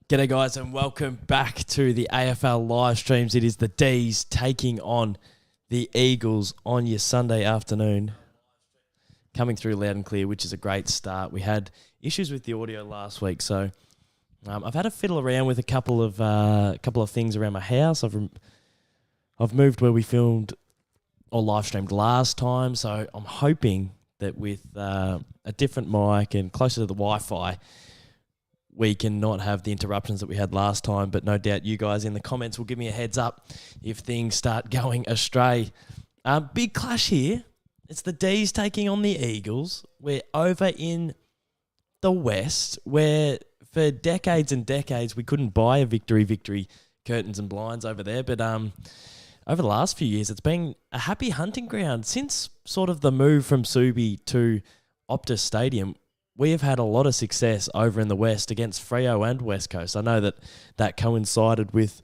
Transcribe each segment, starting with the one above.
G'day guys and welcome back to the AFL live streams. It is the Dees taking on the Eagles on your Sunday afternoon. Coming through loud and clear, which is a great start. We had issues with the audio last week, so I've had to fiddle around with a couple of things around my house. I've moved where we filmed or live streamed last time, so I'm hoping that with a different mic and closer to the Wi-Fi, we can not have the interruptions that we had last time, but no doubt you guys in the comments will give me a heads up if things start going astray. Big clash here. It's the Dees taking on the Eagles. We're over in the West, where for decades and decades we couldn't buy a victory curtains and blinds over there, but over the last few years it's been a happy hunting ground. Since sort of the move from Subi to Optus Stadium, we have had a lot of success over in the West against Freo and West Coast. I know that coincided with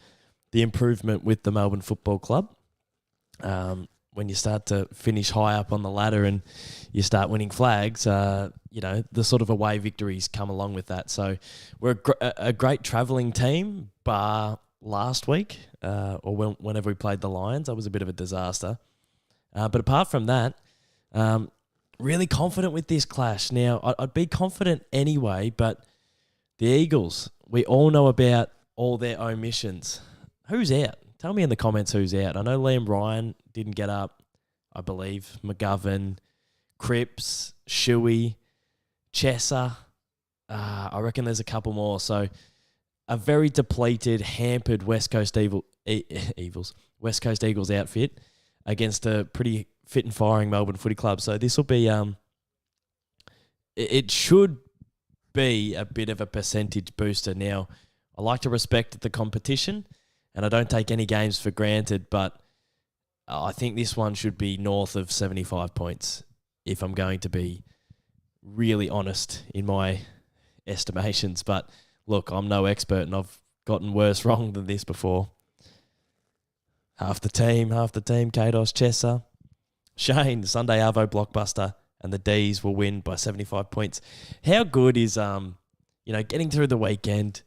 the improvement with the Melbourne Football Club. When you start to finish high up on the ladder and you start winning flags, the sort of away victories come along with that. So we're a great travelling team, bar last week whenever we played the Lions. That was a bit of a disaster. But apart from that, really confident with this clash. Now, I'd be confident anyway, but the Eagles, we all know about all their omissions. Who's out? Tell me in the comments who's out. I know Liam Ryan didn't get up, I believe. McGovern, Cripps, Shuey, Chesser. I reckon there's a couple more. So a very depleted, hampered West Coast West Coast Eagles outfit against a pretty fit and firing Melbourne Footy Club. So this will be, it should be a bit of a percentage booster. Now, I like to respect the competition and I don't take any games for granted, but I think this one should be north of 75 points if I'm going to be really honest in my estimations. But look, I'm no expert and I've gotten worse wrong than this before. Half the team, Caden, Chesser, Shane, Sunday Arvo blockbuster, and the Dees will win by 75 points. How good is getting through the weekend,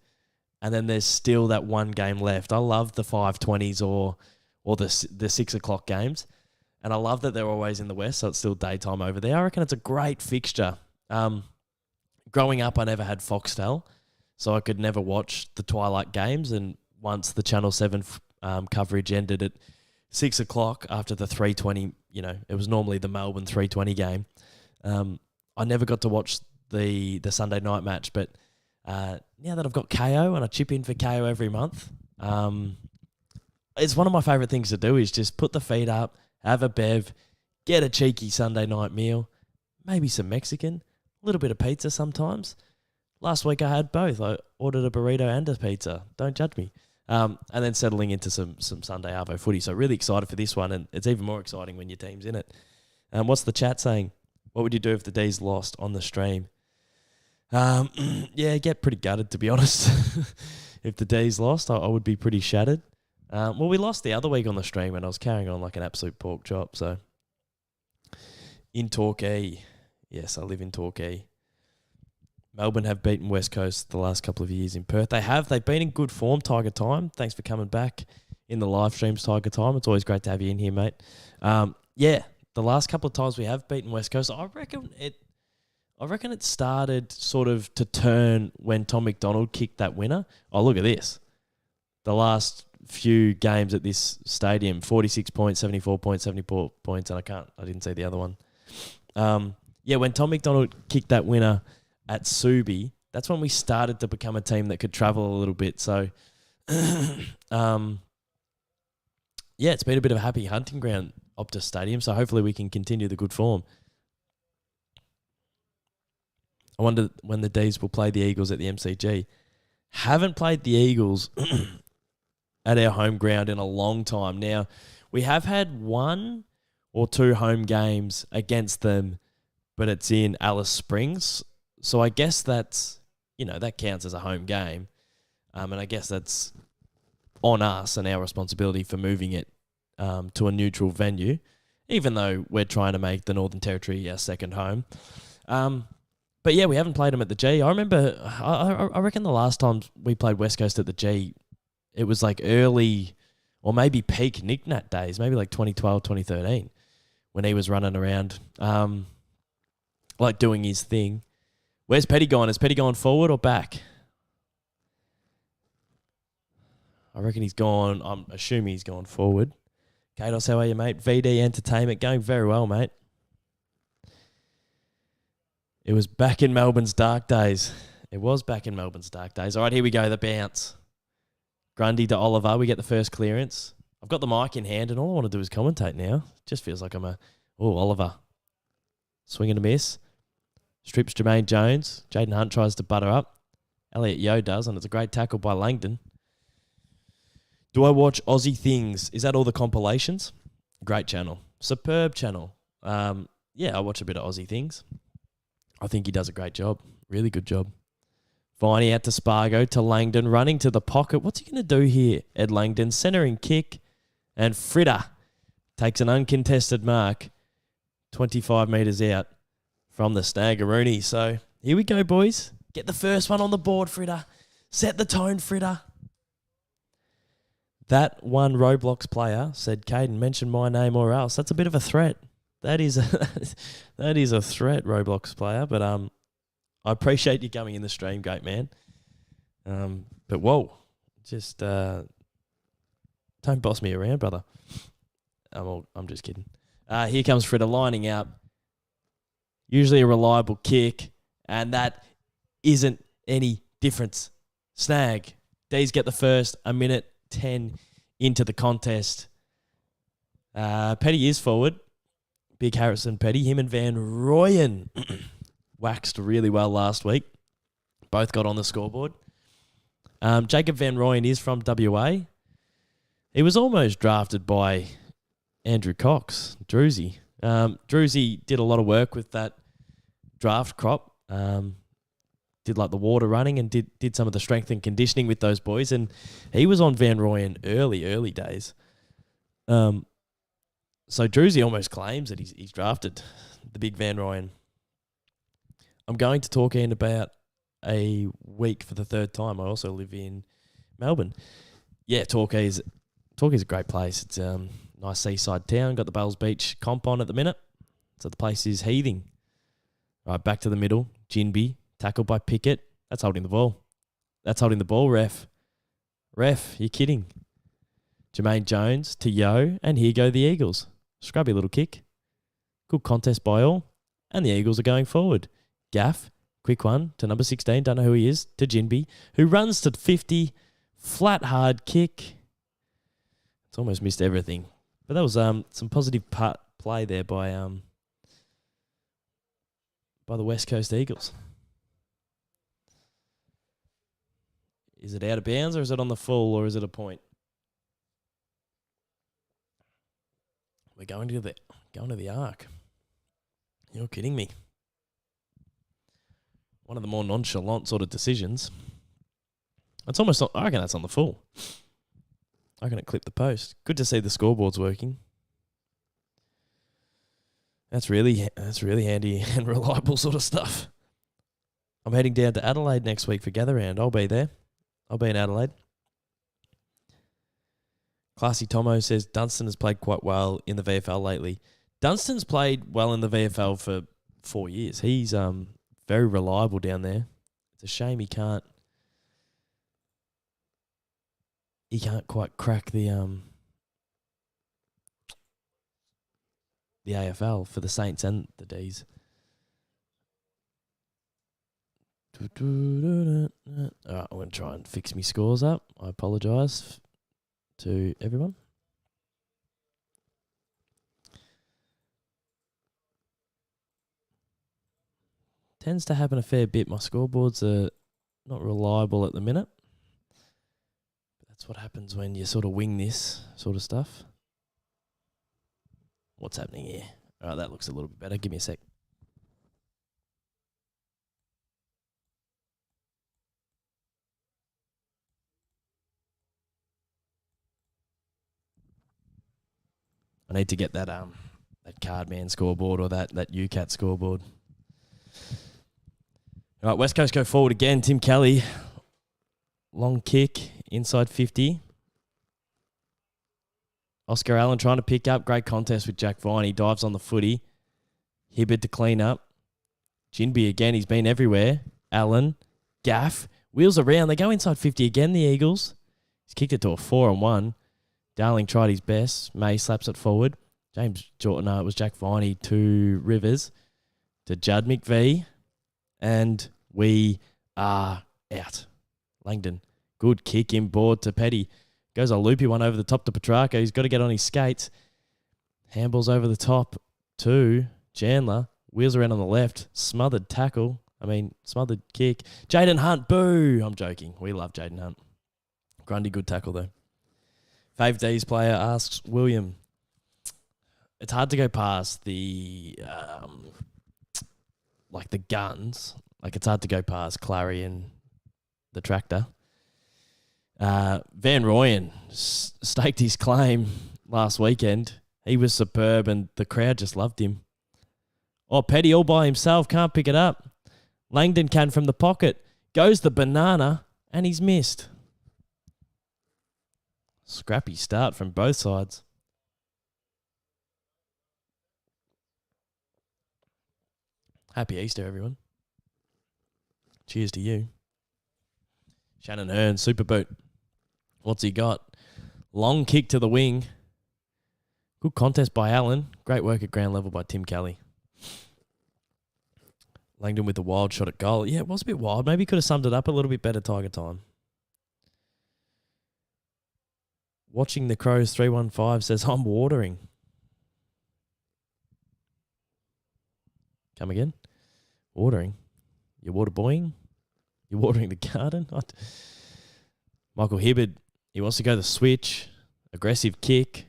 and then there's still that one game left. I love the 5:20s or the 6 o'clock games, and I love that they're always in the West, so it's still daytime over there. I reckon it's a great fixture. Growing up, I never had Foxtel, so I could never watch the twilight games, and once the Channel 7 coverage ended at 6 o'clock after the 3:20, it was normally the Melbourne 3:20 game. I never got to watch the Sunday night match, but now that I've got KO and I chip in for KO every month, it's one of my favourite things to do is just put the feet up, have a bev, get a cheeky Sunday night meal, maybe some Mexican, a little bit of pizza sometimes. Last week I had both. I ordered a burrito and a pizza. Don't judge me. And then settling into some Sunday Arvo footy. So really excited for this one, and it's even more exciting when your team's in it. What's the chat saying? What would you do if the Dees lost on the stream? Get pretty gutted, to be honest. If the Dees lost, I would be pretty shattered. We lost the other week on the stream, and I was carrying on like an absolute pork chop. So in Torquay, yes, I live in Torquay. Melbourne have beaten West Coast the last couple of years in Perth. They've been in good form, Tiger Time. Thanks for coming back in the live streams, Tiger Time. It's always great to have you in here, mate. The last couple of times we have beaten West Coast, I reckon it started sort of to turn when Tom MacDonald kicked that winner. Oh, look at this. The last few games at this stadium, 46 points, 74 points, 74 points, and I didn't see the other one. When Tom MacDonald kicked that winner at Subi, that's when we started to become a team that could travel a little bit. So, it's been a bit of a happy hunting ground, Optus Stadium. So hopefully we can continue the good form. I wonder when the Dees will play the Eagles at the MCG. Haven't played the Eagles at our home ground in a long time. Now, we have had 1 or 2 home games against them, but it's in Alice Springs. So I guess that's, that counts as a home game. And I guess that's on us and our responsibility for moving it to a neutral venue, even though we're trying to make the Northern Territory our second home. But But yeah, we haven't played them at the G. I remember, I reckon the last time we played West Coast at the G, it was like early or maybe peak Nick Nat days, maybe like 2012, 2013, when he was running around, like doing his thing. Where's Petty gone? Is Petty gone forward or back? I reckon he's gone. I'm assuming he's gone forward. Kados, how are you, mate? VD Entertainment, going very well, mate. It was back in Melbourne's dark days. It was back in Melbourne's dark days. All right, here we go, the bounce. Grundy to Oliver. We get the first clearance. I've got the mic in hand, and all I want to do is commentate now. Just feels like I'm Oliver. Swing and a miss. Strips Jermaine Jones. Jaden Hunt tries to butter up. Elliot Yeo does, and it's a great tackle by Langdon. Do I watch Aussie Things? Is that all the compilations? Great channel. Superb channel. Yeah, I watch a bit of Aussie Things. I think he does a great job. Really good job. Viney out to Spargo, to Langdon, running to the pocket. What's he going to do here, Ed Langdon? Centering kick, and Fritter takes an uncontested mark 25 metres out from the Snaggaroony. So here we go, boys. Get the first one on the board, Fritter. Set the tone, Fritter. That one Roblox player said, Caden, mention my name or else. That's a bit of a threat. That is a threat, Roblox player. But I appreciate you coming in the stream, great man. But whoa, just don't boss me around, brother. I'm just kidding. Here comes Fritter lining out. Usually a reliable kick, and that isn't any difference. Snag. Dees get the first, a minute 10 into the contest. Petty is forward. Big Harrison Petty. Him and Van Rooyen waxed really well last week. Both got on the scoreboard. Jacob Van Rooyen is from WA. He was almost drafted by Andrew Cox, Druzy. Druzy did a lot of work with that draft crop. Did like the water running and did some of the strength and conditioning with those boys. And he was on Van Rooyen early days. So Druzy almost claims that he's drafted the big Van Rooyen. I'm going to talk in about a week for the third time. I also live in Melbourne. Yeah, Torquay is a great place. It's nice seaside town. Got the Bells Beach comp on at the minute. So the place is heaving. Right, back to the middle. Jinby, tackled by Pickett. That's holding the ball. That's holding the ball, ref. Ref, you're kidding. Jermaine Jones to Yo, and here go the Eagles. Scrubby little kick. Good contest by all. And the Eagles are going forward. Gaff, quick one to number 16, don't know who he is, to Jinby, who runs to 50. Flat, hard kick. It's almost missed everything. But that was some positive play there by the West Coast Eagles. Is it out of bounds or is it on the full or is it a point? We're going to the arc. You're kidding me. One of the more nonchalant sort of decisions. It's almost not, I reckon that's on the full. I reckon it clipped the post. Good to see the scoreboard's working. That's really handy and reliable sort of stuff. I'm heading down to Adelaide next week for Gather Round. I'll be there. I'll be in Adelaide. Classy Tomo says Dunstan has played quite well in the VFL lately. Dunstan's played well in the VFL for 4 years. He's very reliable down there. It's a shame he can't quite crack the AFL for the Saints and the Dees. All right, I'm going to try and fix me scores up. I apologise to everyone. Tends to happen a fair bit. My scoreboards are not reliable at the minute. That's what happens when you sort of wing this sort of stuff. What's happening here? All right, that looks a little bit better. Give me a sec. I need to get that Cardman scoreboard or that UCAT scoreboard. All right, West Coast go forward again. Tim Kelly, long kick, inside 50. Oscar Allen trying to pick up. Great contest with Jack Vine. He dives on the footy. Hibbert to clean up. Jinby again. He's been everywhere. Allen. Gaff. Wheels around. They go inside 50 again, the Eagles. He's kicked it to a 4-on-1. Darling tried his best. May slaps it forward. James Jordan. It was Jack Viney to Rivers. To Judd McVee. And we are out. Langdon. Good kick inboard to Petty. Goes a loopy one over the top to Petrarca. He's got to get on his skates. Handballs over the top to Chandler. Wheels around on the left. Smothered tackle. Smothered kick. Jaden Hunt. Boo. I'm joking. We love Jaden Hunt. Grundy, good tackle though. Fave Dees player asks William. It's hard to go past the the guns. It's hard to go past Clary and the tractor. Van Rooyen staked his claim last weekend. He was superb and the crowd just loved him. Oh, Petty all by himself, can't pick it up. Langdon can from the pocket. Goes the banana and he's missed. Scrappy start from both sides. Happy Easter, everyone. Cheers to you. Shannon Hearn, super boot. What's he got? Long kick to the wing. Good contest by Allen. Great work at ground level by Tim Kelly. Langdon with the wild shot at goal. Yeah, it was a bit wild. Maybe he could have summed it up a little bit better, Tiger time. Watching the Crows 315 says, I'm watering. Come again? Watering. You're water boying? You're watering the garden? Michael Hibbard, he wants to go the switch. Aggressive kick.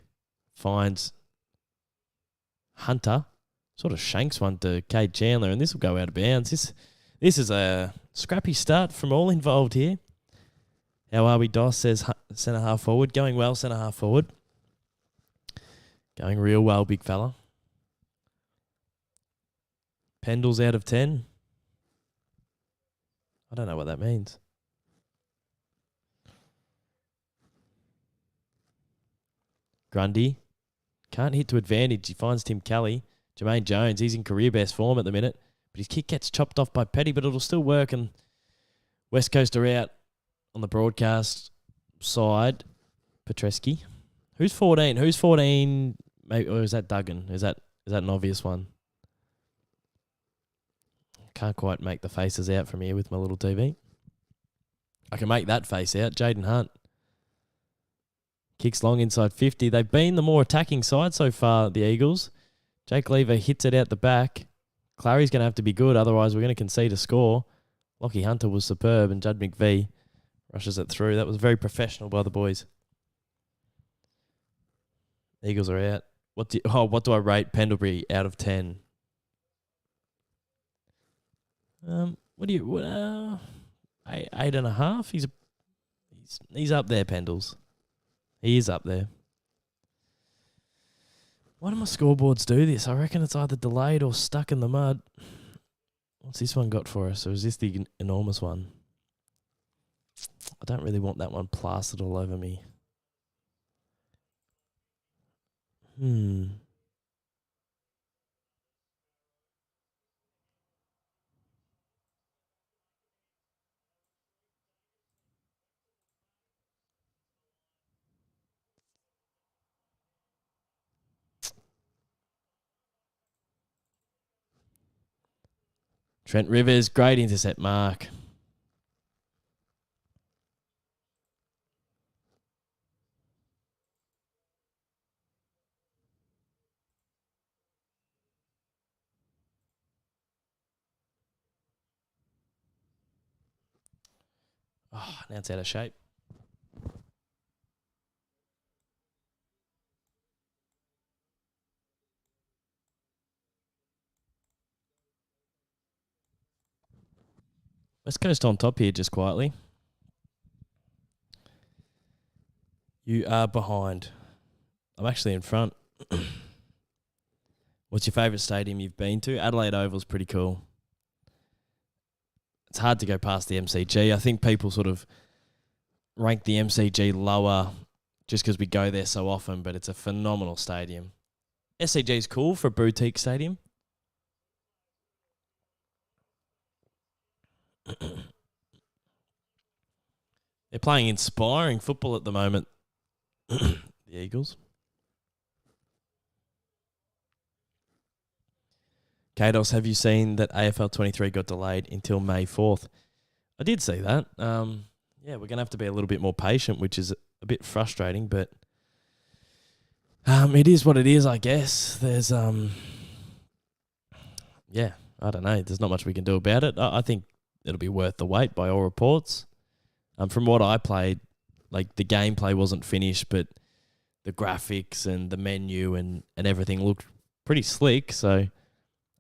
Finds Hunter. Sort of shanks one to Cade Chandler, and this will go out of bounds. This is a scrappy start from all involved here. How are we? Doss says centre half forward. Going well, centre half forward. Going real well, big fella. Pendle's out of 10. I don't know what that means. Grundy. Can't hit to advantage. He finds Tim Kelly. Jermaine Jones, he's in career best form at the minute. But his kick gets chopped off by Petty, but it'll still work. And West Coast are out on the broadcast side. Petreski. Who's 14? Who's 14? Maybe, or is that Duggan? Is that an obvious one? Can't quite make the faces out from here with my little TV. I can make that face out. Jaden Hunt. Kicks long inside 50. They've been the more attacking side so far, the Eagles. Jake Lever hits it out the back. Clary's going to have to be good, otherwise we're going to concede a score. Lockie Hunter was superb, and Judd McVee rushes it through. That was very professional by the boys. Eagles are out. What do I rate Pendlebury out of 10? What do you 8.5? He's up there, Pendles. He is up there. Why do my scoreboards do this? I reckon it's either delayed or stuck in the mud. What's this one got for us? Or is this the enormous one? I don't really want that one plastered all over me. Trent Rivers, great intercept mark. Oh, now it's out of shape. West Coast on top here just quietly. You are behind. I'm actually in front. What's your favourite stadium you've been to? Adelaide Oval's pretty cool. it's hard to go past the MCG. I think people sort of rank the MCG lower just because we go there so often, but it's a phenomenal stadium. SCG is cool for a boutique stadium. They're playing inspiring football at the moment, the Eagles. Kados, have you seen that AFL 23 got delayed until May 4th? I did see that. Yeah, we're going to have to be a little bit more patient, which is a bit frustrating, but it is what it is, I guess. There's, yeah, I don't know. There's not much we can do about it. I think it'll be worth the wait by all reports. From what I played, like the gameplay wasn't finished, but the graphics and the menu and everything looked pretty slick. So,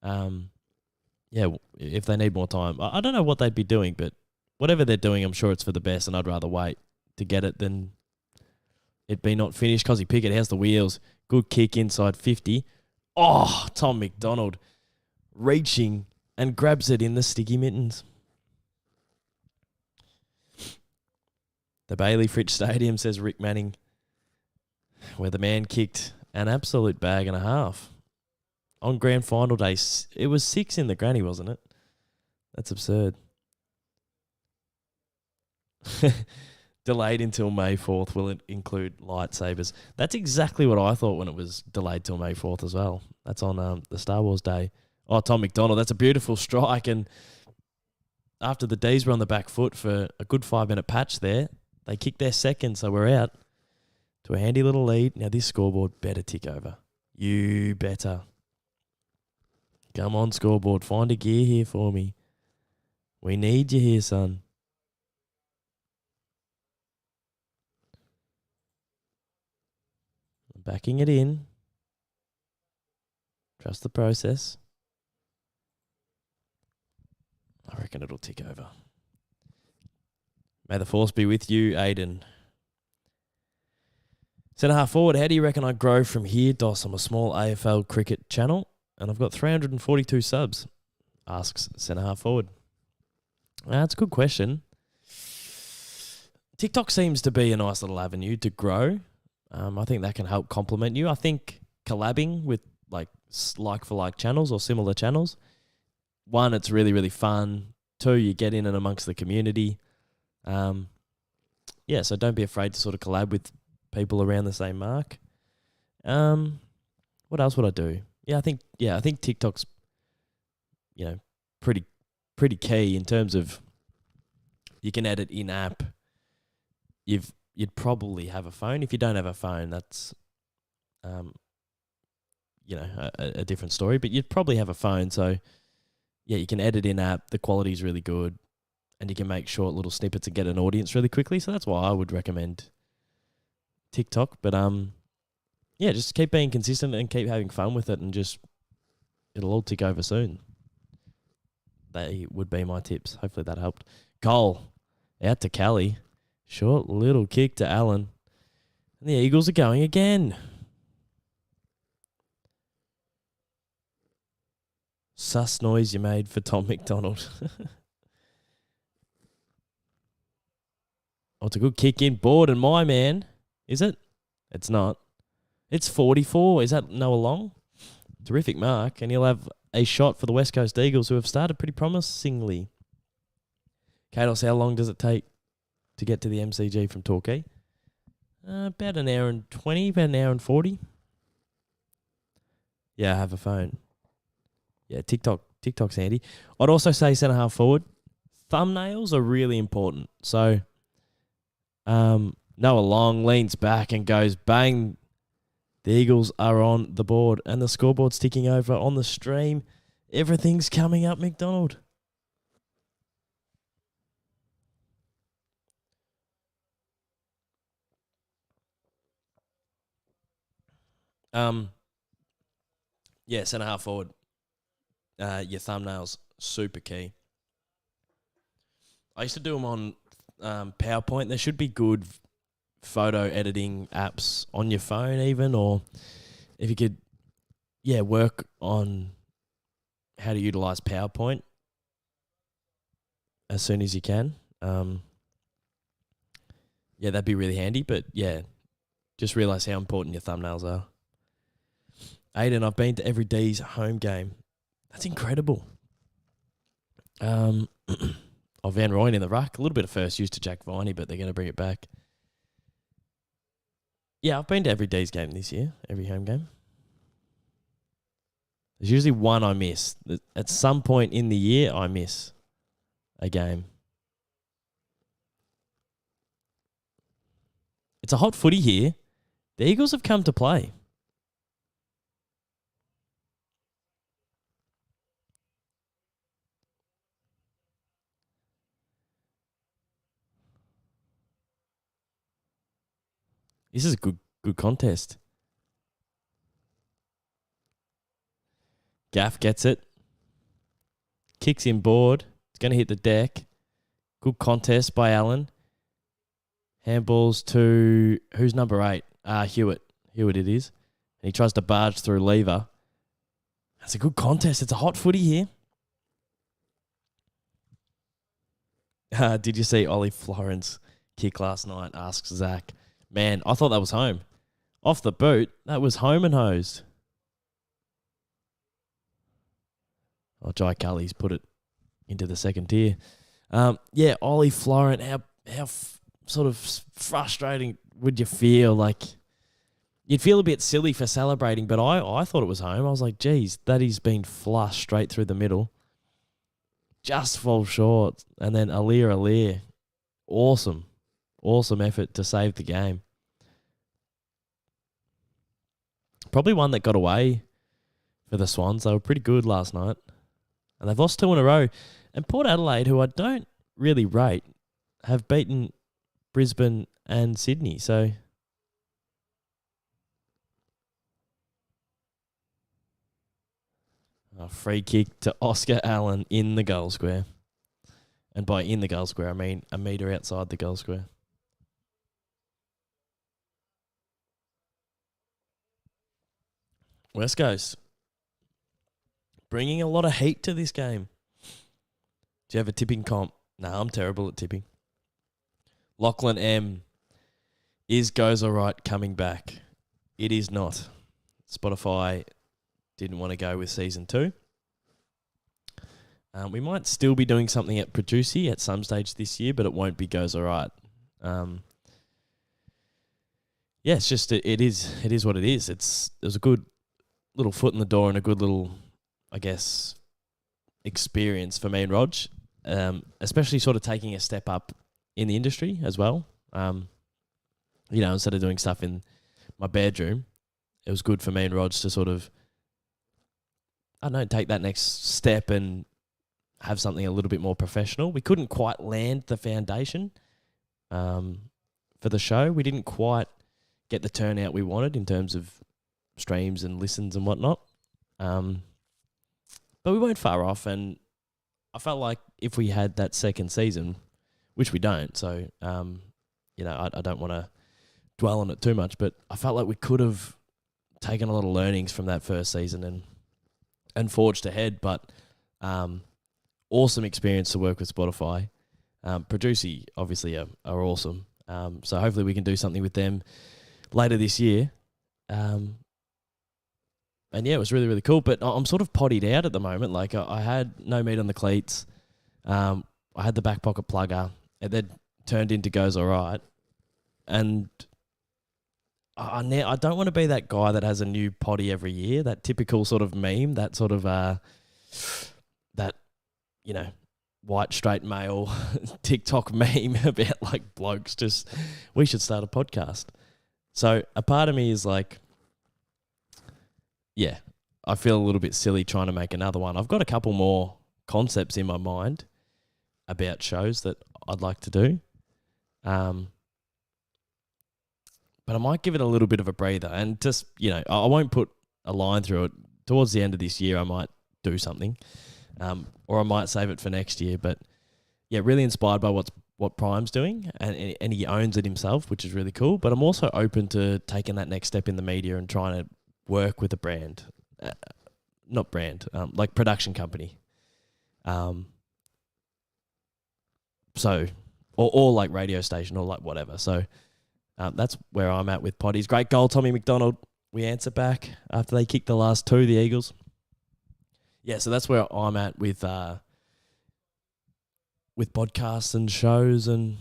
yeah, if they need more time, I don't know what they'd be doing, but whatever they're doing, I'm sure it's for the best, and I'd rather wait to get it than it be not finished. Cozzy Pickett has the wheels. Good kick inside 50. Oh, Tom MacDonald reaching and grabs it in the sticky mittens. The Bailey Fritsch Stadium, says Rick Manning, where the man kicked an absolute bag and a half. On grand final day, it was 6 in the granny, wasn't it? That's absurd. Delayed until May 4th. Will it include lightsabers? That's exactly what I thought when it was delayed till May 4th as well. That's on the Star Wars day. Oh, Tom MacDonald, that's a beautiful strike. And after the Dees were on the back foot for a good 5-minute patch there, they kicked their second, so we're out to a handy little lead. Now this scoreboard better tick over. You better. Come on, scoreboard. Find a gear here for me. We need you here, son. I'm backing it in. Trust the process. I reckon it'll tick over. May the force be with you, Aiden. Centre half forward, how do you reckon I grow from here, Doss? I'm a small AFL cricket channel, and I've got 342 subs, asks centre half forward. That's a good question. TikTok seems to be a nice little avenue to grow. I think that can help complement you. I think collabing with like-for-like channels or similar channels, one, it's really, really fun. Two, you get in and amongst the community. Yeah, so don't be afraid to sort of collab with people around the same mark. What else would I do? I think TikTok's, pretty key in terms of you can edit in app. You'd probably have a phone. If you don't have a phone, that's a different story. But you'd probably have a phone, so yeah, you can edit in app. The quality's really good, and you can make short little snippets and get an audience really quickly. So that's why I would recommend TikTok. But yeah, just keep being consistent and keep having fun with it, and just it'll all tick over soon. They would be my tips. Hopefully that helped. Cole out to Callie. Short little kick to Allen. And the Eagles are going again. Sus noise you made for Tom MacDonald. Oh, it's a good kick in. Board and my man. Is it? It's not. It's 44. Is that Noah Long? Terrific mark. And he'll have a shot for the West Coast Eagles, who have started pretty promisingly. Kados, how long does it take to get to the MCG from Torquay? About an hour and 20, about an hour and 40. Yeah, I have a phone. Yeah, TikTok's handy. I'd also say centre half forward. Thumbnails are really important. So Noah Long leans back and goes bang. The Eagles are on the board, and the scoreboard's ticking over on the stream. Everything's coming up, MacDonald. Yeah, centre half forward. Your thumbnails, super key. I used to do them on PowerPoint. There should be good photo editing apps on your phone even, or if you could, work on how to utilize PowerPoint. as soon as you can. Yeah, that'd be really handy. But yeah, just realise how important your thumbnails are. Aiden, I've been to every Dees home game. That's incredible. Van Rooyen in the ruck. A little bit of first use to Jack Viney, but they're going to bring it back. Yeah, I've been to every Dees game this year, every home game. There's usually one I miss. At some point in the year, I miss a game. It's a hot footy here. The Eagles have come to play. This is a good contest. Gaff gets it. Kicks in board. It's going to hit the deck. Good contest by Allen. Handballs to... Who's number 8? Hewitt. Hewitt it is. And he tries to barge through Lever. That's a good contest. It's a hot footy here. Did you see Ollie Florence kick last night? Asks Zach. Man, I thought that was home. Off the boot, that was home and hosed. Oh, Jai Cully's put it into the second tier. Yeah, Ollie Florent, how sort of frustrating would you feel? Like, you'd feel a bit silly for celebrating, but I thought it was home. I was like, geez, that he's been flushed straight through the middle. Just falls short. And then Alir. Awesome effort to save the game. Probably one that got away for the Swans. They were pretty good last night. And they've lost 2 in a row. And Port Adelaide, who I don't really rate, have beaten Brisbane and Sydney. So a free kick to Oscar Allen in the goal square. And by in the goal square, I mean a metre outside the goal square. West Coast bringing a lot of heat to this game. Do you have a tipping comp? No, I'm terrible at tipping. Lachlan M. Goes Alright coming back? It is not. Spotify didn't want to go with season 2. We might still be doing something at Producy at some stage this year, but it won't be Goes Alright. Yeah, it's just it is what it is. There's a good little foot in the door and a good little, I guess, experience for me and Rog, especially sort of taking a step up in the industry as well. Instead of doing stuff in my bedroom, it was good for me and Rog to sort of, I don't know, take that next step and have something a little bit more professional. We couldn't quite land the foundation for the show. We didn't quite get the turnout we wanted in terms of streams and listens and whatnot. But we weren't far off, and I felt like if we had that second season, which we don't, so, I don't want to dwell on it too much, but I felt like we could have taken a lot of learnings from that first season and forged ahead. But awesome experience to work with Spotify. Producy, obviously, are awesome. So hopefully we can do something with them later this year. And yeah, it was really, really cool. But I'm sort of pottied out at the moment. Like, I had no meat on the cleats. I had the back pocket plugger. It then turned into Goes Alright. And I don't want to be that guy that has a new potty every year. That typical sort of meme. That sort of, white straight male TikTok meme about like blokes just, we should start a podcast. So a part of me is like, yeah, I feel a little bit silly trying to make another one. I've got a couple more concepts in my mind about shows that I'd like to do. But I might give it a little bit of a breather and just, I won't put a line through it. Towards the end of this year, I might do something. Or I might save it for next year. But yeah, really inspired by what Prime's doing, and he owns it himself, which is really cool. But I'm also open to taking that next step in the media and trying to work with a brand, not brand, like production company. So, or like radio station or like whatever. So that's where I'm at with potties. Great goal, Tommy MacDonald. We answer back after they kicked the last two, the Eagles. Yeah, so that's where I'm at with podcasts and shows, and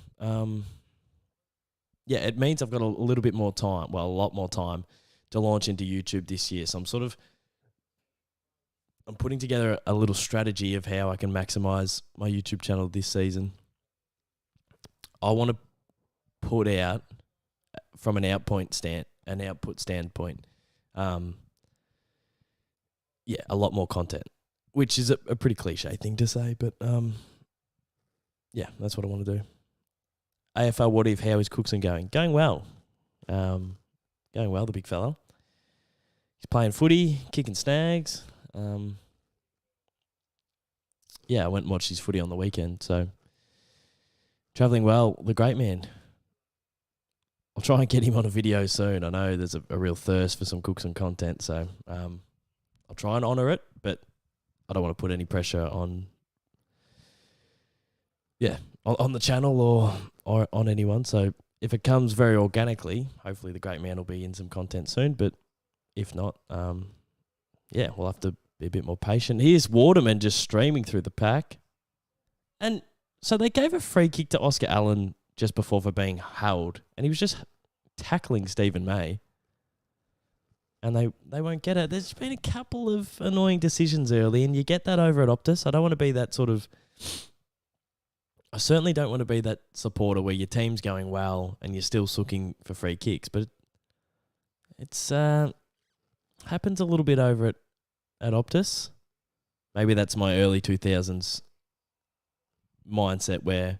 yeah, it means I've got a little bit more time, well, a lot more time to launch into YouTube this year. So I'm putting together a little strategy of how I can maximize my YouTube channel this season. I want to put out from an output standpoint, a lot more content, which is a pretty cliche thing to say, but yeah, that's what I want to do. AFL, what if? How is Cookson going? Going well. Going well, the big fella. He's playing footy, kicking snags. Yeah, I went and watched his footy on the weekend, so travelling well, the great man. I'll try and get him on a video soon. I know there's a real thirst for some Cookson content, so I'll try and honour it, but I don't want to put any pressure on the channel or on anyone. So if it comes very organically, hopefully the great man will be in some content soon. But if not, we'll have to be a bit more patient. Here's Waterman just streaming through the pack. And so they gave a free kick to Oscar Allen just before for being held, and he was just tackling Stephen May. And they won't get it. There's been a couple of annoying decisions early, and you get that over at Optus. I don't want to be that sort of... I certainly don't want to be that supporter where your team's going well and you're still looking for free kicks. But it's happens a little bit over at Optus. Maybe that's my early 2000s mindset where,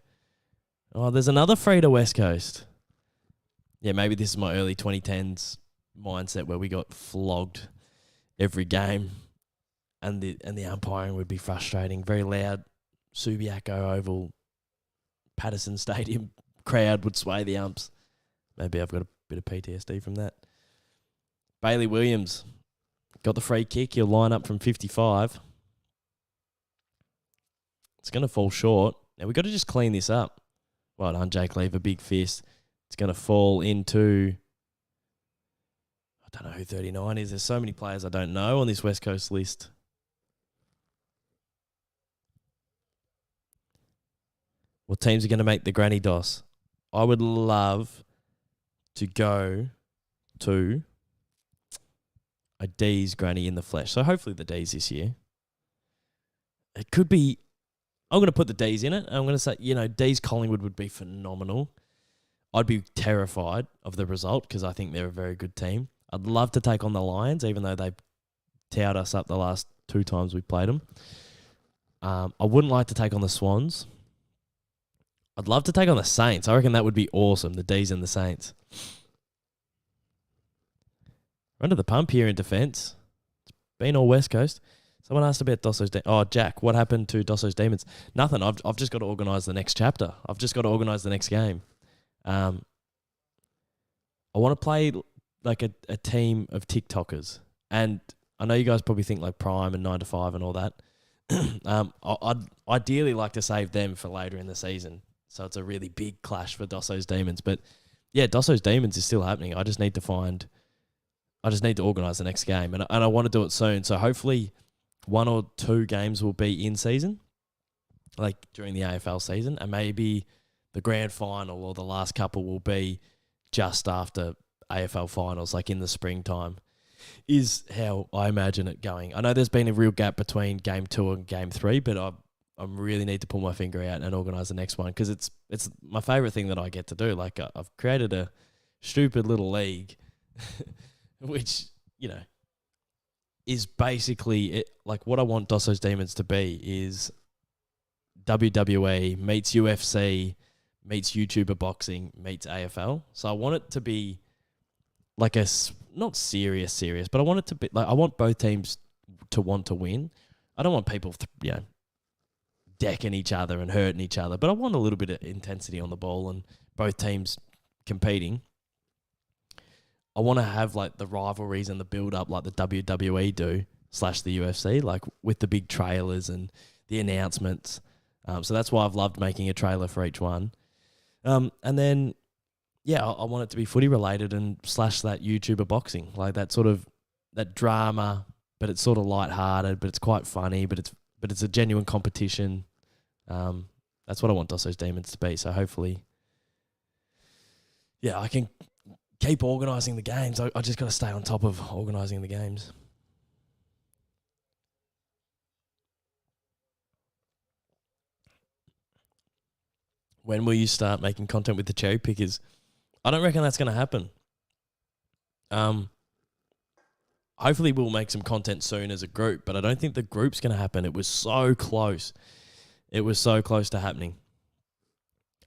there's another free to West Coast. Yeah, maybe this is my early 2010s mindset where we got flogged every game, and the umpiring would be frustrating. Very loud, Subiaco Oval, Patterson Stadium crowd would sway the umps. Maybe I've got a bit of PTSD from that. Bailey Williams got the free kick. He'll line up from 55. It's going to fall short. Now we've got to just clean this up. Well done, Jake Lever, big fist. It's going to fall into... I don't know who 39 is. There's so many players I don't know on this West Coast list. What teams are going to make the granny DOS? I would love to go to a Dees granny in the flesh. So hopefully the Dees this year. It could be... I'm going to put the Dees in it. I'm going to say, Dees Collingwood would be phenomenal. I'd be terrified of the result because I think they're a very good team. I'd love to take on the Lions, even though they towed us up the last 2 times we played them. I wouldn't like to take on the Swans. I'd love to take on the Saints. I reckon that would be awesome, the Dees and the Saints. Run to the pump here in defence. It's been all West Coast. Someone asked about Dosso's... Jack, what happened to Dosso's Demons? Nothing. I've just got to organise the next chapter. I've just got to organise the next game. I want to play like a team of TikTokers. And I know you guys probably think like Prime and 9 to 5 and all that. I'd ideally like to save them for later in the season. So it's a really big clash for Dosso's Demons. But yeah, Dosso's Demons is still happening. I just need to organise the next game. And I want to do it soon. So hopefully 1 or 2 games will be in season, like during the AFL season. And maybe the grand final or the last couple will be just after AFL finals, like in the springtime, is how I imagine it going. I know there's been a real gap between game 2 and game 3, but I really need to pull my finger out and organise the next one because it's my favourite thing that I get to do. Like I've created a stupid little league, which, is basically it. Like what I want Dosso's Demons to be is WWE meets UFC meets YouTuber boxing meets AFL. So I want it to be like not serious, but I want it to be like, I want both teams to want to win. I don't want people, decking each other and hurting each other, but I want a little bit of intensity on the ball and both teams competing. I want to have like the rivalries and the build up like the WWE do / the UFC, like with the big trailers and the announcements. So that's why I've loved making a trailer for each one. And then, yeah, I want it to be footy related and slash that YouTuber boxing, like that sort of that drama, but it's sort of lighthearted, but it's quite funny, but it's a genuine competition. That's what I want Dosso's Demons to be. So hopefully, yeah, I can keep organising the games. I just got to stay on top of organising the games. When will you start making content with the cherry pickers? I don't reckon that's going to happen. Hopefully we'll make some content soon as a group, but I don't think the group's going to happen. It was so close. It was so close to happening.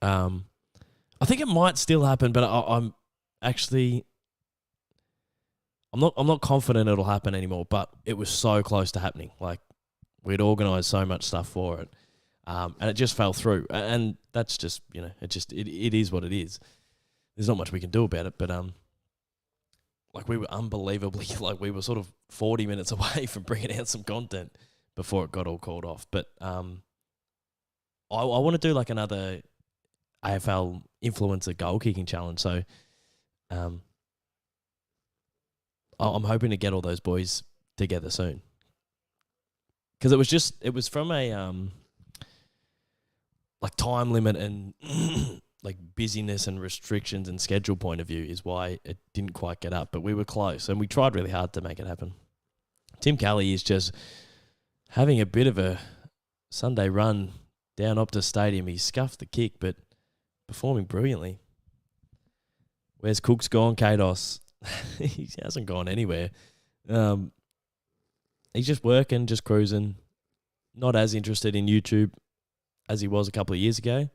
I think it might still happen, but I'm not confident it'll happen anymore. But it was so close to happening. Like, we'd organised so much stuff for it, and it just fell through. And that's just, it is what it is. There's not much we can do about it. But like, we were unbelievably, like, we were sort of 40 minutes away from bringing out some content before it got all called off. But I want to do like another AFL influencer goal kicking challenge. So I'm hoping to get all those boys together soon. Because it was from a like time limit and like busyness and restrictions and schedule point of view is why it didn't quite get up. But we were close and we tried really hard to make it happen. Tim Kelly is just having a bit of a Sunday run down Optus Stadium. He scuffed the kick, but performing brilliantly. Where's Cook's gone, Kados? He hasn't gone anywhere. He's just working, just cruising. Not as interested in YouTube as he was a couple of years ago.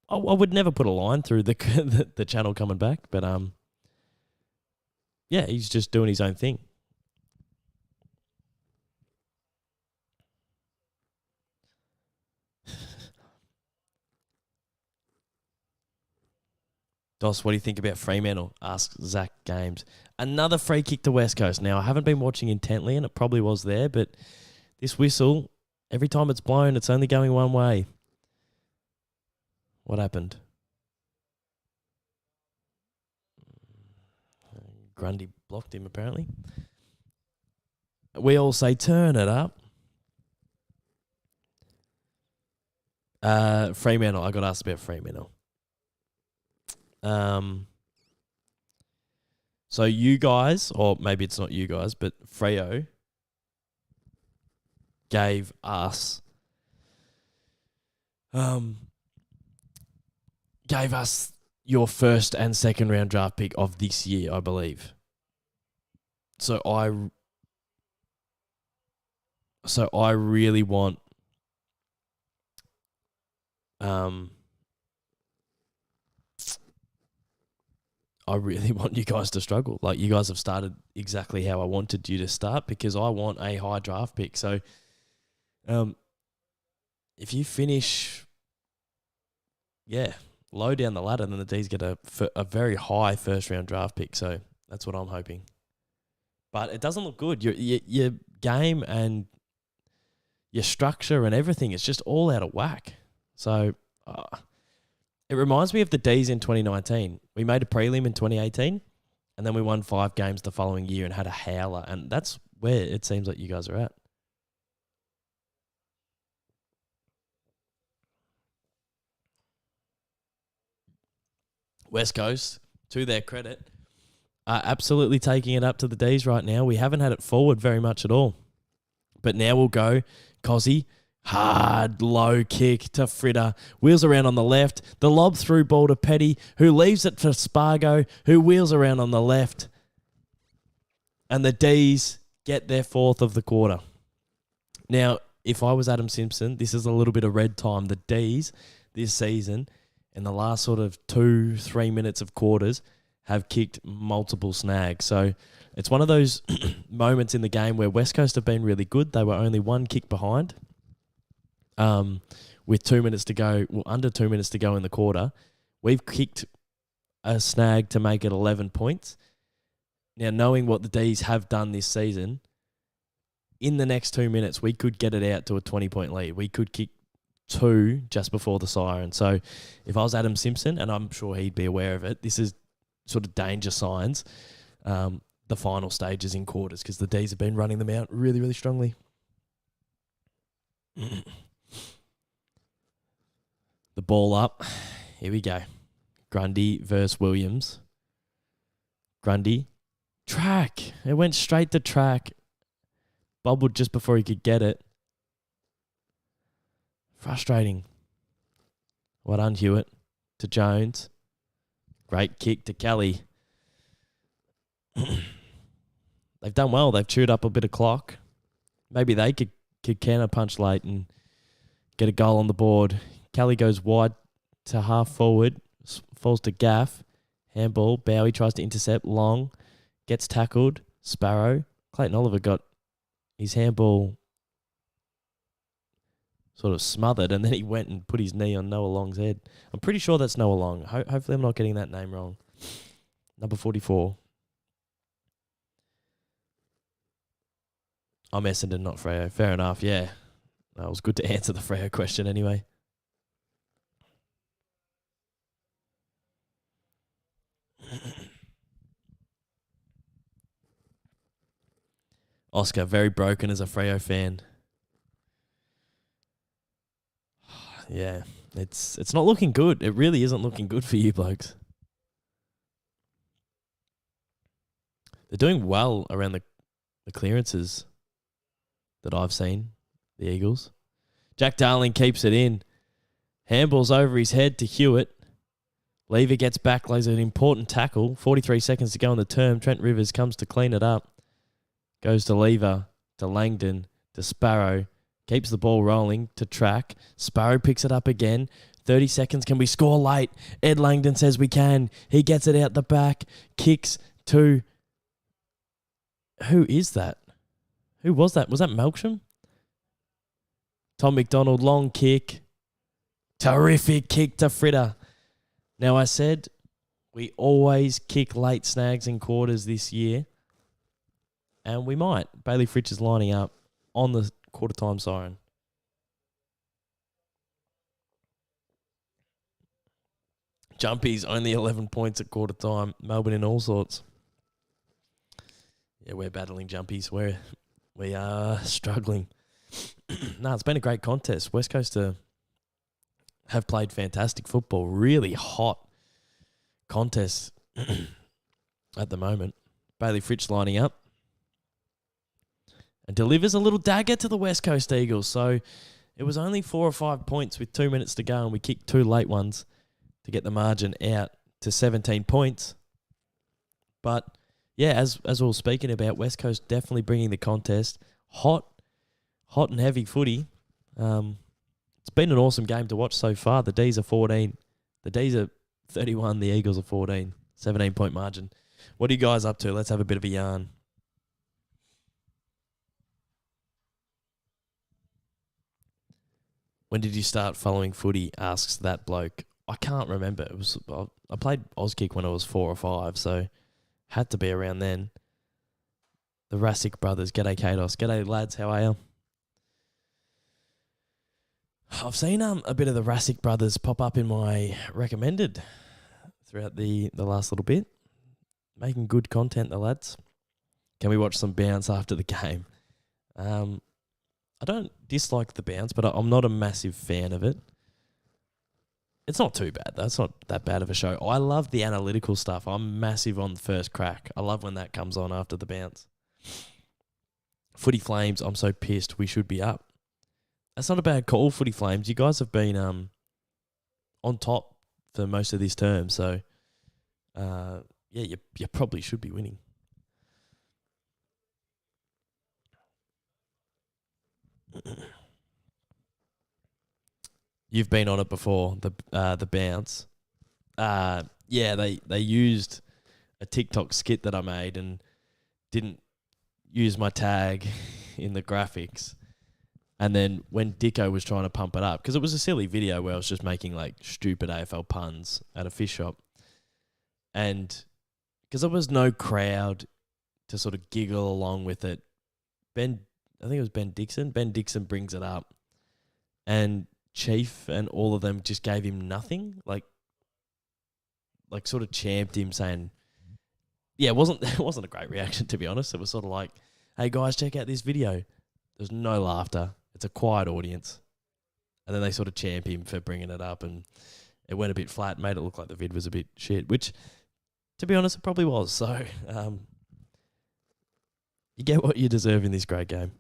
I would never put a line through the channel coming back, but yeah, he's just doing his own thing. Dos, what do you think about Fremantle? Asks Zach Games. Another free kick to West Coast. Now, I haven't been watching intently, and it probably was there, but this whistle, every time it's blown, it's only going one way. What happened? Grundy blocked him, apparently. We all say, turn it up. Fremantle. I got asked about Fremantle. So you guys, or maybe it's not you guys, but Freo gave us your first and second round draft pick of this year, I believe. So I really want you guys to struggle. Like, you guys have started exactly how I wanted you to start because I want a high draft pick. So if you finish, low down the ladder, then the D's get a very high first round draft pick. So that's what I'm hoping. But it doesn't look good. Your game and your structure and everything is just all out of whack. So it reminds me of the Dees in 2019. We made a prelim in 2018, and then we won 5 games the following year and had a howler. And that's where it seems like you guys are at. West Coast, to their credit, are absolutely taking it up to the D's right now. We haven't had it forward very much at all. But now we'll go Cozzy. Hard, low kick to Fritter. Wheels around on the left. The lob through ball to Petty, who leaves it for Spargo, who wheels around on the left. And the D's get their 4th of the quarter. Now, if I was Adam Simpson, this is a little bit of red time. The D's this season, in the last sort of 2-3 minutes of quarters, have kicked multiple snags. So it's one of those moments in the game where West Coast have been really good. They were only 1 kick behind. With 2 minutes to go, under 2 minutes to go in the quarter. We've kicked a snag to make it 11 points. Now, knowing what the D's have done this season, in the next 2 minutes, we could get it out to a 20-point lead. We could kick 2 just before the siren. So if I was Adam Simpson, and I'm sure he'd be aware of it, this is sort of danger signs. The final stages in quarters, because the Dees have been running them out really, really strongly. The ball up. Here we go. Grundy versus Williams. Grundy. Track. It went straight to track. Bobbled just before he could get it. Frustrating. Well done, Hewitt. To Jones. Great kick to Kelly. They've done well. They've chewed up a bit of clock. Maybe they could counter punch late and get a goal on the board. Kelly goes wide to half forward. Falls to Gaff. Handball. Bowie tries to intercept. Long. Gets tackled. Sparrow. Clayton Oliver got his handball sort of smothered, and then he went and put his knee on Noah Long's head. I'm pretty sure that's Noah Long. Hopefully I'm not getting that name wrong. Number 44. I'm Essendon, not Freo. Fair enough, yeah. It was good to answer the Freo question anyway. Oscar, very broken as a Freo fan. Yeah, it's not looking good. It really isn't looking good for you blokes. They're doing well around the clearances that I've seen, the Eagles. Jack Darling keeps it in. Handball's over his head to Hewitt. Lever gets back, lays an important tackle. 43 seconds to go in the term. Trent Rivers comes to clean it up. Goes to Lever, to Langdon, to Sparrow. Keeps the ball rolling to track. Sparrow picks it up again. 30 seconds. Can we score late? Ed Langdon says we can. He gets it out the back. Kicks to... Who is that? Who was that? Was that Melksham? Tom MacDonald, long kick. Terrific kick to Fritter. Now, I said we always kick late snags in quarters this year. And we might. Bailey Fritsch is lining up on the quarter time siren. Jumpy's only 11 points at quarter time. Melbourne in all sorts. Yeah, we're battling Jumpies. We are struggling. No, it's been a great contest. West Coast have played fantastic football. Really hot contest at the moment. Bailey Fritsch lining up. And delivers a little dagger to the West Coast Eagles. So it was only 4 or 5 points with 2 minutes to go, and we kicked 2 late ones to get the margin out to 17 points. But yeah, as we were speaking about, West Coast definitely bringing the contest. Hot and heavy footy. It's been an awesome game to watch so far. The Dees are 14. The Dees are 31. The Eagles are 14. 17-point margin. What are you guys up to? Let's have a bit of a yarn. When did you start following footy? Asks that bloke. I can't remember. I played Auskick when I was 4 or 5, so had to be around then. The Rasic brothers. G'day, Kados. G'day, lads. How are you? I've seen a bit of the Rasic brothers pop up in my recommended throughout the last little bit. Making good content, the lads. Can we watch some bounce after the game? I don't dislike the bounce, but I'm not a massive fan of it. It's not too bad, though. It's not that bad of a show. I love the analytical stuff. I'm massive on the first crack. I love when that comes on after the bounce. Footy Flames, I'm so pissed. We should be up. That's not a bad call, Footy Flames. You guys have been on top for most of this term, so yeah, you probably should be winning. You've been on it before, the bounce. Yeah, they used a TikTok skit that I made and didn't use my tag in the graphics. And then when Dicko was trying to pump it up, because it was a silly video where I was just making like stupid AFL puns at a fish shop. And because there was no crowd to sort of giggle along with it, I think it was Ben Dixon. Ben Dixon brings it up. And Chief and all of them just gave him nothing, like sort of champed him, saying, yeah, it wasn't a great reaction, to be honest. It was sort of like, hey guys, check out this video. There's no laughter. It's a quiet audience. And then they sort of champ him for bringing it up, and it went a bit flat, made it look like the vid was a bit shit, which, to be honest, it probably was. So, you get what you deserve in this great game.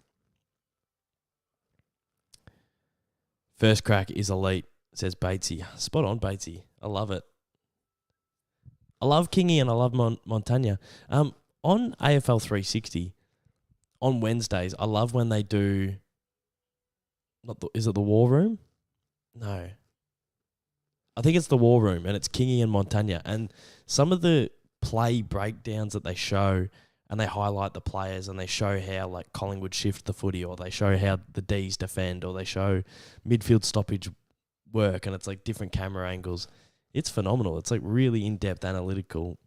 First crack is elite, says Batesy. Spot on, Batesy. I love it. I love Kingy and I love Montagna. On AFL 360, on Wednesdays, I love when they do... is it the War Room? No. I think it's the War Room, and it's Kingy and Montagna. And some of the play breakdowns that they show, and they highlight the players, and they show how like Collingwood shift the footy, or they show how the Dees defend, or they show midfield stoppage work, and it's like different camera angles. It's phenomenal. It's like really in-depth analytical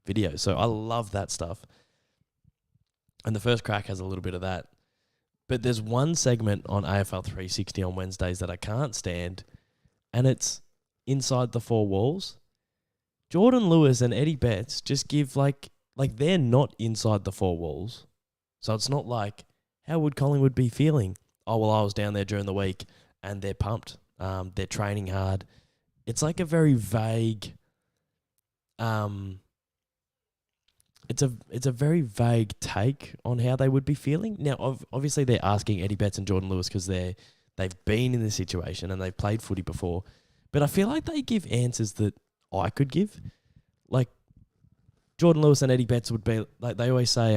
video. So I love that stuff. And the first crack has a little bit of that. But there's one segment on AFL 360 on Wednesdays that I can't stand, and it's inside the four walls. Jordan Lewis and Eddie Betts just give like they're not inside the four walls. So it's not like, how would Collingwood be feeling? Oh, well, I was down there during the week and they're pumped. They're training hard. It's like a very vague... It's a very vague take on how they would be feeling. Now, obviously, they're asking Eddie Betts and Jordan Lewis because they've been in this situation and they've played footy before. But I feel like they give answers that I could give. Like, Jordan Lewis and Eddie Betts would be, like, they always say,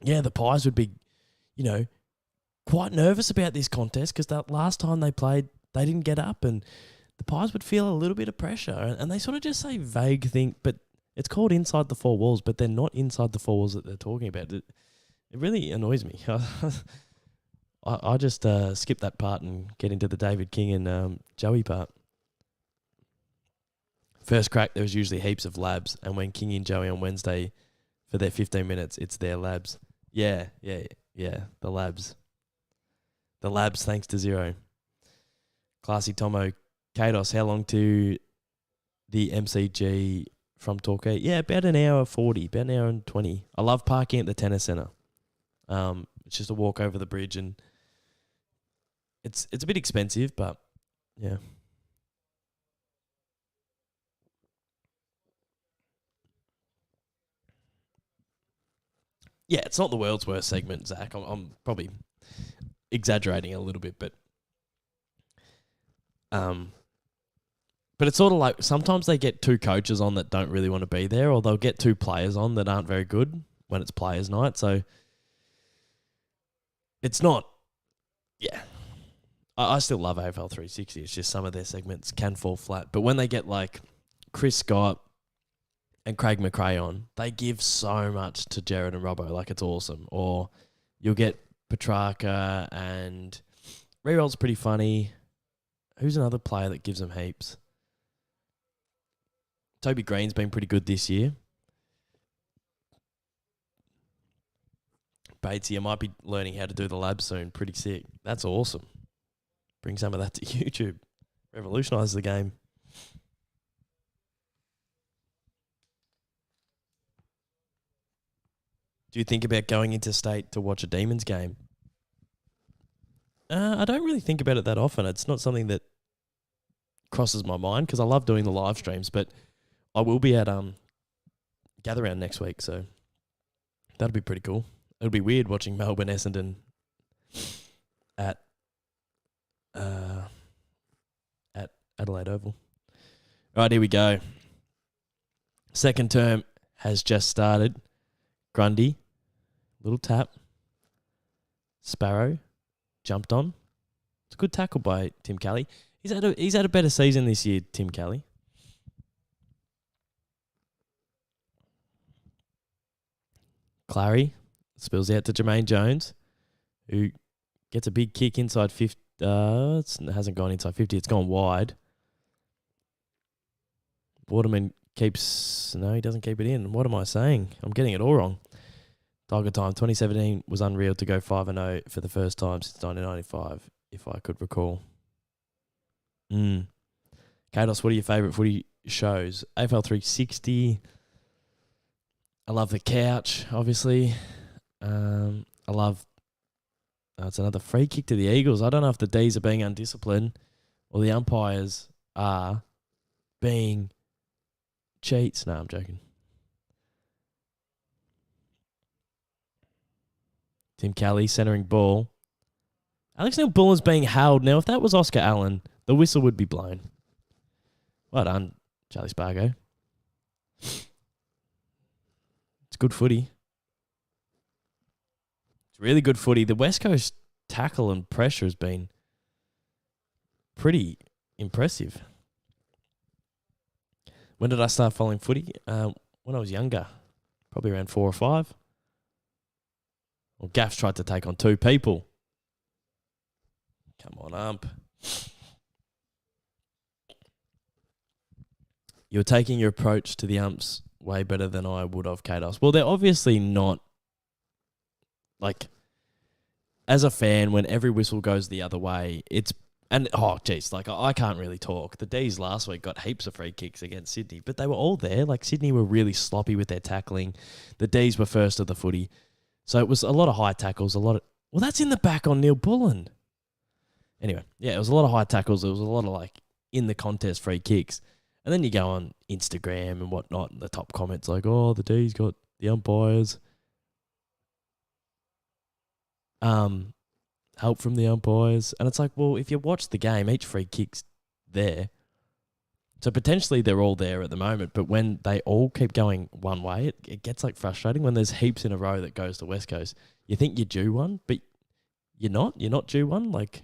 the Pies would be, quite nervous about this contest because that last time they played, they didn't get up, and the Pies would feel a little bit of pressure. And they sort of just say vague things, but it's called inside the four walls, but they're not inside the four walls that they're talking about. It really annoys me. I just skip that part and get into the David King and Joey part. First crack, there was usually heaps of labs, and when King and Joey on Wednesday for their 15 minutes, it's their labs. Yeah, the labs. The labs, thanks to Zero. Classy Tomo. Kados, how long to the MCG from Torquay? Yeah, about an hour 40, about an hour and 20. I love parking at the tennis centre. It's just a walk over the bridge, and it's a bit expensive, but yeah. Yeah, it's not the world's worst segment, Zach. I'm probably exaggerating a little bit, but it's sort of like sometimes they get two coaches on that don't really want to be there, or they'll get two players on that aren't very good when it's players' night. So it's not, yeah. I still love AFL 360. It's just some of their segments can fall flat. But when they get like Chris Scott and Craig McRae on, they give so much to Jared and Robbo. Like, it's awesome. Or you'll get Petrarca, and Reroll's pretty funny. Who's another player that gives them heaps? Toby Green's been pretty good this year. Batesy, I might be learning how to do the lab soon. Pretty sick. That's awesome. Bring some of that to YouTube. Revolutionise the game. Do you think about going interstate to watch a Demons game? I don't really think about it that often. It's not something that crosses my mind because I love doing the live streams, but I will be at Gather Round next week, so that'll be pretty cool. It'll be weird watching Melbourne Essendon at Adelaide Oval. All right, here we go. Second term has just started. Grundy, little tap. Sparrow jumped on. It's a good tackle by Tim Kelly. He's had a better season this year, Tim Kelly. Clary spills out to Jermaine Jones, who gets a big kick inside 50. It hasn't gone inside 50. It's gone wide. Waterman keeps... No, he doesn't keep it in. What am I saying? I'm getting it all wrong. Tiger time. 2017 was unreal to go 5-0 for the first time since 1995. if I could recall. Kados, what are your favourite footy shows? AFL 360. I love The Couch, obviously. I love... it's another free kick to the Eagles. I don't know if the Dees are being undisciplined or the umpires are being cheats. No, I'm joking. Tim Kelly centering ball. Alex Neil-Bullen's being held. Now, if that was Oscar Allen, the whistle would be blown. Well done, Charlie Spargo. It's good footy. It's really good footy. The West Coast tackle and pressure has been pretty impressive. When did I start following footy? When I was younger. Probably around 4 or 5. Well, Gaff's tried to take on 2 people. Come on, ump. You're taking your approach to the umps way better than I would have, Kados. Well, they're obviously not. Like, as a fan, when every whistle goes the other way, it's... And, oh, jeez, like, I can't really talk. The Dees last week got heaps of free kicks against Sydney, but they were all there. Like, Sydney were really sloppy with their tackling. The Dees were first of the footy. So it was a lot of high tackles, a lot of... Well, that's in the back on Neil Bullen. Anyway, yeah, it was a lot of high tackles. It was a lot of, like, in the contest free kicks. And then you go on Instagram and whatnot, and the top comments like, oh, the D's got the umpires. Help from the umpires. And it's like, well, if you watch the game, each free kick's there. So potentially they're all there at the moment, but when they all keep going one way, it gets like frustrating when there's heaps in a row that goes to West Coast. You think you're due one, but you're not. You're not due one. Like,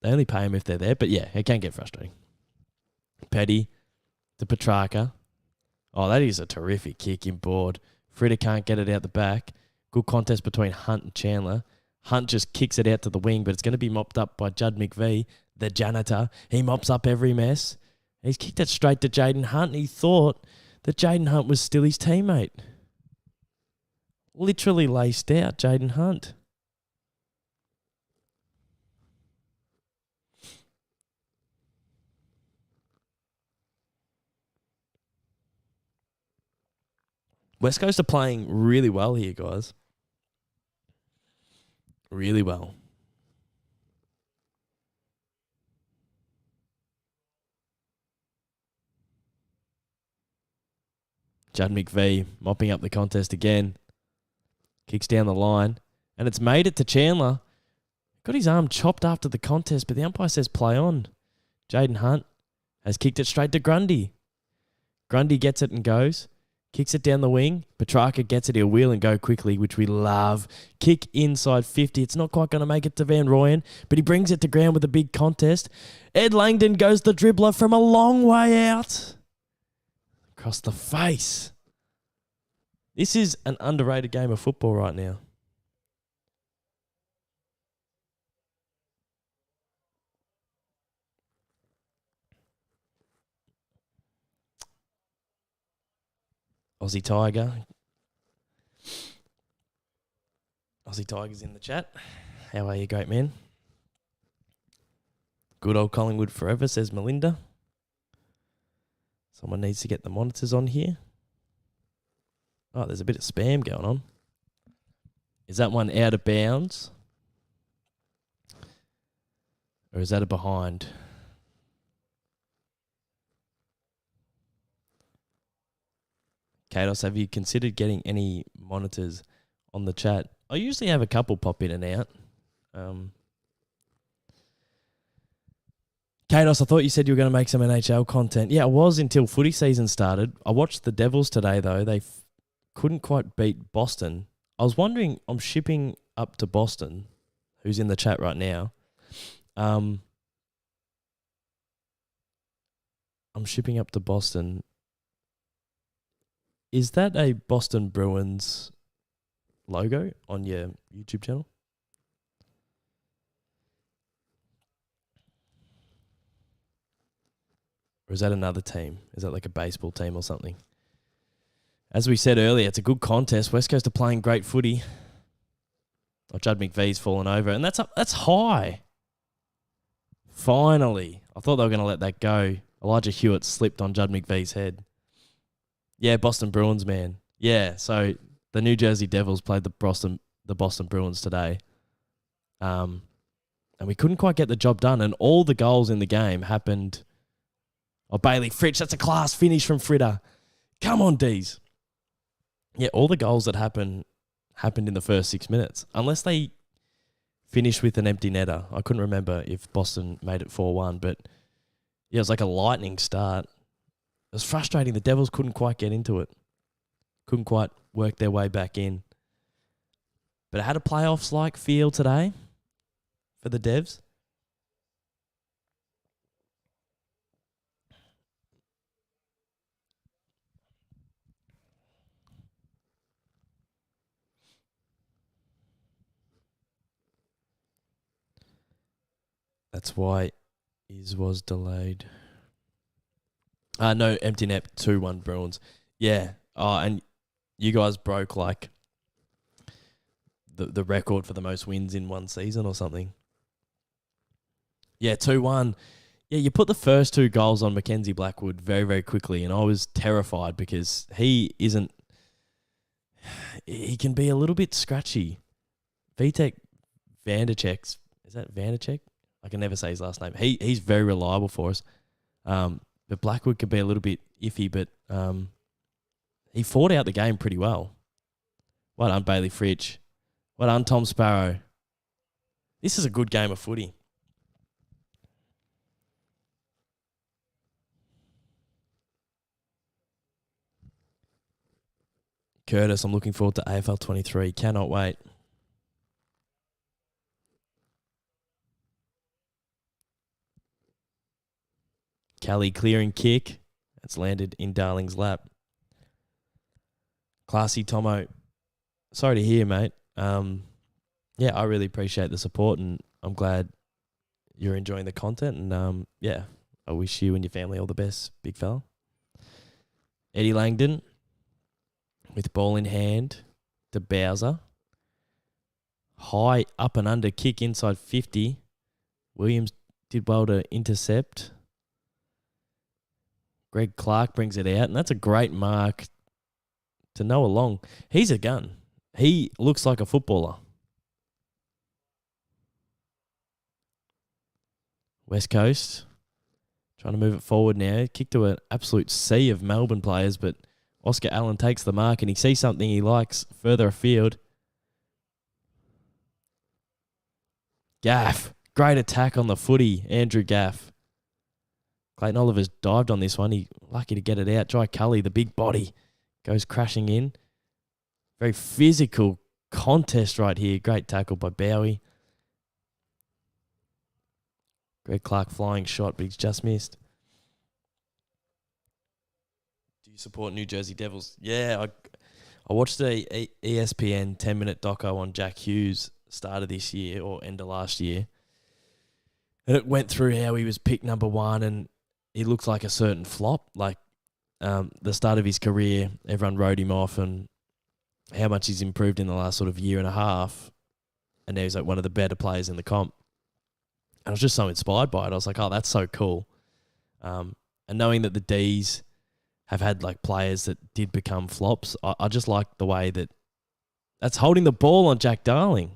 they only pay them if they're there, but yeah, it can get frustrating. Petty to Petrarca. Oh, that is a terrific kick inboard. Fritter can't get it out the back. Good contest between Hunt and Chandler. Hunt just kicks it out to the wing, but it's going to be mopped up by Judd McVee, the janitor. He mops up every mess. He's kicked it straight to Jaden Hunt. He thought that Jaden Hunt was still his teammate. Literally laced out Jaden Hunt. West Coast are playing really well here, guys. Really well. Judd McVee mopping up the contest again. Kicks down the line. And it's made it to Chandler. Got his arm chopped after the contest, but the umpire says play on. Jaden Hunt has kicked it straight to Grundy. Grundy gets it and goes. Kicks it down the wing. Petrarca gets it. He'll wheel and go quickly, which we love. Kick inside 50. It's not quite going to make it to Van Rooyen, but he brings it to ground with a big contest. Ed Langdon goes the dribbler from a long way out. Across the face. This is an underrated game of football right now. Aussie Tiger. Aussie Tiger's in the chat. How are you, great man? Good old Collingwood forever, says Melinda. Someone needs to get the monitors on here. Oh, there's a bit of spam going on. Is that one out of bounds? Or is that a behind? Kados, have you considered getting any monitors on the chat? I usually have a couple pop in and out. Kados, I thought you said you were going to make some NHL content. Yeah, I was until footy season started. I watched the Devils today, though. They couldn't quite beat Boston. I was wondering, I'm shipping up to Boston, who's in the chat right now. I'm shipping up to Boston. Is that a Boston Bruins logo on your YouTube channel? Or is that another team? Is that like a baseball team or something? As we said earlier, it's a good contest. West Coast are playing great footy. Judd McVee's fallen over, and that's high. Finally. I thought they were going to let that go. Elijah Hewitt slipped on Judd McVee's head. Yeah, Boston Bruins, man. Yeah, so the New Jersey Devils played the Boston Bruins today. And we couldn't quite get the job done, and all the goals in the game happened. Oh, Bailey Fritsch, that's a class finish from Fritter. Come on, Dees. Yeah, all the goals that happened in the first 6 minutes, unless they finished with an empty netter. I couldn't remember if Boston made it 4-1, but yeah, it was like a lightning start. It was frustrating. The Devils couldn't quite get into it. Couldn't quite work their way back in. But it had a playoffs-like feel today for the Devs. That's why was delayed. No, empty net, 2-1 Bruins. Yeah. Oh, and you guys broke like the record for the most wins in one season or something. Yeah, 2-1. Yeah, you put the first 2 goals on Mackenzie Blackwood very, very quickly, and I was terrified because he can be a little bit scratchy. Vitek Vanderchek, is that Vanderchek? I can never say his last name. He's very reliable for us. But Blackwood could be a little bit iffy, but he fought out the game pretty well. Well done, Bailey Fritsch. Well done, Tom Sparrow. This is a good game of footy. Curtis, I'm looking forward to AFL 23. Cannot wait. Kelly clearing kick. It's landed in Darling's lap. Classy Tomo. Sorry to hear, mate. Yeah, I really appreciate the support, and I'm glad you're enjoying the content. And yeah, I wish you and your family all the best, big fella. Eddie Langdon with ball in hand to Bowser. High up and under kick inside 50. Williams did well to intercept. Greg Clark brings it out, and that's a great mark to Noah Long. He's a gun. He looks like a footballer. West Coast trying to move it forward now. Kick to an absolute sea of Melbourne players, but Oscar Allen takes the mark, and he sees something he likes further afield. Gaff. Great attack on the footy, Andrew Gaff. Clayton Oliver's dived on this one. He lucky to get it out. Jai Cully, the big body, goes crashing in. Very physical contest right here. Great tackle by Bowie. Greg Clark flying shot, but he's just missed. Do you support New Jersey Devils? Yeah, I watched a ESPN 10-minute doco on Jack Hughes start of this year or end of last year. And it went through how he was picked number 1 and he looks like a certain flop. Like the start of his career, everyone wrote him off and how much he's improved in the last sort of year and a half. And now he's like one of the better players in the comp. And I was just so inspired by it. I was like, oh, that's so cool. And knowing that the Dees have had like players that did become flops, I just like the way that's holding the ball on Jack Darling.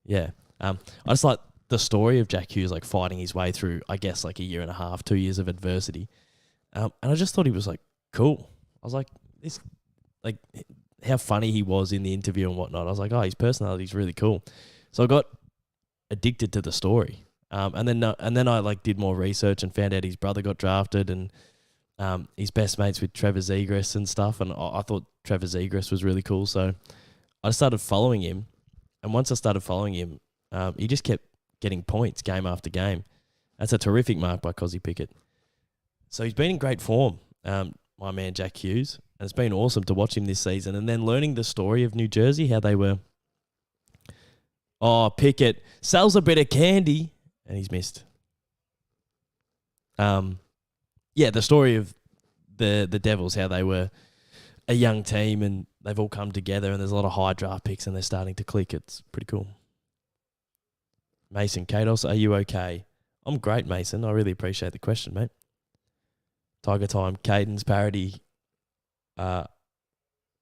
Yeah. I just like the story of Jack Hughes like fighting his way through, I guess, like a year and a half, 2 years of adversity. And I just thought he was like cool. I was like, this, like how funny he was in the interview and whatnot. I was like, oh, his personality is really cool. So I got addicted to the story. And then I like did more research and found out his brother got drafted and he's best mates with Trevor Zegras and stuff. And I thought Trevor Zegras was really cool. So I started following him. And once I started following him, he just kept getting points game after game. That's a terrific mark by Cozzy Pickett. So he's been in great form, my man Jack Hughes. And it's been awesome to watch him this season. And then learning the story of New Jersey, how they were, oh, Pickett sells a bit of candy. And he's missed. Yeah, the story of the Devils, how they were a young team and they've all come together and there's a lot of high draft picks and they're starting to click. It's pretty cool. Mason Kados, are you okay? I'm great, Mason. I really appreciate the question, mate. Tiger Time, Caden's parody, 0-4-0.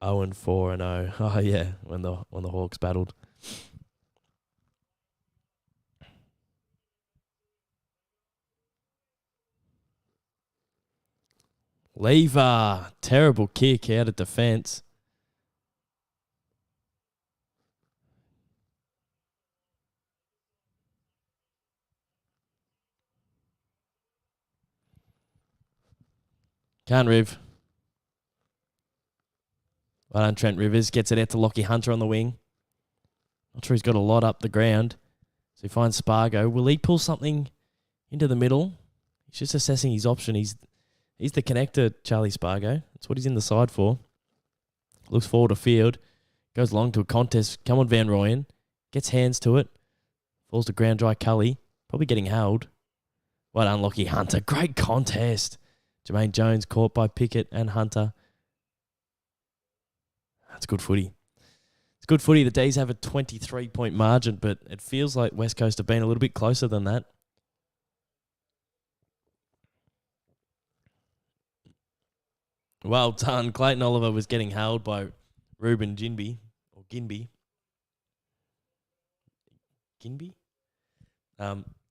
Oh yeah, when the Hawks battled. Lever, terrible kick out of defence. Can't Riv. Well done, Trent Rivers. Gets it out to Lockie Hunter on the wing. Not sure he's got a lot up the ground. So he finds Spargo. Will he pull something into the middle? He's just assessing his option. He's the connector, Charlie Spargo. That's what he's in the side for. Looks forward to field. Goes long to a contest. Come on, Van Rooyen. Gets hands to it. Falls to ground dry Cully. Probably getting held. Well done, Lockie Hunter. Great contest. Jermaine Jones caught by Pickett and Hunter. That's good footy. It's good footy. The Dees have a 23-point margin, but it feels like West Coast have been a little bit closer than that. Well done. Clayton Oliver was getting held by Ruben Ginby. Or Ginby. Ginby?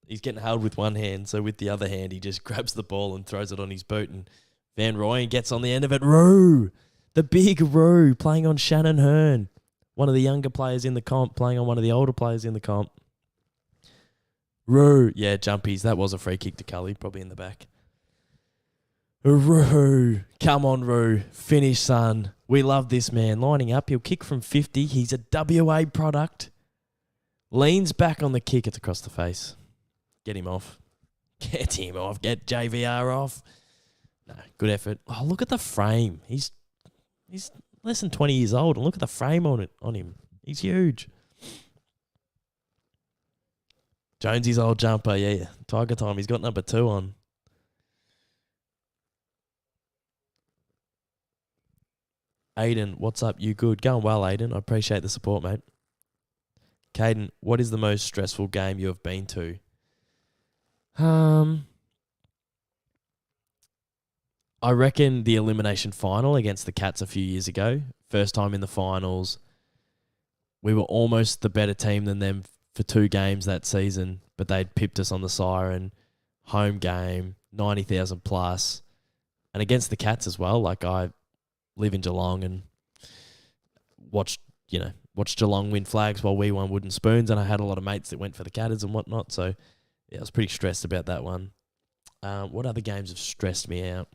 He's getting held with one hand, so with the other hand, he just grabs the ball and throws it on his boot, and Van Rooyen gets on the end of it. Roo! The big Roo playing on Shannon Hearn. One of the younger players in the comp playing on one of the older players in the comp. Roo. Yeah, jumpies. That was a free kick to Cully, probably in the back. Roo. Come on, Roo. Finish, son. We love this man. Lining up. He'll kick from 50. He's a WA product. Leans back on the kick. It's across the face. Get him off. Get him off. Get JVR off. No, good effort. Oh, look at the frame. He's less than 20 years old, and look at the frame on him. He's huge. Jonesy's old jumper, yeah. Tiger Time. He's got number 2 on. Aiden, what's up? You good? Going well, Aiden. I appreciate the support, mate. Caden, what is the most stressful game you have been to? I reckon the elimination final against the Cats a few years ago. First time in the finals. We were almost the better team than them for 2 games that season, but they'd pipped us on the siren. Home game, 90,000 plus. And against the Cats as well. Like, I live in Geelong and watched Geelong win flags while we won wooden spoons, and I had a lot of mates that went for the Catters and whatnot, so yeah, I was pretty stressed about that one. What other games have stressed me out?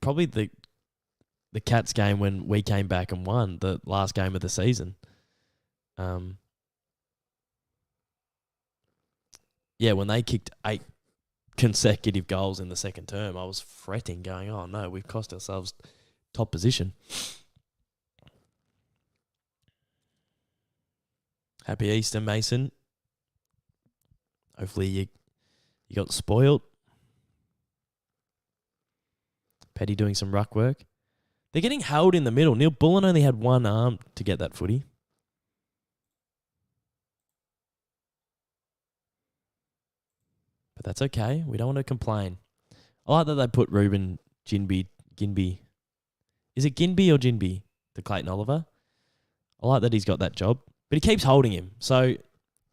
Probably the Cats game when we came back and won, the last game of the season. When they kicked 8 consecutive goals in the second term, I was fretting, going, oh no, we've cost ourselves top position. Happy Easter, Mason. Hopefully you got spoiled. Petty doing some ruck work. They're getting held in the middle. Neil Bullen only had one arm to get that footy. But that's okay. We don't want to complain. I like that they put Ruben Ginby. Is it Ginby or Ginby? The Clayton Oliver. I like that he's got that job. But he keeps holding him. So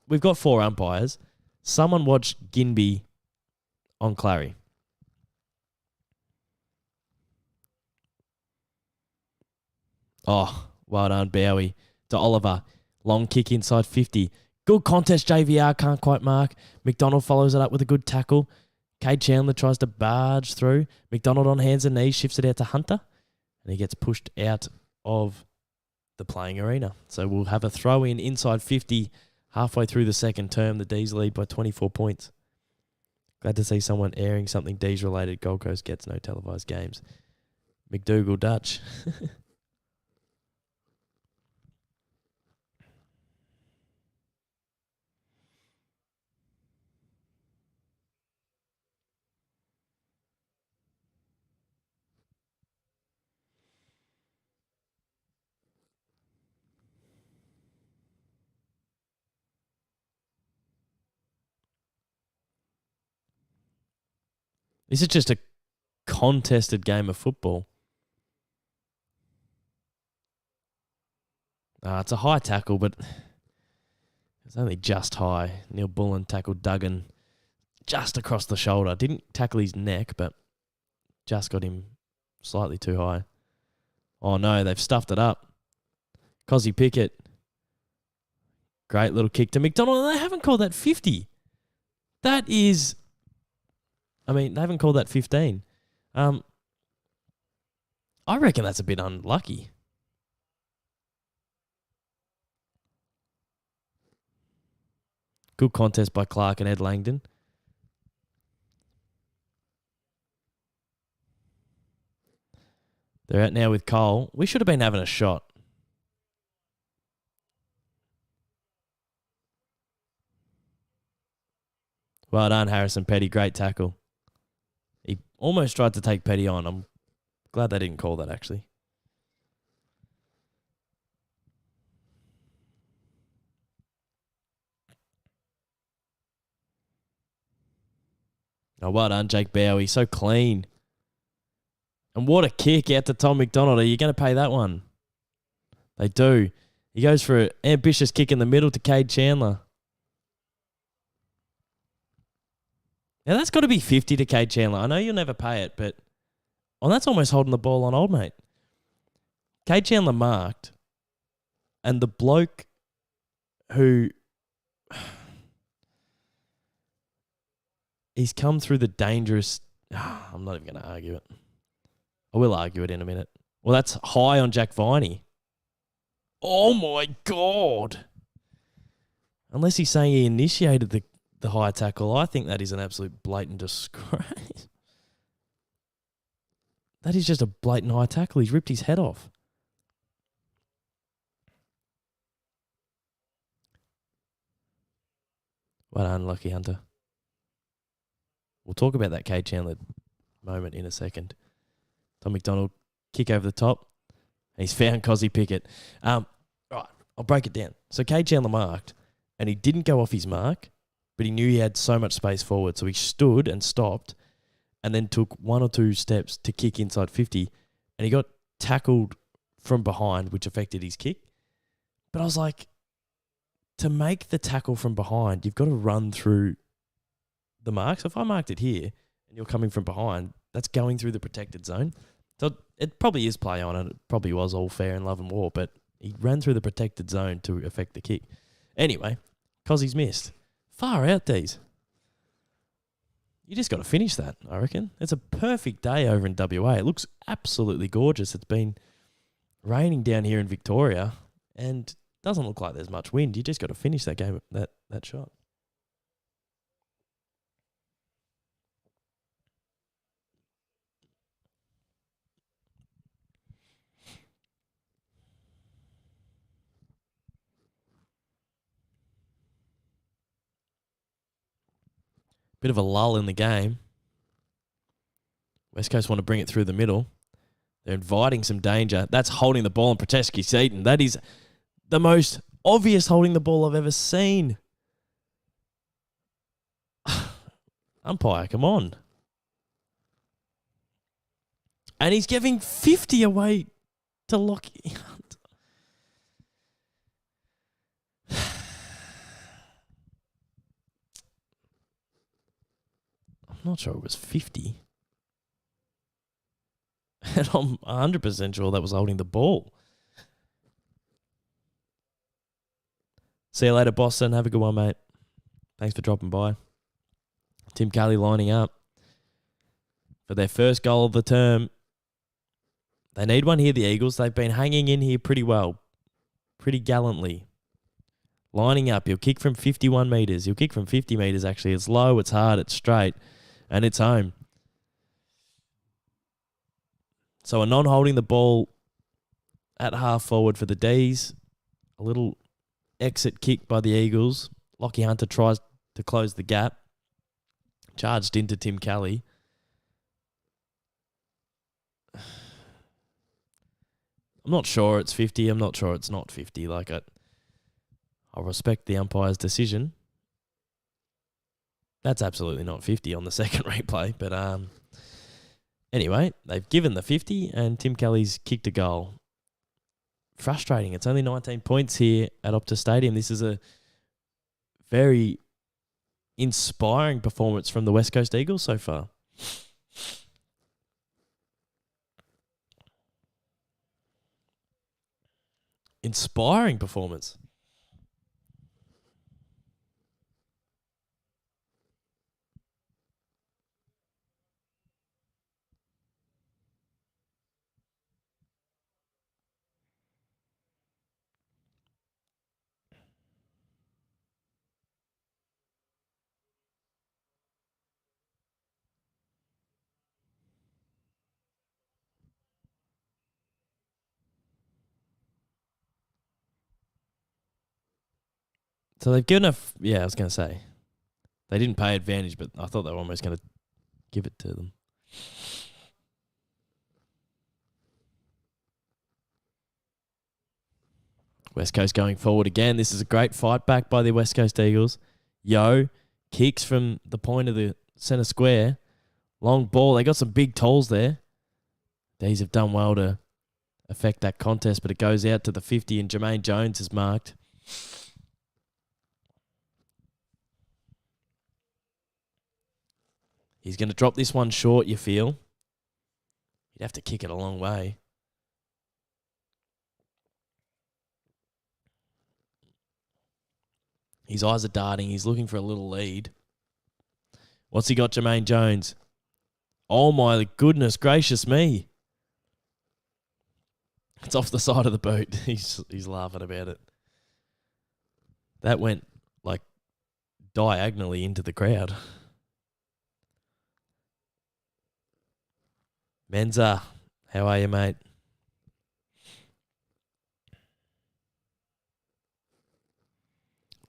we've got 4 umpires. Someone watch Ginby on Clary. Oh, well done, Bowie. To Oliver. Long kick inside 50. Good contest, JVR. Can't quite mark. MacDonald follows it up with a good tackle. Cade Chandler tries to barge through. MacDonald on hands and knees shifts it out to Hunter. And he gets pushed out of the playing arena. So we'll have a throw in inside 50 halfway through the second term. The Dees lead by 24 points. Glad to see someone airing something Dees related. Gold Coast gets no televised games. McDougall Dutch. This is just a contested game of football. It's a high tackle, but it's only just high. Neil Bullen tackled Duggan just across the shoulder. Didn't tackle his neck, but just got him slightly too high. Oh no, they've stuffed it up. Cozzy Pickett. Great little kick to MacDonald. They haven't called that 50. That is... they haven't called that 15. I reckon that's a bit unlucky. Good contest by Clark and Ed Langdon. They're out now with Cole. We should have been having a shot. Well done, Harrison Petty. Great tackle. He almost tried to take Petty on. I'm glad they didn't call that, actually. Oh, well done, Jake Bowie. So clean. And what a kick out to Tom MacDonald. Are you going to pay that one? They do. He goes for an ambitious kick in the middle to Cade Chandler. Now, that's got to be 50 to Cade Chandler. I know you'll never pay it, but that's almost holding the ball on old mate. Cade Chandler marked, and the bloke who... he's come through the dangerous... I'm not even going to argue it. I will argue it in a minute. Well, that's high on Jack Viney. Oh, my God. Unless he's saying he initiated the high tackle, I think that is an absolute blatant disgrace. That is just a blatant high tackle. He's ripped his head off. Well done, Lucky Hunter. We'll talk about that Cade Chandler moment in a second. Tom MacDonald, kick over the top. He's found Cozzy Pickett. Right, I'll break it down. So Cade Chandler marked, and he didn't go off his mark, but he knew he had so much space forward. So he stood and stopped and then took one or two steps to kick inside 50, and he got tackled from behind, which affected his kick. But I was like, to make the tackle from behind, you've got to run through the mark. So if I marked it here and you're coming from behind, that's going through the protected zone. So it probably is play on, and it probably was all fair in love and war, but he ran through the protected zone to affect the kick. Anyway, Cozzy's missed. Far out, Dees. You just got to finish that, I reckon. It's a perfect day over in WA. It looks absolutely gorgeous. It's been raining down here in Victoria, and doesn't look like there's much wind. You just got to finish that game, that shot. Bit of a lull in the game. West Coast want to bring it through the middle. They're inviting some danger. That's holding the ball and Protesky Seaton. That is the most obvious holding the ball I've ever seen. Umpire, come on. And he's giving 50 away to Lockie. I'm not sure it was 50. And I'm 100% sure that was holding the ball. See you later, Boston. Have a good one, mate. Thanks for dropping by. Tim Kelly lining up for their first goal of the term. They need one here, the Eagles. They've been hanging in here pretty well, pretty gallantly. Lining up. He'll kick from 51 metres. He'll kick from 50 metres, actually. It's low, it's hard, it's straight, and it's home. So a non-holding the ball at half forward for the Dees. A little exit kick by the Eagles. Lockie Hunter tries to close the gap. Charged into Tim Kelly. I'm not sure it's 50. I'm not sure it's not 50. I'll respect the umpire's decision. That's absolutely not 50 on the second replay, but Anyway, they've given the 50 and Tim Kelly's kicked a goal. Frustrating. It's only 19 points here at Optus Stadium. This is a very inspiring performance from the West Coast Eagles so far. Inspiring performance. So they've given I was going to say. They didn't pay advantage, but I thought they were almost going to give it to them. West Coast going forward again. This is a great fight back by the West Coast Eagles. Yo kicks from the point of the centre square. Long ball. They got some big tolls there. Dees have done well to affect that contest, but it goes out to the 50 and Jermaine Jones is marked. He's going to drop this one short, you feel. He'd have to kick it a long way. His eyes are darting. He's looking for a little lead. What's he got, Jermaine Jones? Oh, my goodness gracious me. It's off the side of the boot. He's laughing about it. That went, like, diagonally into the crowd. Menza, how are you, mate?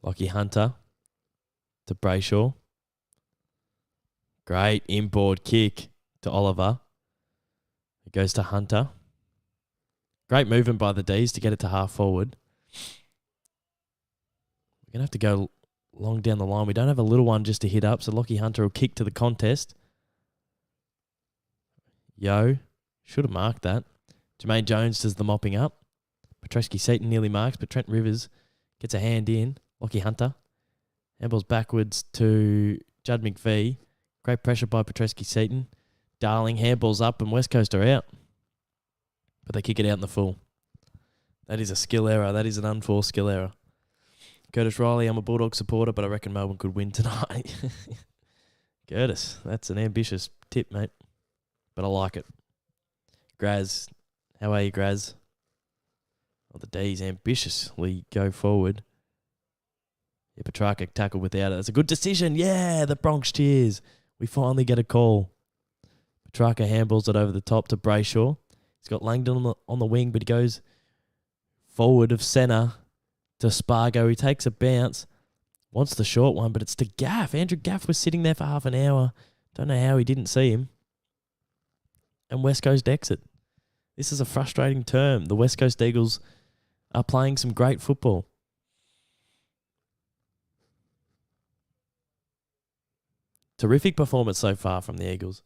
Lockie Hunter to Brayshaw. Great inboard kick to Oliver. It goes to Hunter. Great movement by the Dees to get it to half forward. We're going to have to go long down the line. We don't have a little one just to hit up, so Lockie Hunter will kick to the contest. Yo, should have marked that. Jermaine Jones does the mopping up. Petreski-Seaton nearly marks, but Trent Rivers gets a hand in. Lockie Hunter. Handballs backwards to Judd McVee. Great pressure by Petreski-Seaton. Darling handballs up and West Coast are out. But they kick it out in the full. That is a skill error. That is an unforced skill error. Curtis Riley, I'm a Bulldog supporter, but I reckon Melbourne could win tonight. Curtis, that's an ambitious tip, mate. But I like it. Graz, how are you, Graz? Oh, the D's ambitiously go forward. Yeah, Petrarca tackled without it. That's a good decision. Yeah, the Bronx cheers. We finally get a call. Petrarca handballs it over the top to Brayshaw. He's got Langdon on the wing, but he goes forward of centre to Spargo. He takes a bounce. Wants the short one, but it's to Gaff. Andrew Gaff was sitting there for half an hour. Don't know how he didn't see him. And West Coast exit. This is a frustrating term. The West Coast Eagles are playing some great football. Terrific performance so far from the Eagles.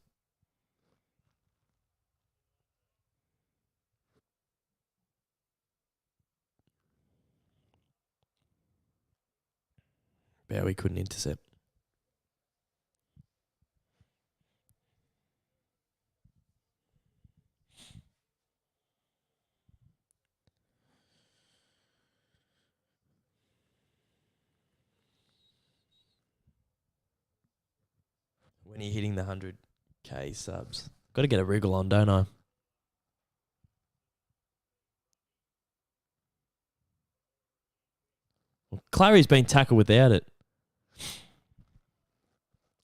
Bowie couldn't intercept. When you're hitting the 100k subs. Got to get a wriggle on, don't I? Well, Clary's been tackled without it.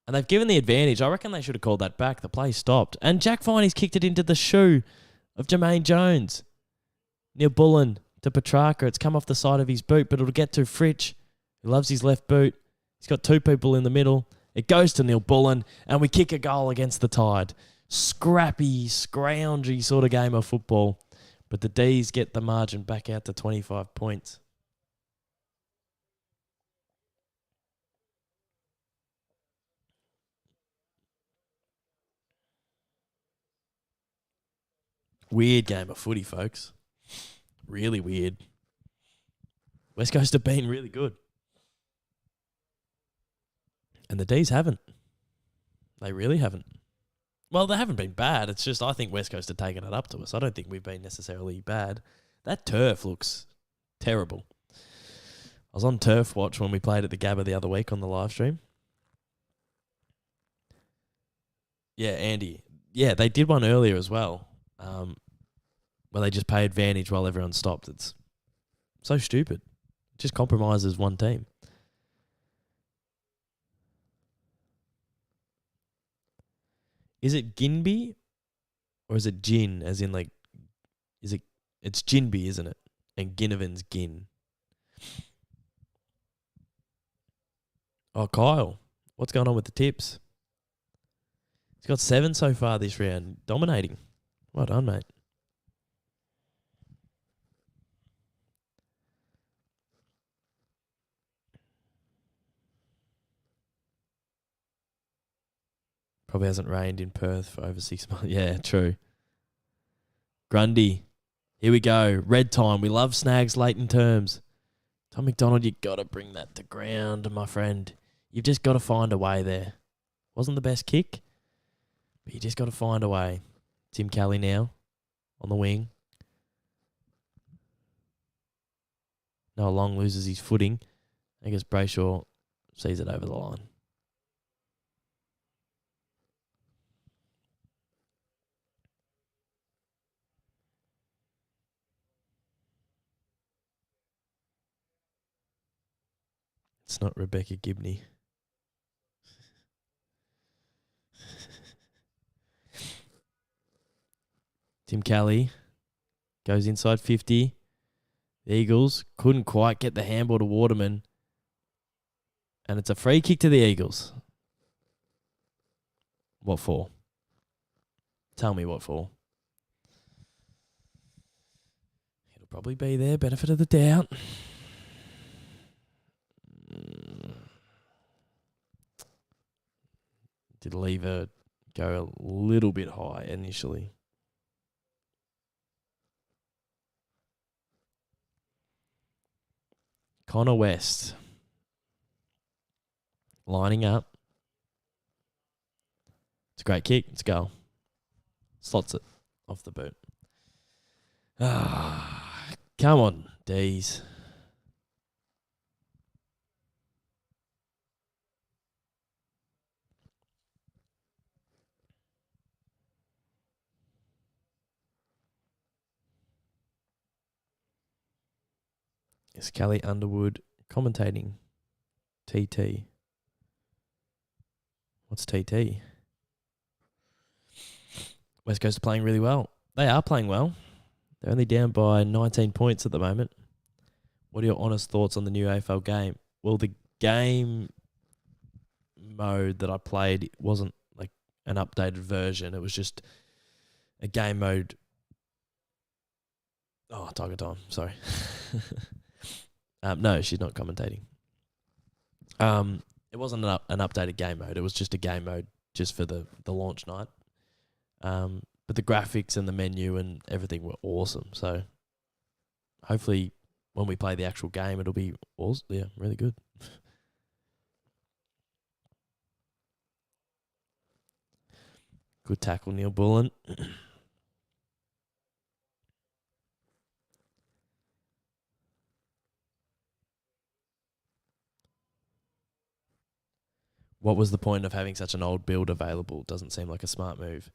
And they've given the advantage. I reckon they should have called that back. The play stopped. And Jack Viney's kicked it into the shoe of Jermaine Jones. Neil Bullen to Petrarca. It's come off the side of his boot, but it'll get to Fritsch, who loves his left boot. He's got two people in the middle. It goes to Neil Bullen, and we kick a goal against the Tide. Scrappy, scroungy sort of game of football. But the D's get the margin back out to 25 points. Weird game of footy, folks. Really weird. West Coast have been really good. And the Dees haven't. They really haven't. Well, they haven't been bad. It's just I think West Coast have taken it up to us. I don't think we've been necessarily bad. That turf looks terrible. I was on Turf Watch when we played at the Gabba the other week on the live stream. Yeah, Andy. Yeah, they did one earlier as well, where they just pay advantage while everyone stopped. It's so stupid. It just compromises one team. Is it Ginby or is it Gin, as in like, it's Ginby, isn't it? And Ginnivan's Gin. Oh, Kyle, what's going on with the tips? He's got 7 so far this round, dominating. Well done, mate. Probably hasn't rained in Perth for over 6 months. Yeah, true. Grundy. Here we go. Red time. We love snags late in terms. Tom MacDonald, you got to bring that to ground, my friend. You've just got to find a way there. Wasn't the best kick, but you just got to find a way. Tim Kelly now on the wing. Noah Long loses his footing. I guess Brayshaw sees it over the line. It's not Rebecca Gibney. Tim Kelly goes inside 50. The Eagles couldn't quite get the handball to Waterman. And it's a free kick to the Eagles. What for? Tell me what for. It'll probably be there. Benefit of the doubt. Did Lever go a little bit high initially? Connor West. Lining up. It's a great kick. It's a goal. Slots it off the boot. Come on, Dees. Is Kelly Underwood commentating? TT. What's TT? West Coast are playing really well. They are playing well. They're only down by 19 points at the moment. What are your honest thoughts on the new AFL game? Well, the game mode that I played wasn't like an updated version. It was just a game mode. Oh, Tiger Time. Sorry. No, she's not commentating. It wasn't an updated game mode. It was just a game mode just for the launch night. But the graphics and the menu and everything were awesome. So hopefully when we play the actual game, it'll be awesome. Yeah, really good. Good tackle, Neil Bullen. What was the point of having such an old build available? Doesn't seem like a smart move.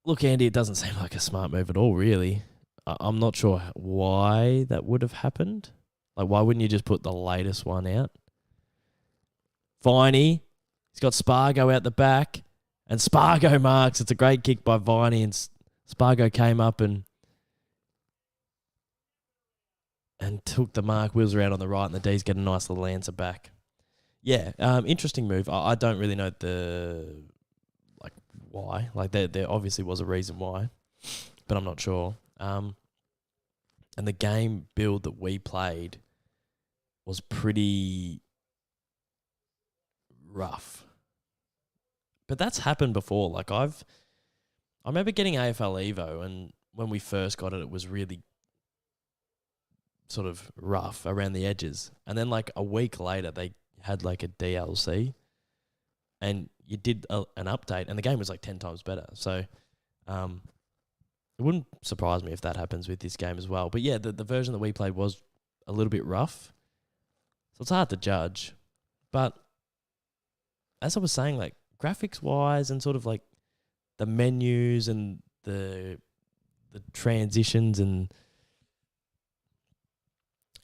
Look, Andy, it doesn't seem like a smart move at all, really. I'm not sure why that would have happened. Like, why wouldn't you just put the latest one out? Viney, he's got Spargo out the back, and Spargo marks. It's a great kick by Viney, and Spargo came up and took the mark. Wheels around on the right, and the D's get a nice little answer back. Yeah, interesting move. I don't really know why. Like there obviously was a reason why, but I'm not sure. And the game build that we played was pretty rough. But that's happened before. Like I remember getting AFL Evo, and when we first got it, it was really sort of rough around the edges. And then like a week later, they had like a DLC, and you did an update, and the game was like 10 times better. So it wouldn't surprise me if that happens with this game as well. But yeah, the version that we played was a little bit rough, so it's hard to judge. But as I was saying, like graphics wise and sort of like the menus and the transitions and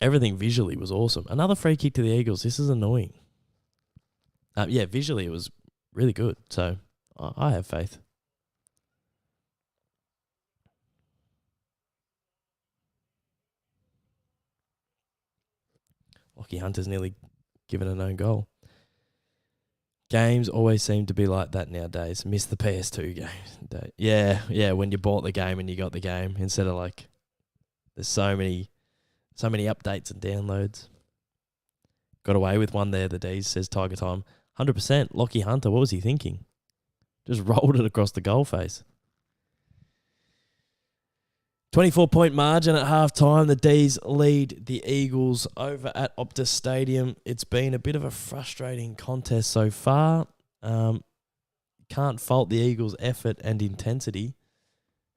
everything visually was awesome. Another free kick to the Eagles. This is annoying. Yeah, visually it was really good. So I have faith. Lockie Hunter's nearly given an own goal. Games always seem to be like that nowadays. Miss the PS2 game. Yeah, when you bought the game and you got the game, instead of like there's so many updates and downloads. Got away with one there, the Dees, says Tiger Time. 100%. Lockie Hunter, what was he thinking? Just rolled it across the goal face. 24-point margin at halftime. The Dees lead the Eagles over at Optus Stadium. It's been a bit of a frustrating contest so far. Can't fault the Eagles' effort and intensity.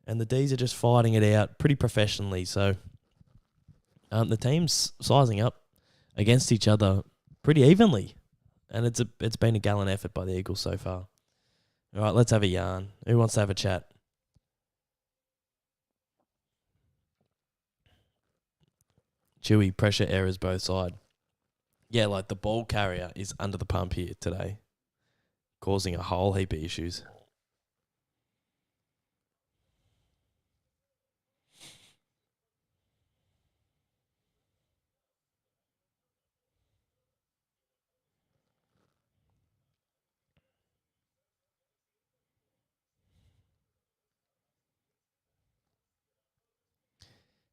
And the Dees are just fighting it out pretty professionally. So the team's sizing up against each other pretty evenly. And it's been a gallant effort by the Eagles so far. All right, let's have a yarn. Who wants to have a chat? Chewy, pressure errors both side. Yeah, like the ball carrier is under the pump here today, causing a whole heap of issues.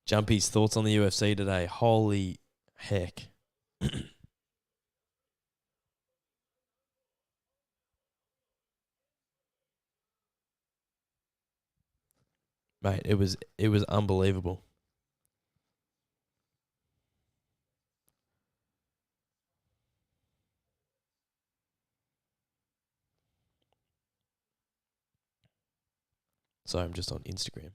Jumpy's thoughts on the UFC today. Holy heck. Mate, it was unbelievable. Sorry, I'm just on Instagram.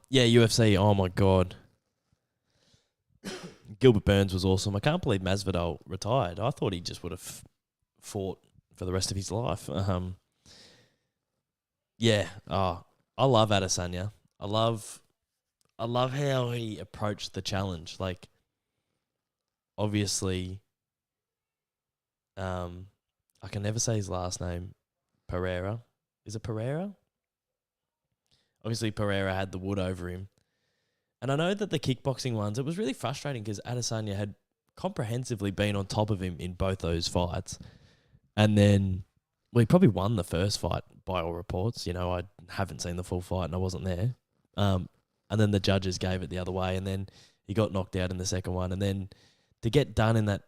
Yeah, UFC. Oh my god, Gilbert Burns was awesome. I can't believe Masvidal retired. I thought he just would have fought for the rest of his life. Yeah. Oh, I love Adesanya. I love how he approached the challenge. Like, obviously, I can never say his last name. Pereira. Is it Pereira? Obviously, Pereira had the wood over him. And I know that the kickboxing ones, it was really frustrating because Adesanya had comprehensively been on top of him in both those fights. And then, well, he probably won the first fight by all reports. You know, I haven't seen the full fight and I wasn't there. And then the judges gave it the other way. And then he got knocked out in the second one. And then to get done in that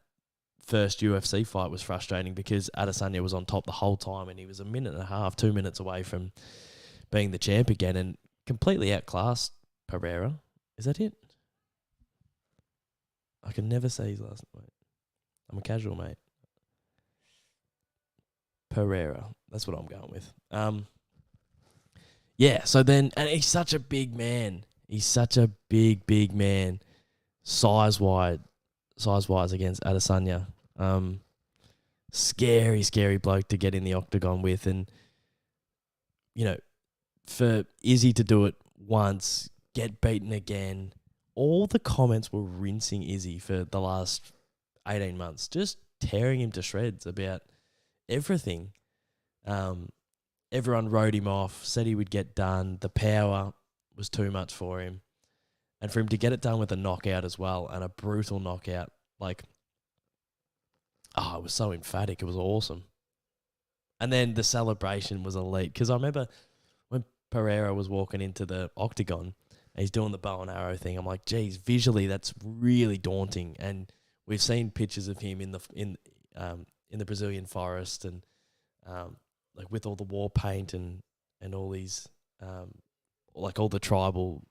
first UFC fight was frustrating because Adesanya was on top the whole time and he was a minute and a half, 2 minutes away from being the champ again and completely outclassed Pereira. Is that it? I can never say his last name. I'm a casual, mate. Pereira. That's what I'm going with. Yeah, so then, and he's such a big man. He's such a big man, size-wise against Adesanya. Scary bloke to get in the octagon with. And, you know, for Izzy to do it once, get beaten again, all the comments were rinsing Izzy for the last 18 months, just tearing him to shreds about everything. Everyone wrote him off, said he would get done. The power was too much for him. And for him to get it done with a knockout as well, and a brutal knockout, like, it was so emphatic. It was awesome. And then the celebration was elite. Because I remember when Pereira was walking into the octagon he's doing the bow and arrow thing. I'm like, geez, visually that's really daunting. And we've seen pictures of him in the Brazilian forest and like with all the war paint and all these like all the tribal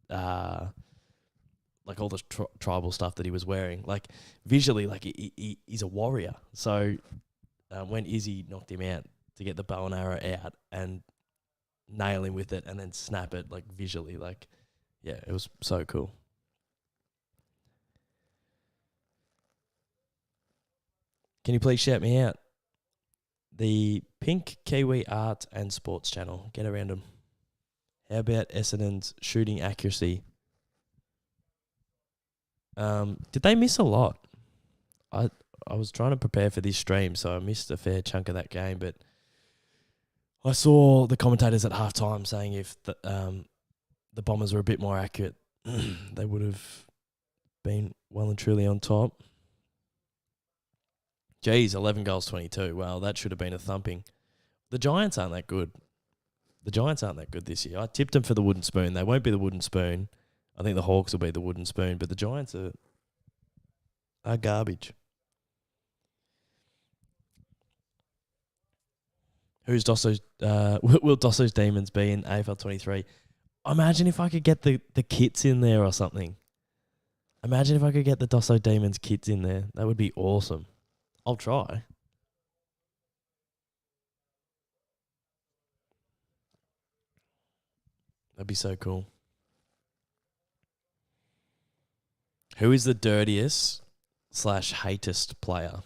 like all the tribal stuff that he was wearing. Like visually, like he's a warrior. So when Izzy knocked him out to get the bow and arrow out and nail him with it and then snap it, like visually, like, yeah, it was so cool. Can you please shout me out? The Pink Kiwi Art and Sports channel. Get around them. How about Essendon's shooting accuracy? Did they miss a lot? I was trying to prepare for this stream, so I missed a fair chunk of that game, but I saw the commentators at halftime saying if the Bombers were a bit more accurate, they would have been well and truly on top. Geez, 11 goals, 22. Well, that should have been a thumping. The Giants aren't that good. The Giants aren't that good this year. I tipped them for the wooden spoon. They won't be the wooden spoon. I think the Hawks will be the wooden spoon, but the Giants are garbage. Who's Dosso's? Will Dosso's Demons be in AFL 23? Imagine if I could get the kits in there or something. Imagine if I could get the Dosso Demons kits in there. That would be awesome. I'll try. That'd be so cool. Who is the dirtiest / hatest player?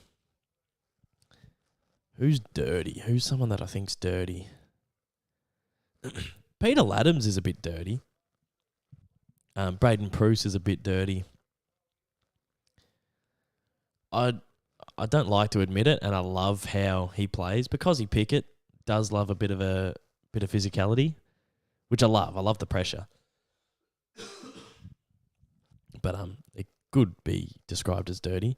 Who's dirty? Who's someone that I think's dirty? Peter Laddams is a bit dirty. Braden Pruce is a bit dirty. I don't like to admit it, and I love how he plays because he Pickett does love a bit of physicality, which I love. I love the pressure. But it could be described as dirty.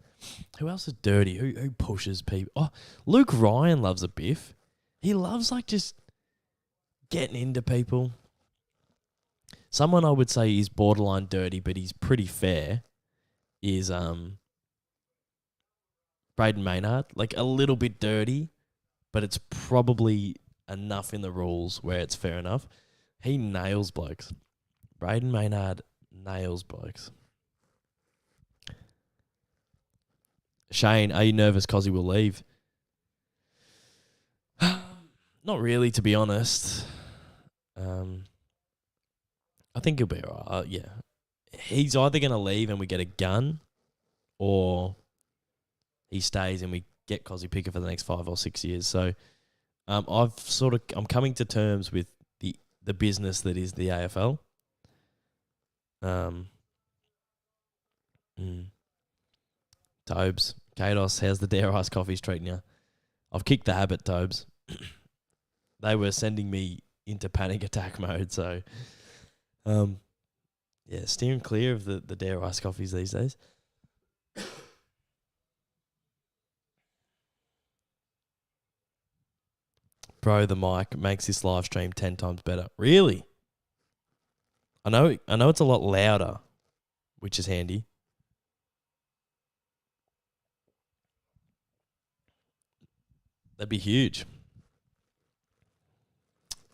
Who else is dirty? Who pushes people? Oh, Luke Ryan loves a biff. He loves like just getting into people. Someone I would say is borderline dirty, but he's pretty fair, is Braden Maynard. Like a little bit dirty, but it's probably enough in the rules where it's fair enough. He nails blokes. Braden Maynard nails blokes. Shane, are you nervous because he will leave? Not really, to be honest. I think he'll be all right. Yeah. He's either going to leave and we get a gun, or he stays and we get Cozzy Picker for the next 5 or 6 years. So I'm coming to terms with the business that is the AFL. Tobes, Kados, how's the Dare Ice Coffees treating you? I've kicked the habit, Tobes. They were sending me into panic attack mode, so yeah, steering clear of the Dare Ice Coffees these days. Bro, the mic makes this live stream 10 times better. Really? I know it's a lot louder, which is handy. That'd be huge.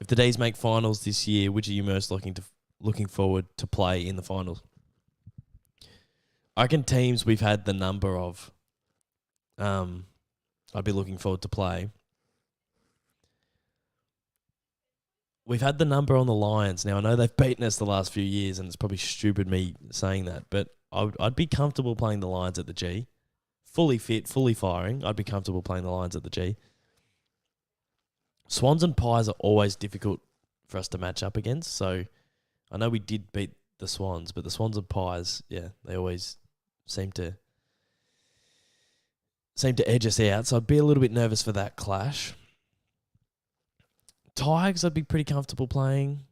If the Dees make finals this year, which are you most looking forward to play in the finals? I reckon teams we've had the number of I'd be looking forward to play. We've had the number on the Lions. Now, I know they've beaten us the last few years, and it's probably stupid me saying that, but I'd be comfortable playing the Lions at the G. Fully fit, fully firing. I'd be comfortable playing the Lions at the G. Swans and Pies are always difficult for us to match up against. So I know we did beat the Swans, but the Swans and Pies, yeah, they always seem to edge us out. So I'd be a little bit nervous for that clash. Tigers, I'd be pretty comfortable playing.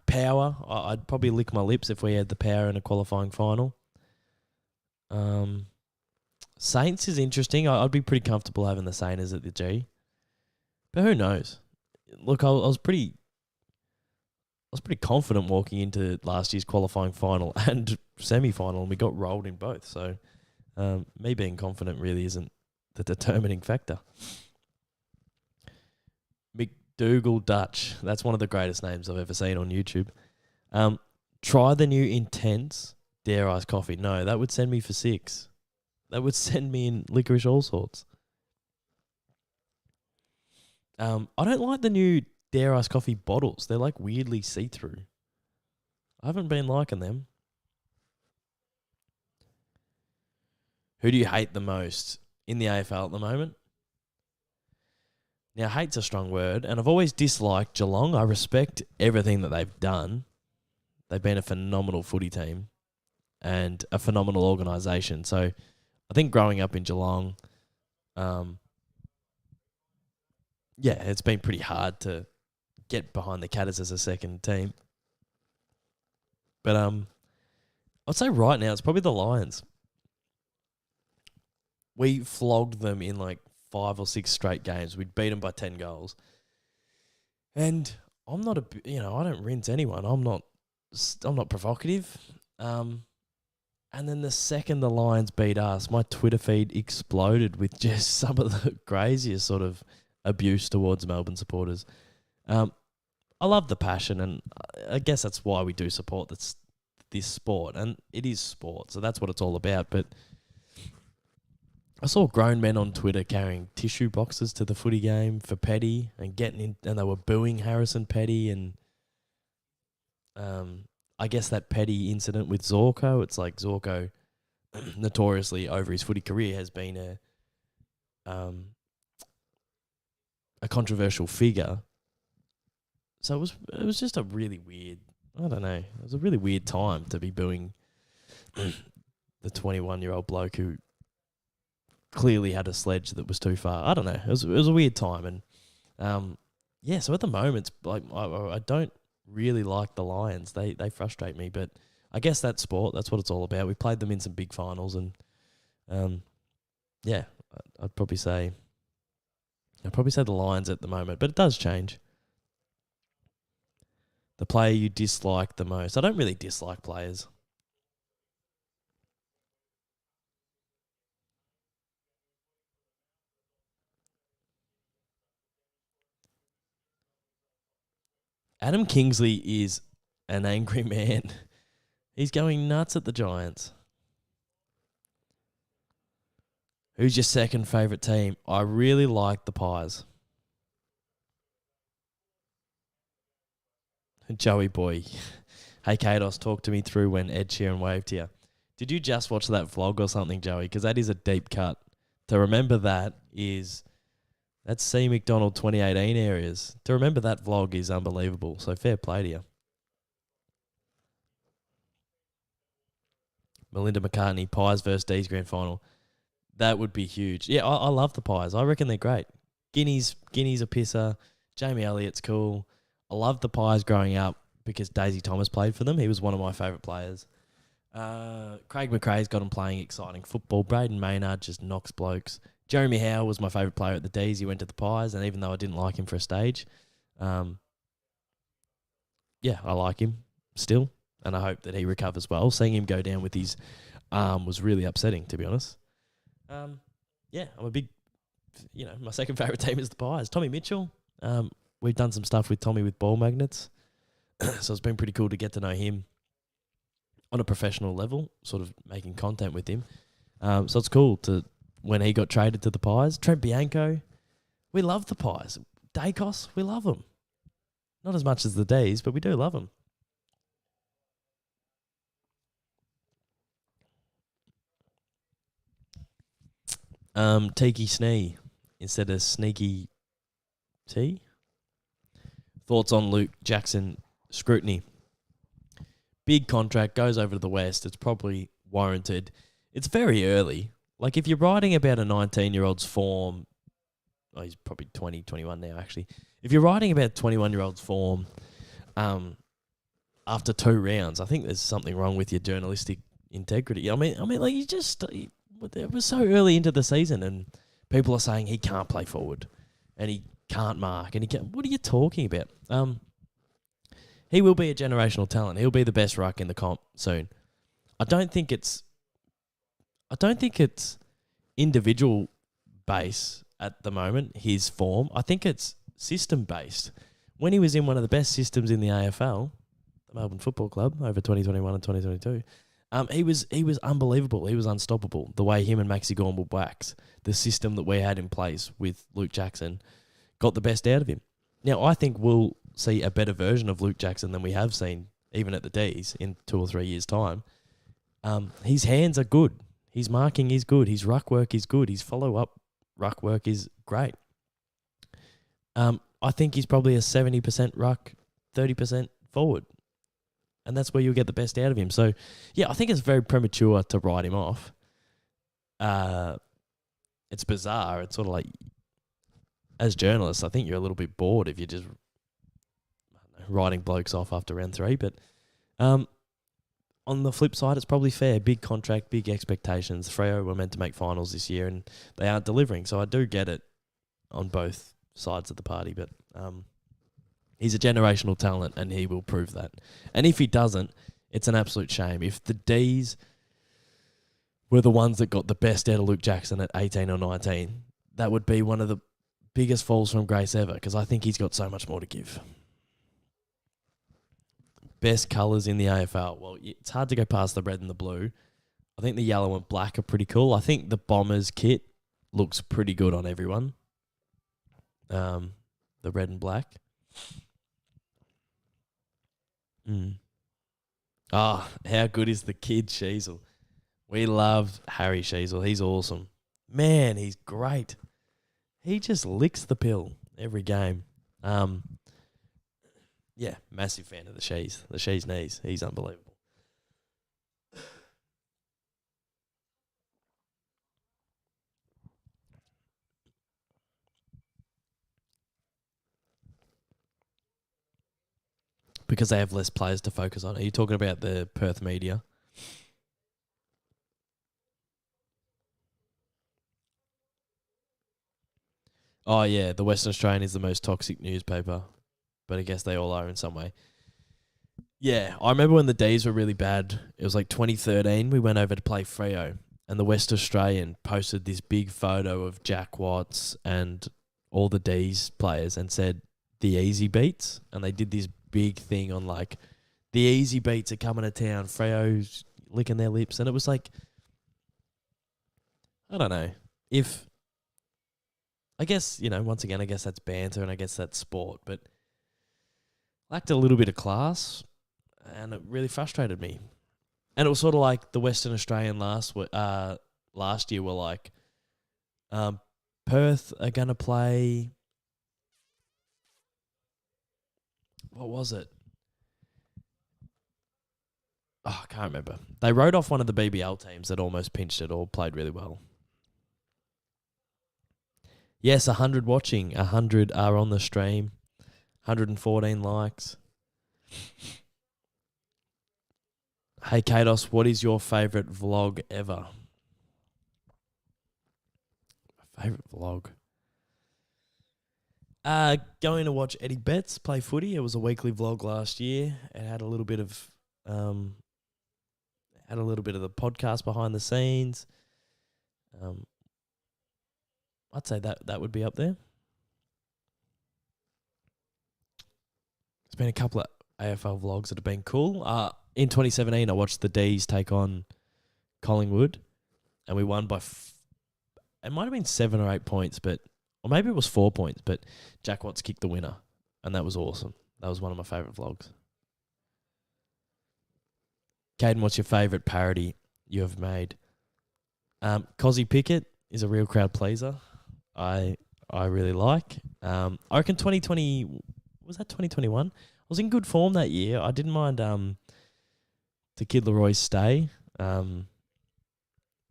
Power, I'd probably lick my lips if we had the Power in a qualifying final. Saints is interesting. I'd be pretty comfortable having the Saints at the G. But who knows? Look, I was pretty was pretty confident walking into last year's qualifying final and semi-final, and we got rolled in both. So me being confident really isn't the determining factor. McDougal Dutch. That's one of the greatest names I've ever seen on YouTube. Try the new Intense Dare Ice Coffee. No, that would send me for 6. That would send me in licorice all sorts. I don't like the new Dare Ice Coffee bottles. They're like weirdly see-through. I haven't been liking them. Who do you hate the most in the AFL at the moment? Now, hate's a strong word, and I've always disliked Geelong. I respect everything that they've done. They've been a phenomenal footy team and a phenomenal organisation. So I think growing up in Geelong, it's been pretty hard to get behind the Cadders as a second team. But I'd say right now it's probably the Lions. We flogged them in like 5 or 6 straight games. We'd beat them by 10 goals. And I'm not I don't rinse anyone. I'm not provocative. And then the second the Lions beat us, my Twitter feed exploded with just some of the craziest sort of abuse towards Melbourne supporters. I love the passion, and I guess that's why we do support this sport. And it is sport, so that's what it's all about. But I saw grown men on Twitter carrying tissue boxes to the footy game for Petty and getting in, and they were booing Harrison Petty. And I guess that Petty incident with Zorko, it's like Zorko, notoriously over his footy career, has been a controversial figure. So it was just a really weird, I don't know, it was a really weird time to be booing the 21-year-old bloke who clearly had a sledge that was too far. I don't know. It was a weird time. And so at the moment, it's like I don't really like the Lions. They frustrate me, but I guess that's sport. That's what it's all about. We played them in some big finals, and I'd probably say the Lions at the moment, but it does change. The player you dislike the most. I don't really dislike players. Adam Kingsley is an angry man. He's going nuts at the Giants. Who's your second favourite team? I really like the Pies. Joey boy. Hey, Kados, talk to me through when Ed Sheeran waved to you. Did you just watch that vlog or something, Joey? Because that is a deep cut. To remember that's C. MacDonald 2018 areas. To remember that vlog is unbelievable. So fair play to you. Melinda McCartney, Pies versus Dees grand final. That would be huge. Yeah, I love the Pies. I reckon they're great. Guinea's a pisser. Jamie Elliott's cool. I loved the Pies growing up because Daisy Thomas played for them. He was one of my favourite players. Craig McRae's got him playing exciting football. Braden Maynard just knocks blokes. Jeremy Howe was my favourite player at the Dees. He went to the Pies, and even though I didn't like him for a stage, I like him still, and I hope that he recovers well. Seeing him go down with his arm was really upsetting, to be honest. I'm a big, my second favourite team is the Pies. Tommy Mitchell, we've done some stuff with Tommy with ball magnets, so it's been pretty cool to get to know him on a professional level, sort of making content with him. So it's cool to, when he got traded to the Pies. Trent Bianco, we love the Pies. Dacos, we love them. Not as much as the Dees, but we do love them. Tiki Snee instead of Sneaky T. Thoughts on Luke Jackson scrutiny? Big contract, goes over to the West. It's probably warranted. It's very early. Like, if you're writing about a 19-year-old's form, he's probably 20, 21 now, actually. If you're writing about a 21-year-old's form after 2 rounds, I think there's something wrong with your journalistic integrity. I mean, like, it was so early into the season, and people are saying he can't play forward, and he can't mark, and he can't. What are you talking about? He will be a generational talent. He'll be the best ruck in the comp soon. I don't think it's individual base at the moment, his form. I think it's system based. When he was in one of the best systems in the AFL, the Melbourne Football Club, over 2021 and 2022, he was unbelievable. He was unstoppable. The way him and Maxi Gorn will wax, the system that we had in place with Luke Jackson, got the best out of him. Now, I think we'll see a better version of Luke Jackson than we have seen even at the Dees in 2 or 3 years' time. His hands are good. His marking is good. His ruck work is good. His follow-up ruck work is great. I think he's probably a 70% ruck, 30% forward. And that's where you'll get the best out of him. So, yeah, I think it's very premature to write him off. It's bizarre. It's sort of like, as journalists, I think you're a little bit bored if you're just writing blokes off after round 3. But on the flip side, it's probably fair. Big contract, big expectations. Freo were meant to make finals this year and they aren't delivering. So I do get it on both sides of the party. But he's a generational talent and he will prove that. And if he doesn't, it's an absolute shame. If the Dees were the ones that got the best out of Luke Jackson at 18 or 19, that would be one of the biggest falls from grace ever, because I think he's got so much more to give. Best colours in the AFL. Well, it's hard to go past the red and the blue. I think the yellow and black are pretty cool. I think the Bombers kit looks pretty good on everyone. The red and black. How good is the kid Sheasel? We love Harry Sheasel. He's awesome. Man, he's great. He just licks the pill every game. Yeah, massive fan of the Shees knees. He's unbelievable. Because they have less players to focus on. Are you talking about the Perth media? Oh, yeah, the Western Australian is the most toxic newspaper, but I guess they all are in some way. Yeah, I remember when the Dees were really bad. It was like 2013. We went over to play Freo, and the West Australian posted this big photo of Jack Watts and all the Dees players and said, the easy beats. And they did this big thing on like, the easy beats are coming to town. Freo's licking their lips. And it was like, I don't know. I guess, once again, I guess that's banter and I guess that's sport, but lacked a little bit of class and it really frustrated me. And it was sort of like the Western Australian last year were like, Perth are going to play, what was it? Oh, I can't remember. They wrote off one of the BBL teams that almost pinched it or played really well. Yes, 100 watching. 100 are on the stream. 114 likes. Hey, Kados, what is your favourite vlog ever? My favourite vlog? Going to watch Eddie Betts play footy. It was a weekly vlog last year. It had a little bit of the podcast behind the scenes. I'd say that would be up there. There's been a couple of AFL vlogs that have been cool. In 2017, I watched the Dees take on Collingwood, and we won by, it might have been 7 or 8 points, or maybe it was 4 points, but Jack Watts kicked the winner, and that was awesome. That was one of my favourite vlogs. Caden, what's your favourite parody you have made? Cozzy Pickett is a real crowd pleaser. I really like. I reckon 2020, was that 2021? I was in good form that year. I didn't mind To Kid Leroy's Stay, the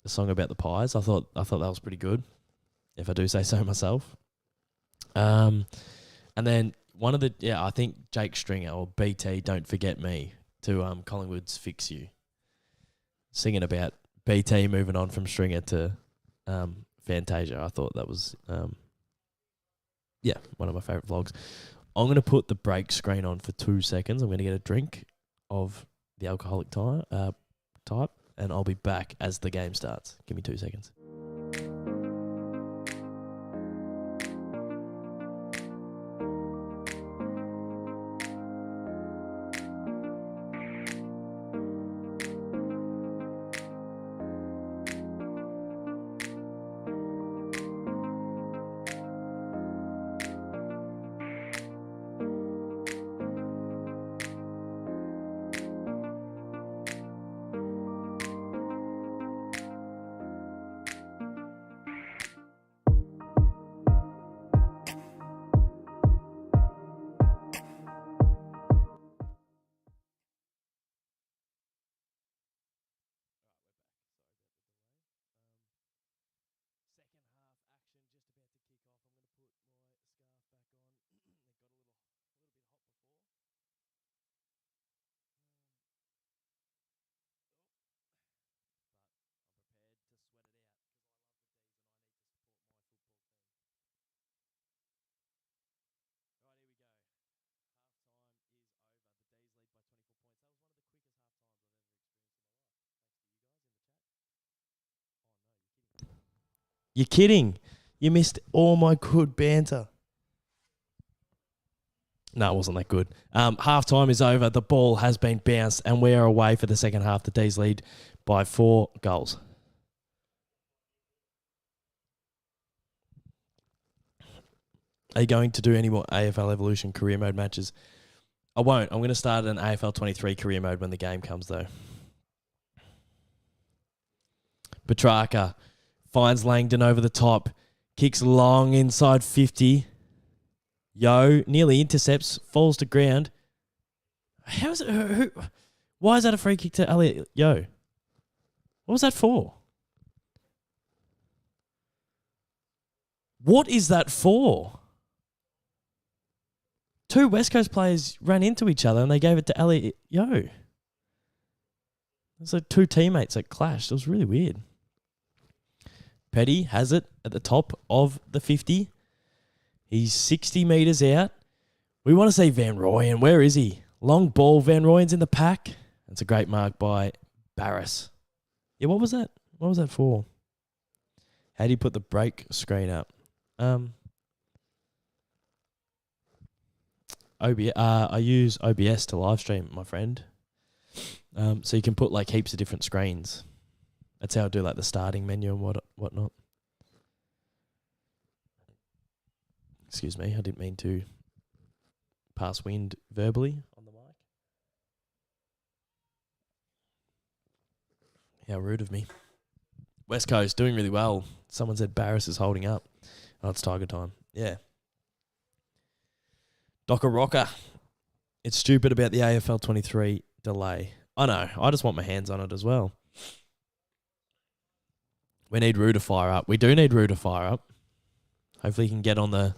song about the pies. I thought that was pretty good, if I do say so myself. And then I think Jake Stringer or BT, Don't Forget Me, to Collingwood's Fix You. Singing about BT moving on from Stringer to Fantasia. I thought that was, one of my favourite vlogs. I'm going to put the break screen on for 2 seconds. I'm going to get a drink of the alcoholic type, and I'll be back as the game starts. Give me 2 seconds. Second half action just about to kick off. I'm going to put my scarf back on. It got a little bit hot before. But I'm prepared to sweat it out because I love the Dees and I need to support my football team. Right, here we go. Half time is over. The Dees lead by 24 points. That was one of the quickest half times I've ever experienced in my life. Thanks to you guys in the chat. Oh, no, you're kidding. You're kidding. You missed all my good banter. No, it wasn't that good. Half time is over. The ball has been bounced, and we are away for the second half. The Dees lead by 4 goals. Are you going to do any more AFL Evolution career mode matches? I won't. I'm going to start an AFL 23 career mode when the game comes, though. Petrarca finds Langdon over the top. Kicks long inside 50. Yo nearly intercepts, falls to ground. How is it? Why is that a free kick to Elliot Yo? What was that for? What is that for? 2 West Coast players ran into each other and they gave it to Elliot Yo. It's like 2 teammates that clashed. It was really weird. Petty has it at the top of the 50. He's 60 metres out. We want to see Van Rooyen. Where is he? Long ball. Van Rooyen's in the pack. That's a great mark by Barris. Yeah, what was that? What was that for? How do you put the break screen up? I use OBS to live stream, my friend. So you can put like heaps of different screens. That's how I do like the starting menu and whatnot. Excuse me, I didn't mean to pass wind verbally on the mic. How rude of me. West Coast doing really well. Someone said Barris is holding up. Oh, it's Tiger time. Yeah. Docker Rocker. It's stupid about the AFL 23 delay. I know. I just want my hands on it as well. We need Roo to fire up. We do need Roo to fire up. Hopefully he can get on the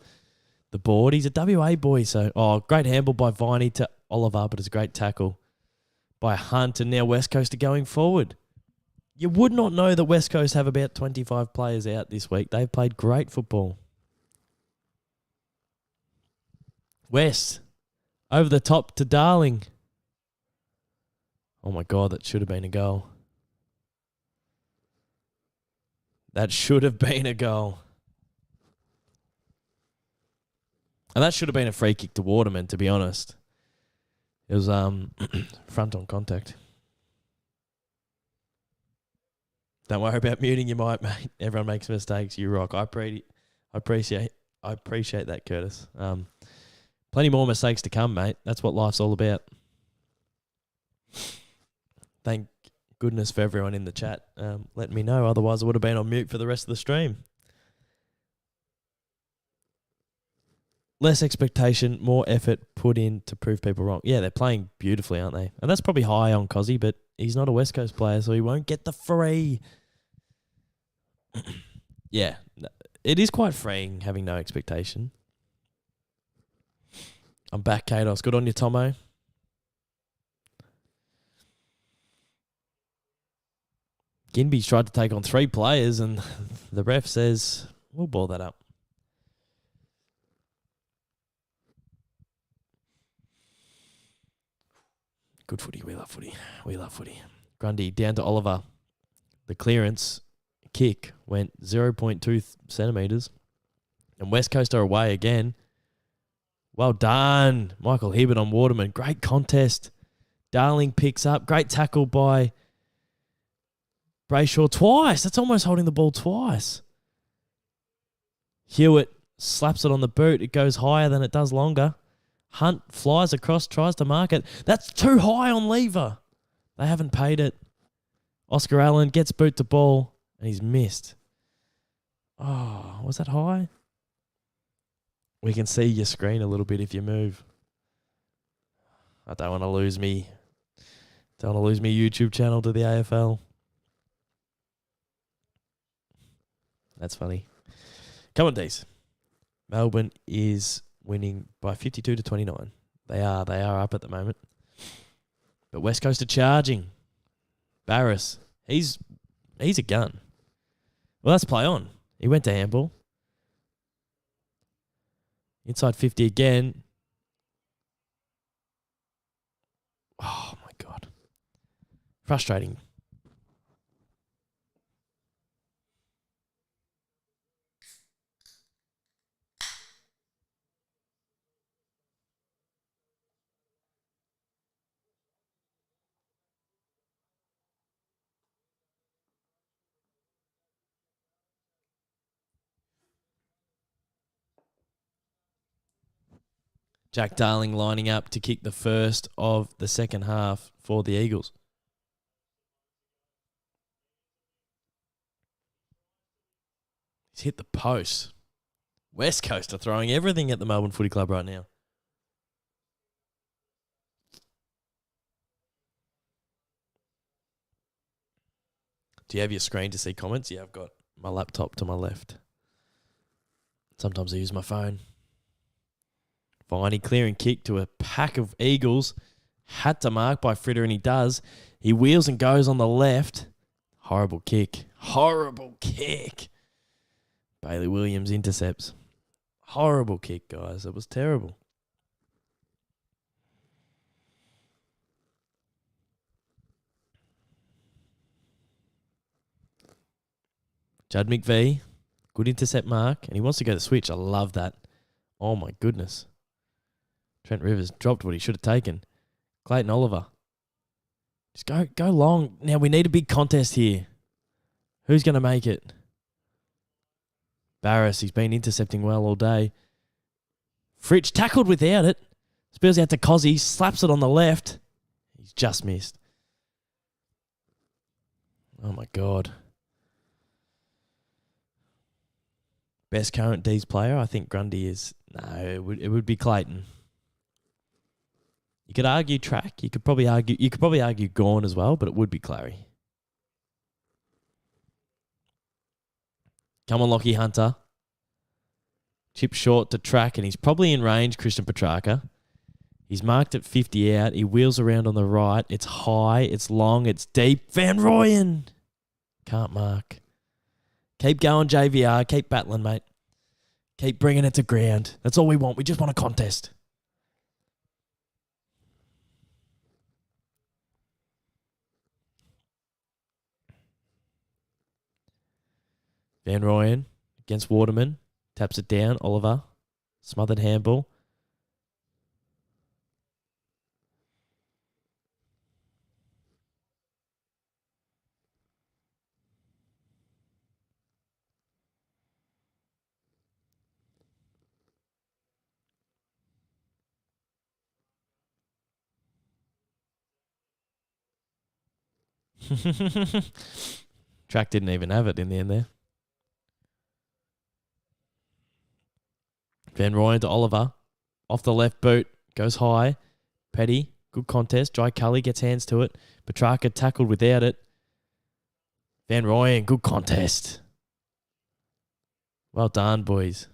board. He's a WA boy, so great handball by Viney to Oliver, but it's a great tackle by Hunt, and now West Coast are going forward. You would not know that West Coast have about 25 players out this week. They've played great football. West over the top to Darling. Oh my God, that should have been a goal. That should have been a goal. And that should have been a free kick to Waterman, to be honest. It was front on contact. Don't worry about muting your mic, mate. Everyone makes mistakes. You rock. I appreciate that, Curtis. Plenty more mistakes to come, mate. That's what life's all about. Thank goodness for everyone in the chat letting me know. Otherwise, I would have been on mute for the rest of the stream. Less expectation, more effort put in to prove people wrong. Yeah, they're playing beautifully, aren't they? And that's probably high on Cozzy, but he's not a West Coast player, so he won't get the free. Yeah, it is quite freeing having no expectation. I'm back, Kados. Good on you, Tomo. Ginby's tried to take on 3 players, and the ref says, we'll ball that up. good footy. We love footy. We love footy. Grundy down to Oliver. The clearance kick went 0.2 centimetres. And West Coast are away again. Well done. Michael Hibbert on Waterman. Great contest. Darling picks up. Great tackle by Brayshaw twice. That's almost holding the ball twice. Hewitt slaps it on the boot. It goes higher than it does longer. Hunt flies across, tries to mark it. That's too high on lever. They haven't paid it. Oscar Allen gets boot to ball, and he's missed. Oh, was that high? We can see your screen a little bit if you move. I don't want to lose me. Don't want to lose my YouTube channel to the AFL. That's funny. Come on, Dees. Melbourne is winning by 52-29. They are up at the moment. But West Coast are charging. Barris, he's a gun. Well, let's play on. He went to handball. Inside 50 again. Oh, my God. Frustrating. Jack Darling lining up to kick the first of the second half for the Eagles. He's hit the post. West Coast are throwing everything at the Melbourne Footy Club right now. Do you have your screen to see comments? Yeah, I've got my laptop to my left. Sometimes I use my phone. Finey clearing kick to a pack of Eagles. Had to mark by Fritter, and he does. He wheels and goes on the left. Horrible kick. Horrible kick. Bailey Williams intercepts. Horrible kick, guys. It was terrible. Judd McVee. Good intercept mark. And he wants to go to switch. I love that. Oh, my goodness. Trent Rivers dropped what he should have taken. Clayton Oliver. Just go long. Now, we need a big contest here. Who's going to make it? Barris, he's been intercepting well all day. Fritsch tackled without it. Spills out to Cozzy, slaps it on the left. He's just missed. Oh, my God. Best current D's player, I think Grundy is. No, it would be Clayton. You could argue Track. You could probably argue Gawn as well, but it would be Clary. Come on, Lockie Hunter. Chip short to Track, and he's probably in range, Christian Petrarca. He's marked at 50 out. He wheels around on the right. It's high, it's long, it's deep. Van Rooyen. Can't mark. Keep going, JVR. Keep battling, mate. Keep bringing it to ground. That's all we want. We just want a contest. Van Rooyen against Waterman. Taps it down. Oliver. Smothered handball. Track didn't even have it in the end there. Van Rooyen to Oliver. Off the left boot. Goes high. Petty. Good contest. Jai Cully gets hands to it. Petrarca tackled without it. Van Rooyen. Good contest. Well done, boys.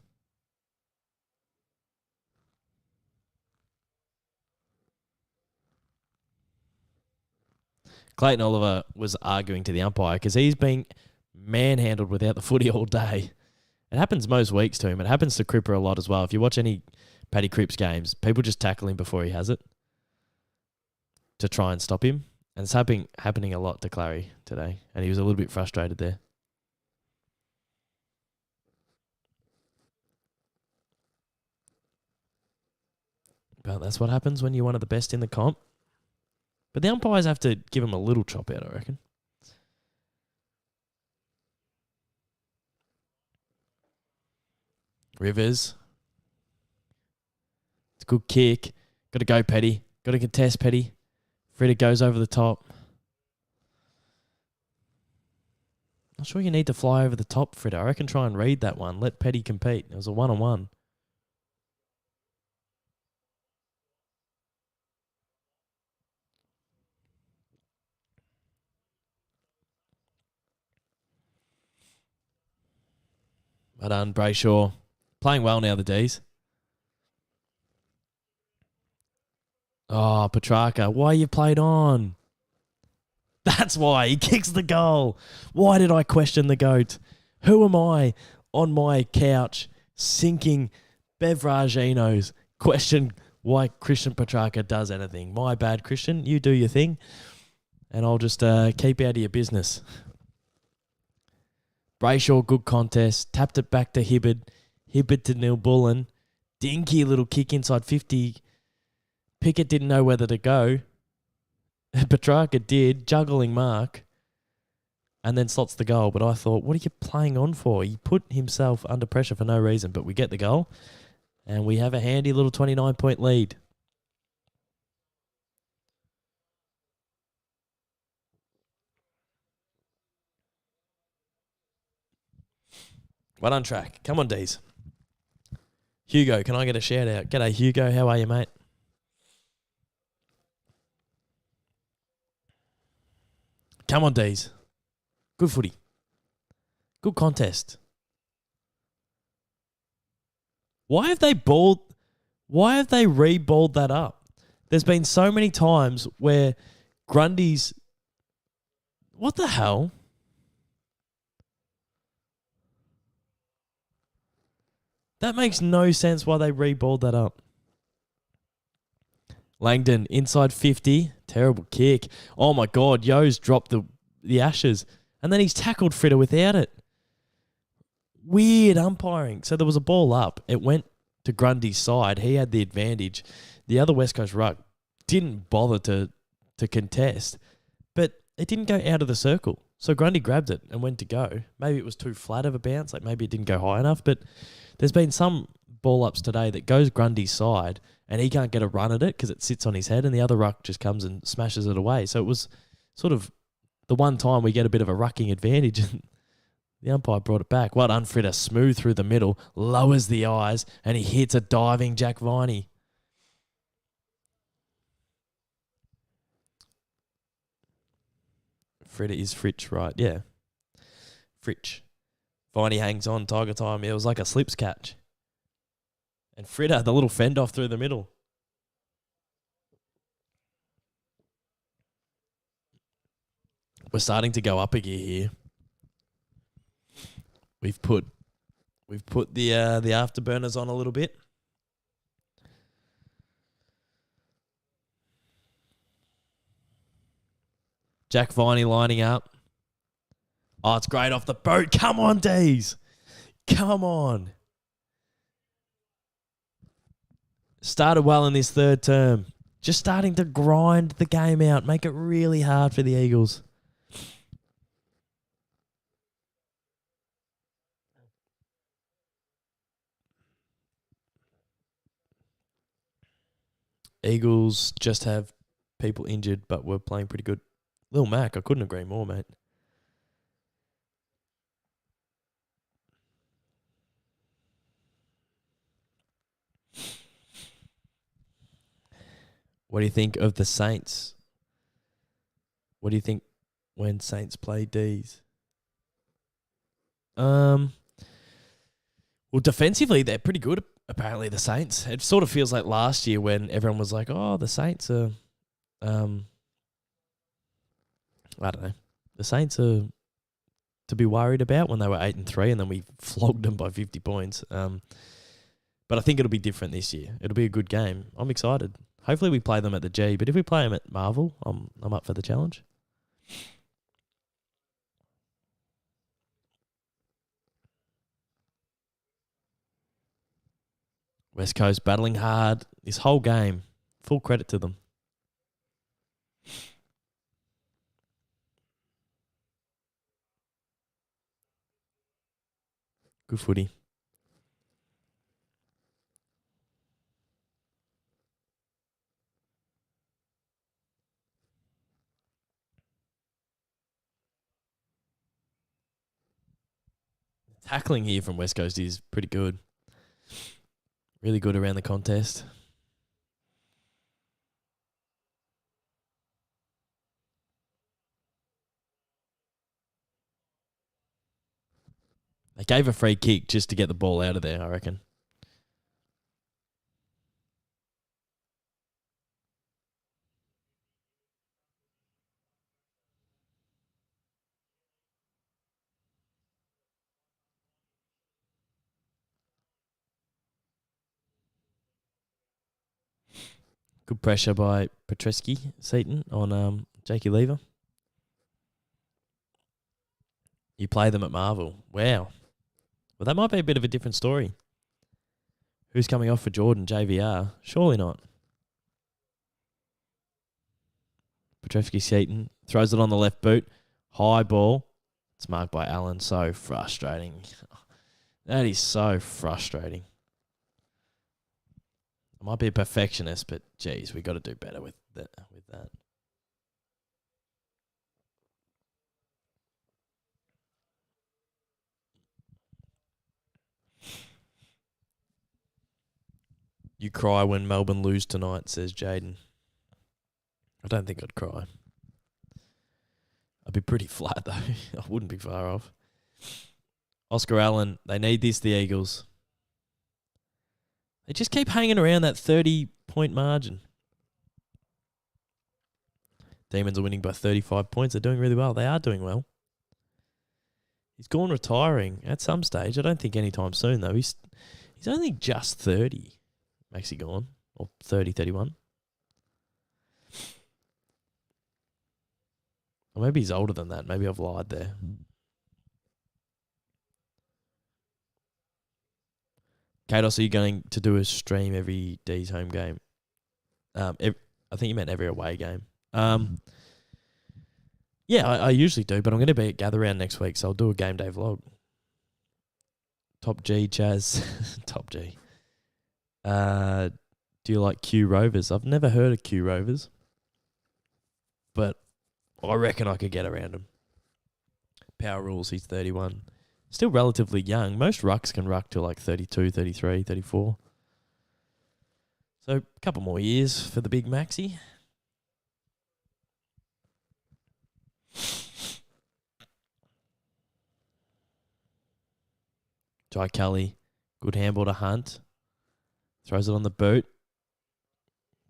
Clayton Oliver was arguing to the umpire because he's been manhandled without the footy all day. It happens most weeks to him. It happens to Cripper a lot as well. If you watch any Paddy Cripps games, people just tackle him before he has it. to try and stop him. And it's happening a lot to Clary today. And he was a little bit frustrated there. But that's what happens when you're one of the best in the comp. But the umpires have to give him a little chop out, I reckon. Rivers. It's a good kick. Got to go, Petty. Got to contest, Petty. Frida goes over the top. Not sure you need to fly over the top, Frida. I reckon try and read that one. Let Petty compete. It was a one-on-one. Well done, Brayshaw. Playing well now, the Dees. Oh, Petrarca, why you played on? That's why. He kicks the goal. Why did I question the GOAT? Who am I on my couch sinking beveraginos? Question why Christian Petrarca does anything. My bad, Christian. You do your thing. And I'll just keep out of your business. Brayshaw, good contest. Tapped it back to Hibbard. Hibbard to Neil Bullen. Dinky little kick inside 50. Pickett didn't know whether to go. Petrarca did, juggling mark. And then slots the goal. But I thought, what are you playing on for? He put himself under pressure for no reason. But we get the goal. And we have a handy little 29-point lead. Well on track. Come on, Dees. Hugo, can I get a shout out? G'day, Hugo. How are you, mate? Come on, Dees. Good footy. Good contest. Why have they re-balled that up? There's been so many times where Grundy's... What the hell? That makes no sense why they re-balled that up. Langdon, inside 50. Terrible kick. Oh, my God. Yo's dropped the ashes. And then he's tackled Fritter without it. Weird umpiring. So there was a ball up. It went to Grundy's side. He had the advantage. The other West Coast ruck didn't bother to contest. But it didn't go out of the circle. So Grundy grabbed it and went to go. Maybe it was too flat of a bounce. Like maybe it didn't go high enough. But there's been some ball ups today that goes Grundy's side and he can't get a run at it because it sits on his head and the other ruck just comes and smashes it away. So it was sort of the one time we get a bit of a rucking advantage and the umpire brought it back. Well done, Fritter. Smooth through the middle, lowers the eyes and he hits a diving Jack Viney. Fritter is Fritch, right? Yeah. Fritch. Viney hangs on, Tiger time. It was like a slips catch. And Fritter, the little fend off through the middle. We're starting to go up a gear here. We've put the afterburners on a little bit. Jack Viney lining up. Oh, it's great off the boat. Come on, Dees. Come on. Started well in this third term. Just starting to grind the game out. Make it really hard for the Eagles. Eagles just have people injured, but we're playing pretty good. Lil Mac, I couldn't agree more, mate. What do you think of the Saints? What do you think when Saints play Dees? Well, defensively, they're pretty good, apparently, the Saints. It sort of feels like last year when everyone was like, oh, the Saints are... I don't know. The Saints are to be worried about when they were 8-3 and then we flogged them by 50 points. But I think it'll be different this year. It'll be a good game. I'm excited. Hopefully we play them at the G, but if we play them at Marvel, I'm up for the challenge. West Coast battling hard this whole game. Full credit to them. Good footy. Tackling here from West Coast is pretty good. Really good around the contest. They gave a free kick just to get the ball out of there, I reckon. Good pressure by Petreski Seaton on Jakey Lever. You play them at Marvel. Wow. Well, that might be a bit of a different story. Who's coming off for Jordan? JVR? Surely not. Petreski Seaton throws it on the left boot. High ball. It's marked by Allen. So frustrating. That is so frustrating. I might be a perfectionist, but geez, we got to do better with that. You cry when Melbourne lose tonight, says Jaden. I don't think I'd cry. I'd be pretty flat, though. I wouldn't be far off. Oscar Allen, they need this, the Eagles. They just keep hanging around that 30-point margin. Demons are winning by 35 points. They're doing really well. They are doing well. He's gone retiring at some stage. I don't think anytime soon, though. He's only just 30. Makes he gone. Or 30, 31. Or maybe he's older than that. Maybe I've lied there. Kados, are you going to do a stream every Dees home game? I think you meant every away game. Yeah, I usually do, but I'm going to be at Gather Round next week, so I'll do a game day vlog. Top G, Chaz. Top G. Do you like Q Rovers? I've never heard of Q Rovers, but I reckon I could get around him. Power rules, he's 31. Still relatively young. Most rucks can ruck to like 32, 33, 34. So a couple more years for the big Maxi. Jai Kelly, good handball to Hunt. Throws it on the boot.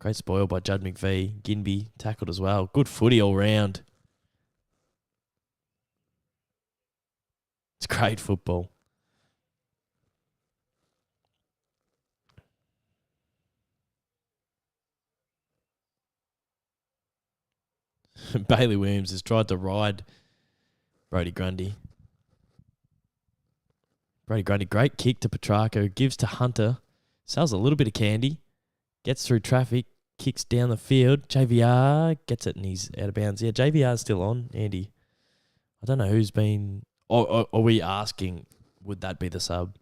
Great spoil by Judd McVee. Ginby tackled as well. Good footy all round. It's great football. Bailey Williams has tried to ride Brodie Grundy. Brodie Grundy, great kick to Petrarco. Gives to Hunter. Sells a little bit of candy. Gets through traffic. Kicks down the field. JVR gets it and he's out of bounds. Yeah, JVR's still on, Andy. I don't know who's been... Or are we asking, would that be the sub?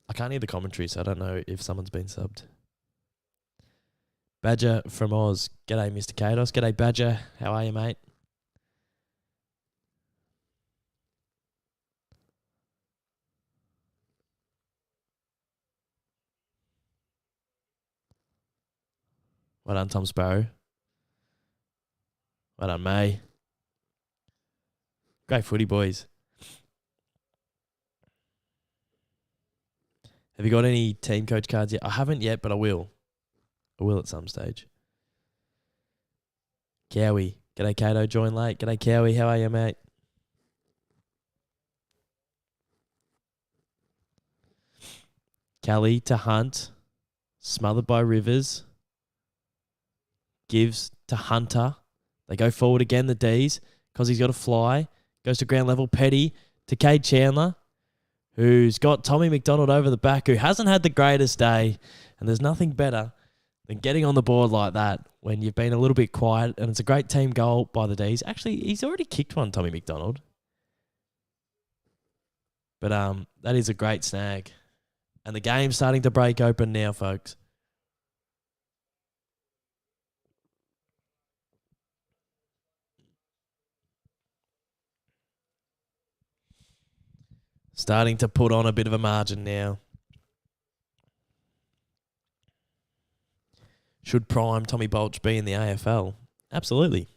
I can't hear the commentary, so I don't know if someone's been subbed. Badger from Oz. G'day, Mr. Kados. G'day, Badger. How are you, mate? Well done, Tom Sparrow. Well done, May. Great footy, boys. Have you got any team coach cards yet? I haven't yet, but I will. I will at some stage. Cowie. G'day, Cato. Join late. G'day, Cowie. How are you, mate? Kelly to Hunt. Smothered by Rivers. Gives to Hunter. They go forward again, the Dees, because he's got to fly. Goes to ground level. Petty to Cade Chandler, who's got Tommy MacDonald over the back, who hasn't had the greatest day. And there's nothing better than getting on the board like that when you've been a little bit quiet. And it's a great team goal by the Dees. Actually, he's already kicked one, Tommy MacDonald. But that is a great snag. And the game's starting to break open now, folks. Starting to put on a bit of a margin now. Should prime Tommy Bolch be in the AFL? Absolutely.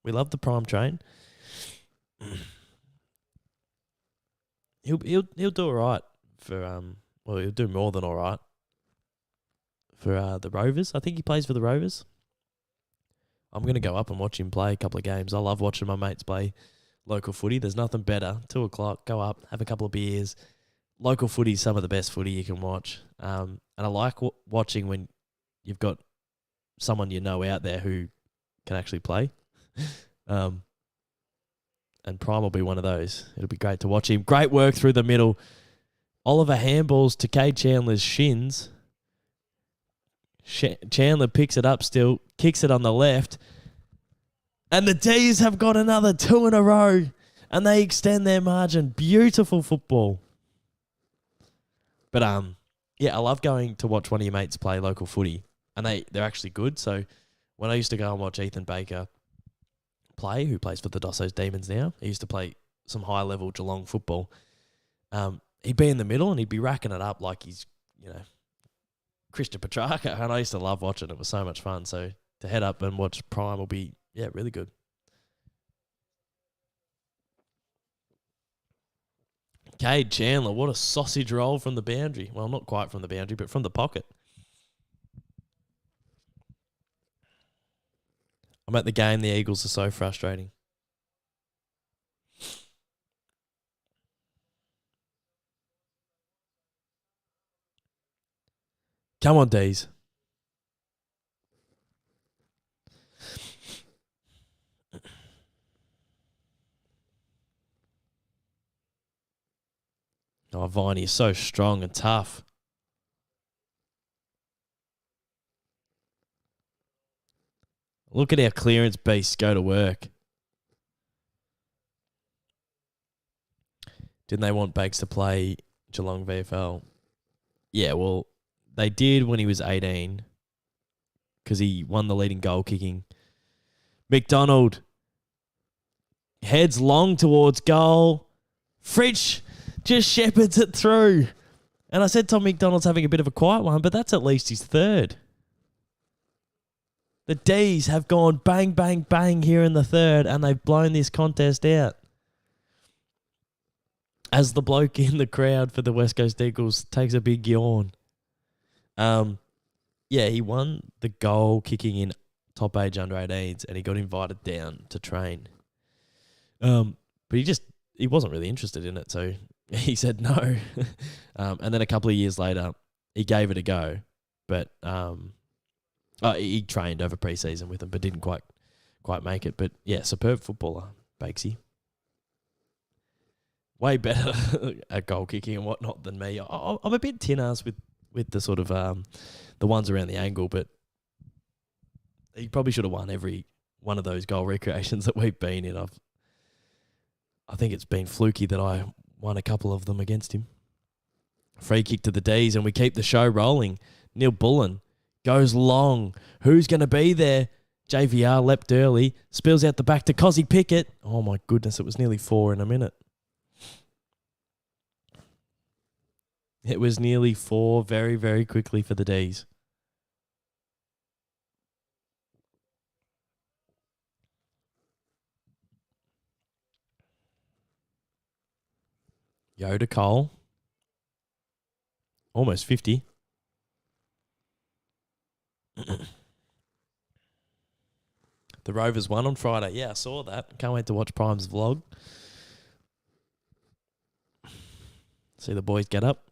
We love the prime train. He'll do all right for he'll do more than all right for the Rovers. I think he plays for the Rovers. I'm going to go up and watch him play a couple of games. I love watching my mates play local footy. There's nothing better. 2:00, go up, have a couple of beers. Local footy is some of the best footy you can watch. And I like watching when you've got someone you know out there who can actually play. And Prime will be one of those. It'll be great to watch him. Great work through the middle. Oliver handballs to Cade Chandler's shins. Chandler picks it up still, kicks it on the left. And the Dees have got another 2 in a row. And they extend their margin. Beautiful football. But yeah, I love going to watch one of your mates play local footy. And they're actually good. So when I used to go and watch Ethan Baker play, who plays for the Dossos Demons now, he used to play some high-level Geelong football. He'd be in the middle and he'd be racking it up like he's, Christian Petrarca. And I used to love watching it. It was so much fun. So to head up and watch Prime will be, really good. Cade Chandler, what a sausage roll from the boundary. Well, not quite from the boundary, but from the pocket. I'm at the game. The Eagles are so frustrating. Come on, Dees. Oh, Viney is so strong and tough. Look at our clearance beasts go to work. Didn't they want Bakes to play Geelong VFL? Yeah, well, they did when he was 18 because he won the leading goal kicking. MacDonald heads long towards goal. Fritsch just shepherds it through. And I said Tom MacDonald's having a bit of a quiet one, but that's at least his third. The Dees have gone bang, bang, bang here in the third, and they've blown this contest out. As the bloke in the crowd for the West Coast Eagles takes a big yawn. Yeah, he won the goal kicking in top age under 18s, and he got invited down to train. But he wasn't really interested in it, so he said no. And then a couple of years later, he gave it a go, but he trained over pre-season with him, but didn't quite make it. But yeah, superb footballer, Bakesy. Way better at goal kicking and whatnot than me. I'm a bit tin-ass with the sort of the ones around the angle, but he probably should have won every one of those goal recreations that we've been in. I think it's been fluky that I won a couple of them against him. Free kick to the Dees, and we keep the show rolling. Neil Bullen goes long. Who's going to be there? JVR leapt early, spills out the back to Cozzy Pickett. Oh my goodness, it was nearly 4 in a minute. It was nearly 4 very, very quickly for the Dees. Yoda Cole. Almost 50. The Rovers won on Friday. Yeah, I saw that. Can't wait to watch Prime's vlog. See the boys get up.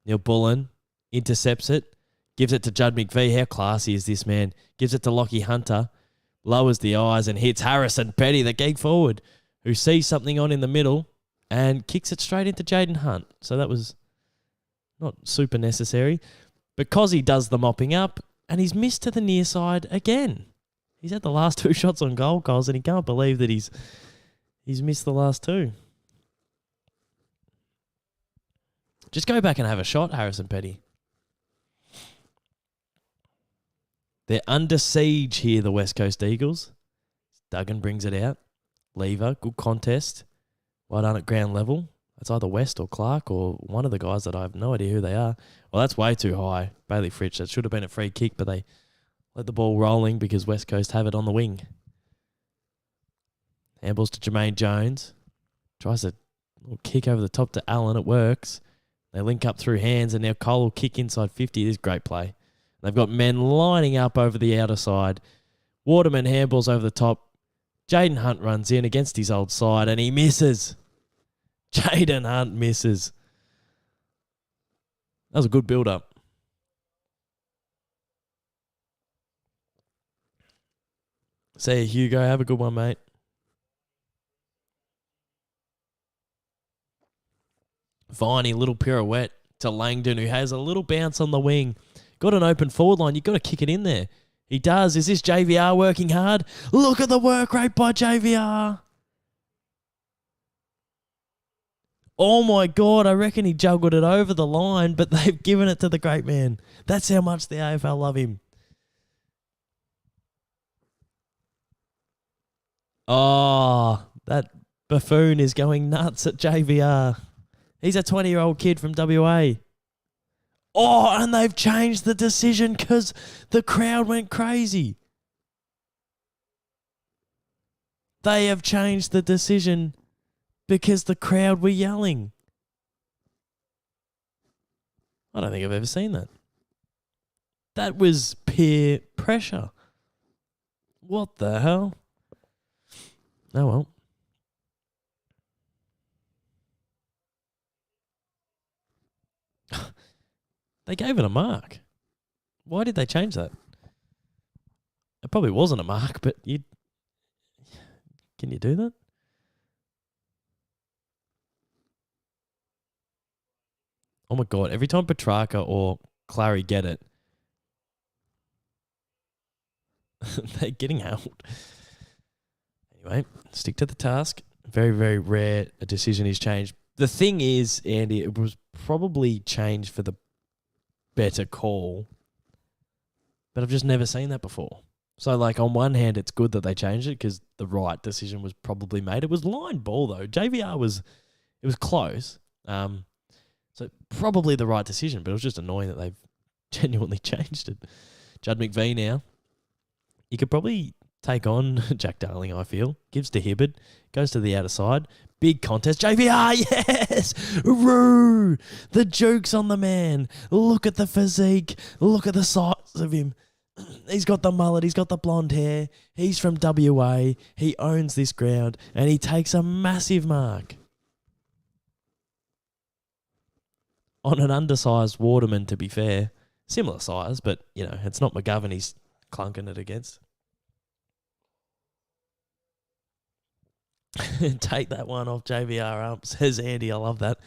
Neil Bullen intercepts it, gives it to Judd McVee. How classy is this, man? Gives it to Lockie Hunter, lowers the eyes and hits Harrison Petty, the geek forward, who sees something on in the middle and kicks it straight into Jaden Hunt. So that was not super necessary. Because he does the mopping up and he's missed to the near side again. He's had the last 2 shots on goal, Coles, and he can't believe that he's missed the last 2. Just go back and have a shot, Harrison Petty. They're under siege here, the West Coast Eagles. Duggan brings it out. Lever, good contest. Well done at ground level. That's either West or Clark or one of the guys that I have no idea who they are. Well, that's way too high. Bailey Fritsch, that should have been a free kick, but they let the ball rolling because West Coast have it on the wing. Handballs to Jermaine Jones. Tries a little kick over the top to Allen. It works. They link up through hands, and now Cole will kick inside 50. This is great play. They've got men lining up over the outer side. Waterman handballs over the top. Jaden Hunt runs in against his old side, and he misses. Jaden Hunt misses. That was a good build-up. See you, Hugo. Have a good one, mate. Viney, little pirouette to Langdon, who has a little bounce on the wing. Got an open forward line. You've got to kick it in there. He does. Is this JVR working hard? Look at the work rate by JVR. Oh, my God. I reckon he juggled it over the line, but they've given it to the great man. That's how much the AFL love him. Oh, that buffoon is going nuts at JVR. He's a 20-year-old kid from WA. Oh, and they've changed the decision because the crowd went crazy. They have changed the decision because the crowd were yelling. I don't think I've ever seen that. That was peer pressure. What the hell? Oh, well. They gave it a mark. Why did they change that? It probably wasn't a mark, but can you do that? Oh my God, every time Petrarca or Clary get it, they're getting out. Anyway, stick to the task. Very, very rare a decision is changed. The thing is, Andy, it was probably changed for the better call, but I've just never seen that before. So, like, on one hand, it's good that they changed it because the right decision was probably made. It was line ball, though. JVR was close. So, probably the right decision, but it was just annoying that they've genuinely changed it. Judd McVee now. You could probably take on Jack Darling, I feel. Gives to Hibbard. Goes to the outer side. Big contest. JVR, yes! Roo! The joke's on the man. Look at the physique. Look at the size of him. He's got the mullet. He's got the blonde hair. He's from WA. He owns this ground. And he takes a massive mark. On an undersized Waterman, to be fair. Similar size, but, you know, it's not McGovern he's clunking it against. Take that one off JVR up, says Andy. I love that.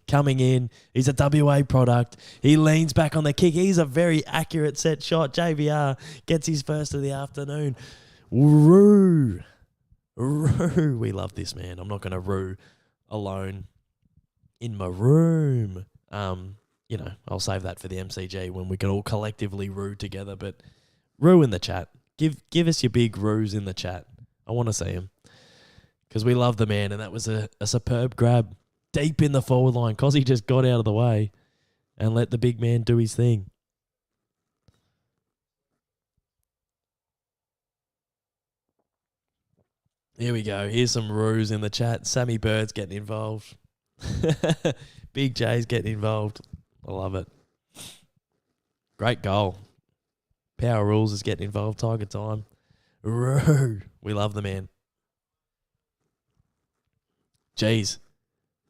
Coming in, he's a WA product. He leans back on the kick. He's a very accurate set shot. JVR gets his first of the afternoon. Roo. Roo. We love this, man. I'm not going to roo alone in my room. You know, I'll save that for the MCG when we can all collectively roo together. But roo in the chat. Give us your big roos in the chat. I want to see him. Because we love the man, and that was a superb grab deep in the forward line. Cozzy just got out of the way and let the big man do his thing. Here we go. Here's some roos in the chat. Sammy Bird's getting involved. Big J's getting involved. I love it. Great goal. Power Rules is getting involved. Tiger time. Roo. We love the man. Jeez.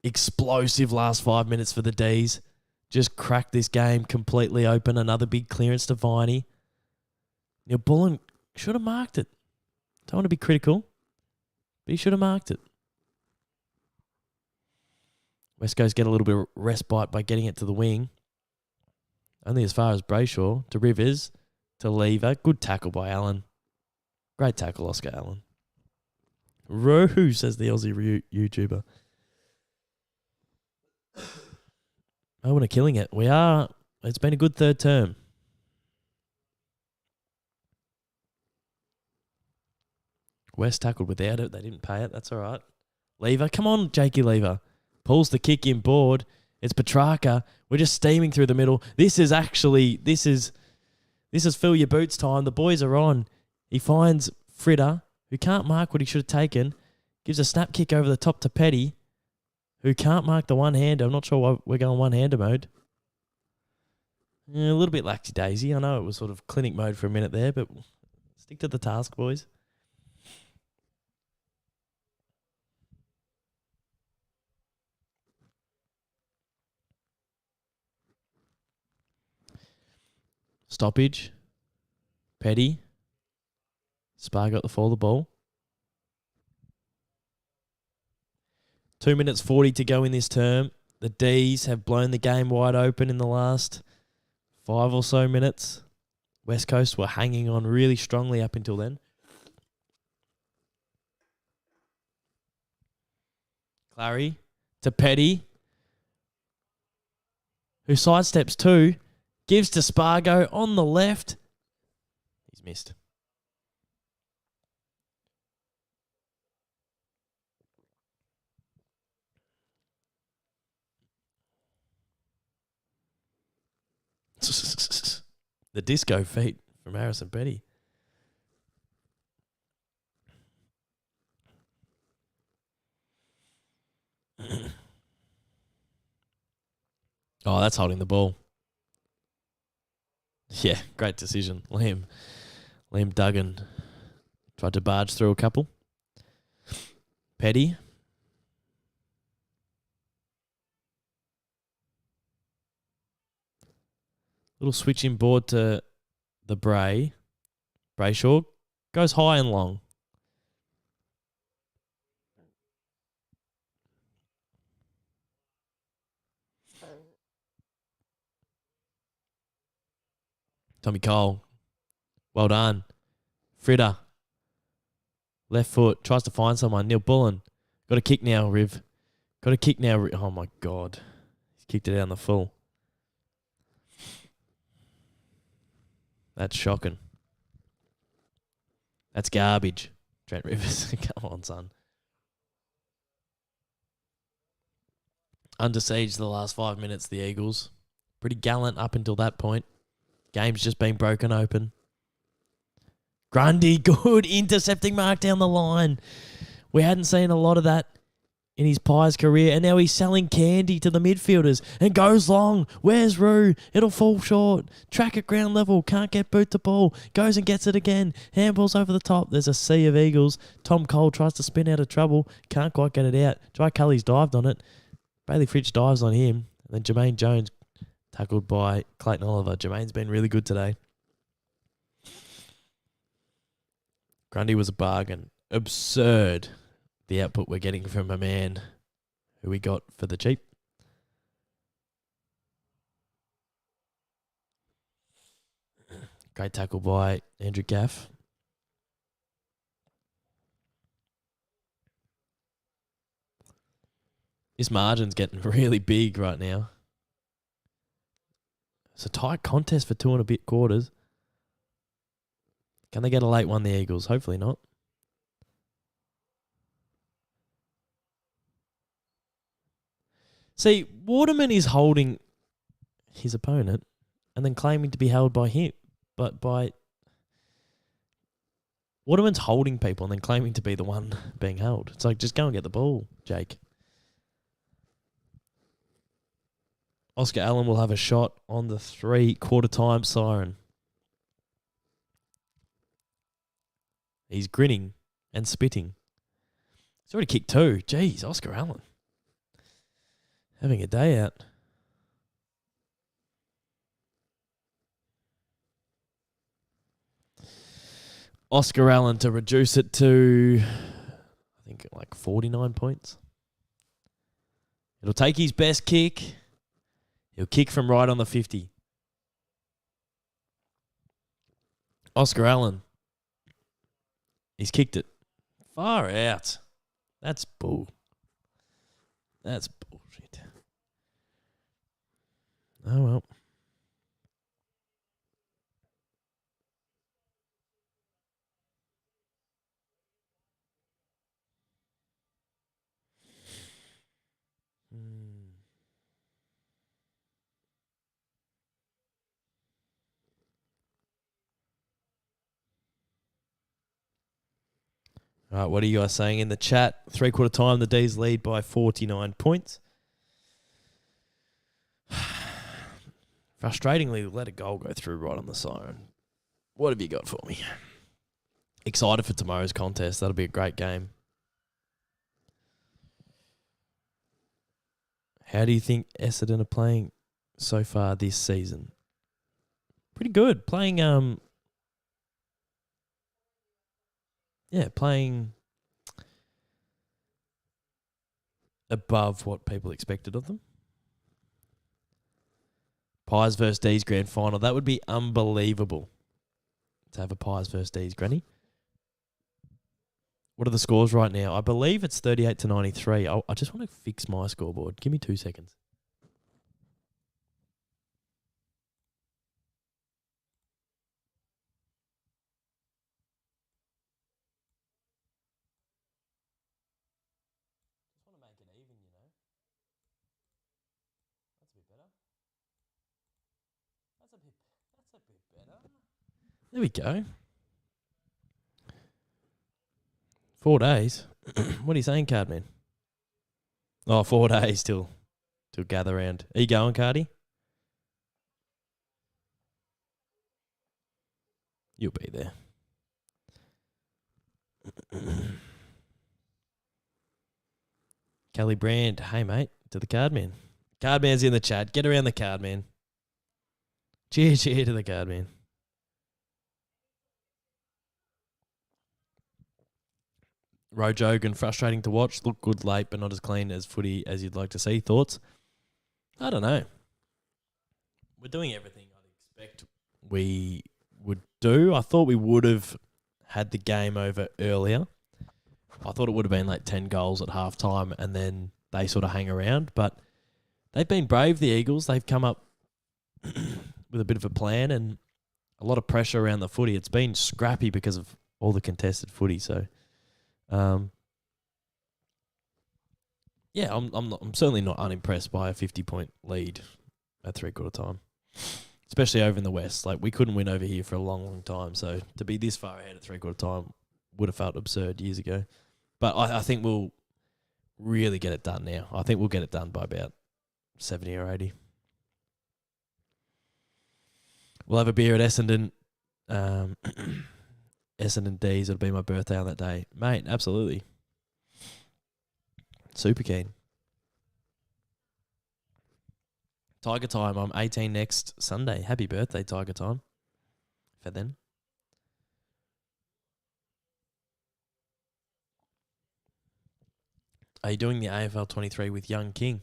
Explosive last 5 minutes for the Dees. just cracked this game completely open. Another big clearance to Viney. Neil Bullen should have marked it. Don't want to be critical, but he should have marked it. West Coast get a little bit of respite by getting it to the wing. Only as far as Brayshaw, to Rivers, to Lever. Good tackle by Allen. Great tackle, Oscar Allen. Roo, says the Aussie YouTuber. Melbourne are killing it. We are. It's been a good third term. West tackled without it. They didn't pay it. That's all right. Lever. Come on, Jakey Lever. Pulls the kick in board. It's Petrarca. We're just steaming through the middle. This is fill your boots time. The boys are on. He finds Fritter, who can't mark what he should have taken. Gives a snap kick over the top to Petty, who can't mark the one-hander. I'm not sure why we're going one-hander mode. Yeah, a little bit laxy-daisy. I know it was sort of clinic mode for a minute there, but stick to the task, boys. Stoppage. Petty. Spar got the fall of the ball. 2 minutes 40 to go in this term. The Dees have blown the game wide open in the last 5 or so minutes. West Coast were hanging on really strongly up until then. Clary to Petty, who sidesteps two, gives to Spargo on the left. He's missed. The disco feet from Harrison Petty. Oh, that's holding the ball. Yeah, great decision. Liam Duggan tried to barge through a couple. Petty. Little switch in board to the Brayshaw. Goes high and long. Tommy Cole. Well done. Fritter. Left foot. Tries to find someone. Neil Bullen. Got a kick now, Riv. Got a kick now. Oh, my God. He's kicked it out on the full. That's shocking. That's garbage. Trent Rivers. Come on, son. Under siege the last 5 minutes, the Eagles. Pretty gallant up until that point. Game's just been broken open. Grundy, good intercepting mark down the line. We hadn't seen a lot of that in his Pies career, and now he's selling candy to the midfielders and goes long. Where's Roo? It'll fall short. Track at ground level. Can't get boot the ball. Goes and gets it again. Handballs over the top. There's a sea of Eagles. Tom Cole tries to spin out of trouble. Can't quite get it out. Jai Cully's dived on it. Bailey Fritsch dives on him. And then Jermaine Jones tackled by Clayton Oliver. Jermaine's been really good today. Grundy was a bargain. Absurd, the output we're getting from a man who we got for the cheap. Great tackle by Andrew Gaff. This margin's getting really big right now. It's a tight contest for 2 and a bit quarters. Can they get a late one, the Eagles? Hopefully not. See, Waterman is holding his opponent and then claiming to be held by him. But Waterman's holding people and then claiming to be the one being held. It's like, just go and get the ball, Jake. Oscar Allen will have a shot on the 3/4 time siren. He's grinning and spitting. He's already kicked 2. Jeez, Oscar Allen. Having a day out. Oscar Allen to reduce it to, I think, like 49 points. It'll take his best kick. He'll kick from right on the 50. Oscar Allen. He's kicked it. Far out. That's bull. That's bullshit. Oh, well. All right, what are you guys saying in the chat? 3/4 time, the D's lead by 49 points. Frustratingly, let a goal go through right on the siren. What have you got for me? Excited for tomorrow's contest. That'll be a great game. How do you think Essendon are playing so far this season? Pretty good. Playing playing above what people expected of them. Pies versus Dees grand final. That would be unbelievable to have a Pies versus Dees granny. What are the scores right now? I believe it's 38-93. I just want to fix my scoreboard. Give me 2 seconds. Just want to make it even, you know. That's a bit better. That's a bit better. There we go. 4 days. What are you saying, Cardman? Oh, 4 days till gather round. Are you going, Cardi? You'll be there. Kelly Brand. Hey, mate. To the Cardman. Cardman's in the chat. Get around the Cardman. Cheer to the Cardman. Rojogan, frustrating to watch. Look good late, but not as clean as footy as you'd like to see. Thoughts? I don't know. We're doing everything I'd expect we would do. I thought we would have had the game over earlier. I thought it would have been like 10 goals at halftime and then they sort of hang around. But they've been brave, the Eagles. They've come up with a bit of a plan and a lot of pressure around the footy. It's been scrappy because of all the contested footy. So, I'm certainly not unimpressed by a 50-point lead at 3/4 time, especially over in the West. Like, we couldn't win over here for a long, long time. So to be this far ahead at 3/4 time would have felt absurd years ago. But I think we'll really get it done now. I think we'll get it done by about 70 or 80. We'll have a beer at Essendon. Essendon Dees. It'll be my birthday on that day. Mate, absolutely. Super keen. Tiger Time. I'm 18 next Sunday. Happy birthday, Tiger Time. For then. Are you doing the AFL 23 with Young King?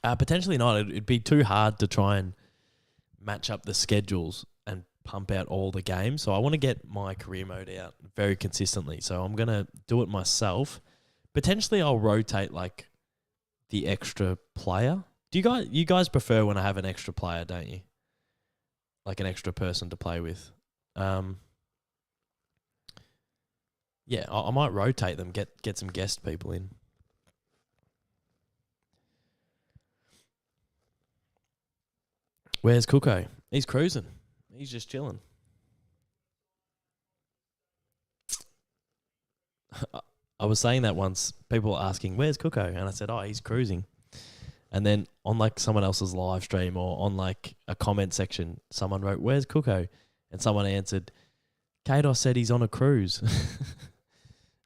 Potentially not. It'd be too hard to try and match up the schedules and pump out all the games. So I want to get my career mode out very consistently. So I'm going to do it myself. Potentially I'll rotate like the extra player. Do you guys prefer when I have an extra player, don't you? Like an extra person to play with. Yeah, I might rotate them, get some guest people in. Where's Cooko? He's cruising. He's just chilling. I was saying that once. People were asking, where's Cooko? And I said, he's cruising. And then on like someone else's live stream or on like a comment section, someone wrote, where's Cooko? And someone answered, Caden said he's on a cruise.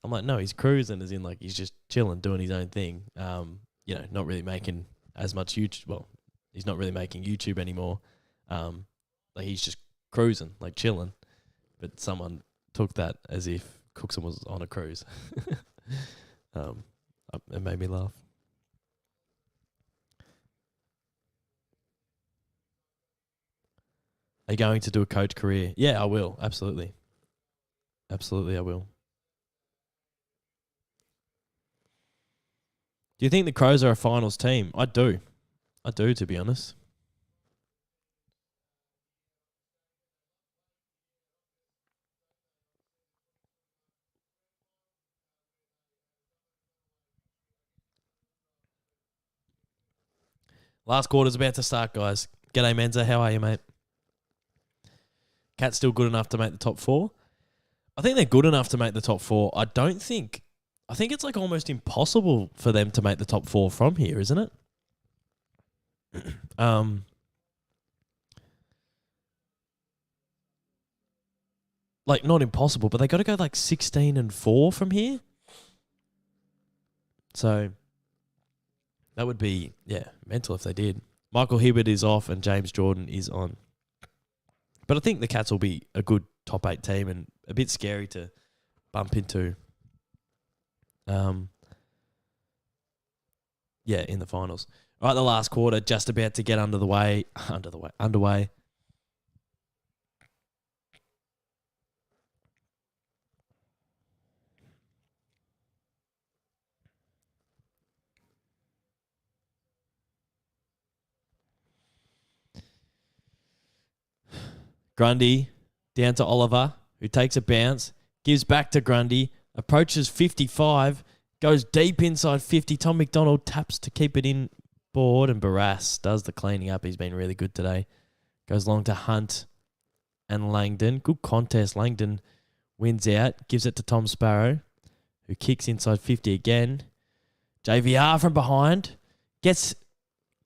I'm like, no, he's cruising as in like he's just chilling, doing his own thing. Not really making as much YouTube. Well, he's not really making YouTube anymore. Like he's just cruising, like chilling. But someone took that as if Cookson was on a cruise. It made me laugh. Are you going to do a coach career? Yeah, I will. Absolutely. Absolutely, I will. Do you think the Crows are a finals team? I do. I do, to be honest. Last quarter's about to start, guys. G'day, Menza. How are you, mate? Cat's still good enough to make the top 4? I think they're good enough to make the top 4. I think it's like almost impossible for them to make the top 4 from here, isn't it? Like not impossible, but they got to go like 16-4 from here. So that would be, mental if they did. Michael Hibbert is off and James Jordan is on. But I think the Cats will be a good top 8 team and a bit scary to bump into. In the finals. All right, the last quarter just about to get underway. Grundy down to Oliver, who takes a bounce, gives back to Grundy, approaches 55, goes deep inside 50. Tom MacDonald taps to keep it in board, and Barras does the cleaning up. He's been really good today. Goes long to Hunt and Langdon. Good contest. Langdon wins out, gives it to Tom Sparrow, who kicks inside 50 again. JVR from behind, gets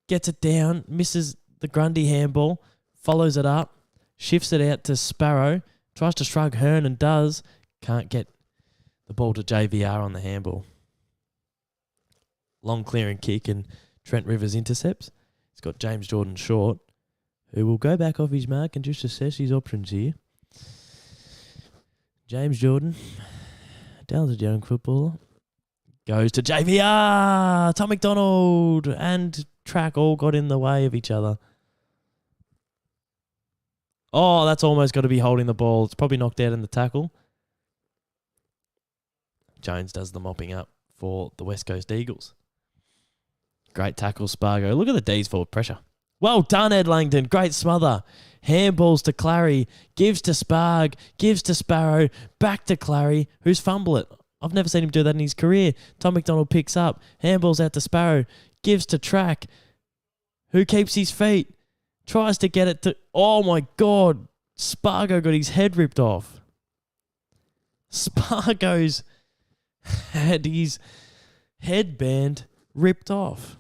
it down, misses the Grundy handball, follows it up, shifts it out to Sparrow, tries to shrug Hearn and does. Can't get the ball to JVR on the handball. Long clearing kick and Trent Rivers intercepts. He's got James Jordan short, who will go back off his mark and just assess his options here. James Jordan, talented young footballer, goes to JVR. Tom MacDonald and Track all got in the way of each other. Oh, that's almost got to be holding the ball. It's probably knocked out in the tackle. Jones does the mopping up for the West Coast Eagles. Great tackle, Spargo. Look at the D's forward pressure. Well done, Ed Langdon. Great smother. Handballs to Clary. Gives to Sparg. Gives to Sparrow. Back to Clary, who's fumbled it. I've never seen him do that in his career. Tom MacDonald picks up. Handballs out to Sparrow. Gives to Track, who keeps his feet. Tries to get it to... Oh, my God. Spargo got his head ripped off. Spargo's had his headband ripped off.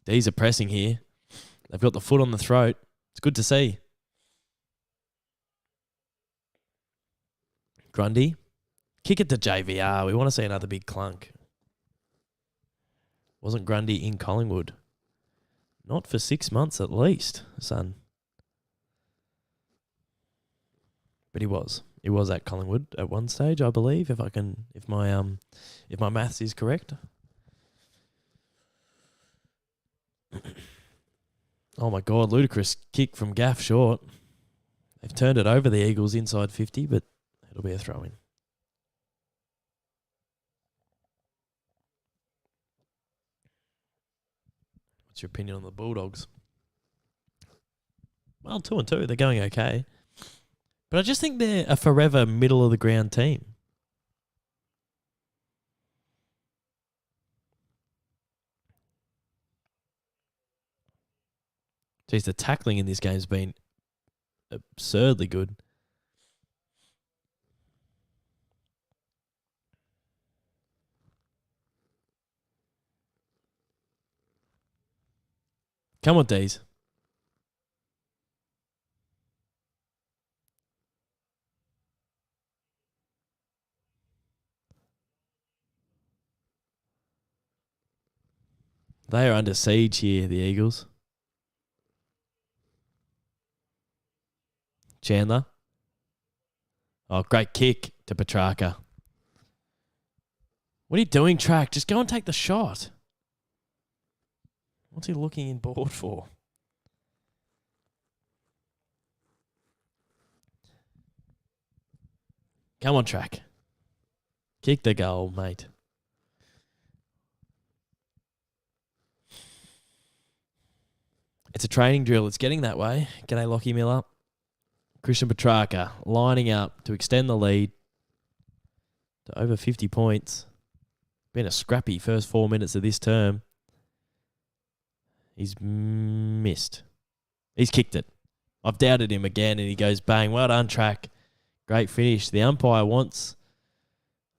Dees are pressing here. They've got the foot on the throat. It's good to see. Grundy. Kick it to JVR. We want to see another big clunk. Wasn't Grundy in Collingwood? Not for 6 months at least, son. But he was. He was at Collingwood at one stage, I believe, if my maths is correct. Oh my God, ludicrous kick from Gaff short. They've turned it over the Eagles inside 50, but it'll be a throw-in. What's your opinion on the Bulldogs? Well, 2-2. They're going okay. But I just think they're a forever middle-of-the-ground team. Geez, the tackling in this game has been absurdly good. Come on, Dees. They are under siege here, the Eagles. Chandler. Oh, great kick to Petrarca. What are you doing, Track? Just go and take the shot. What's he looking in board for? Come on, Track. Kick the goal, mate. It's a training drill. It's getting that way. G'day, Lockie Miller. Christian Petrarca lining up to extend the lead to over 50 points. Been a scrappy first 4 minutes of this term. He's missed. He's kicked it. I've doubted him again, and he goes bang. Well done, Track. Great finish. The umpire wants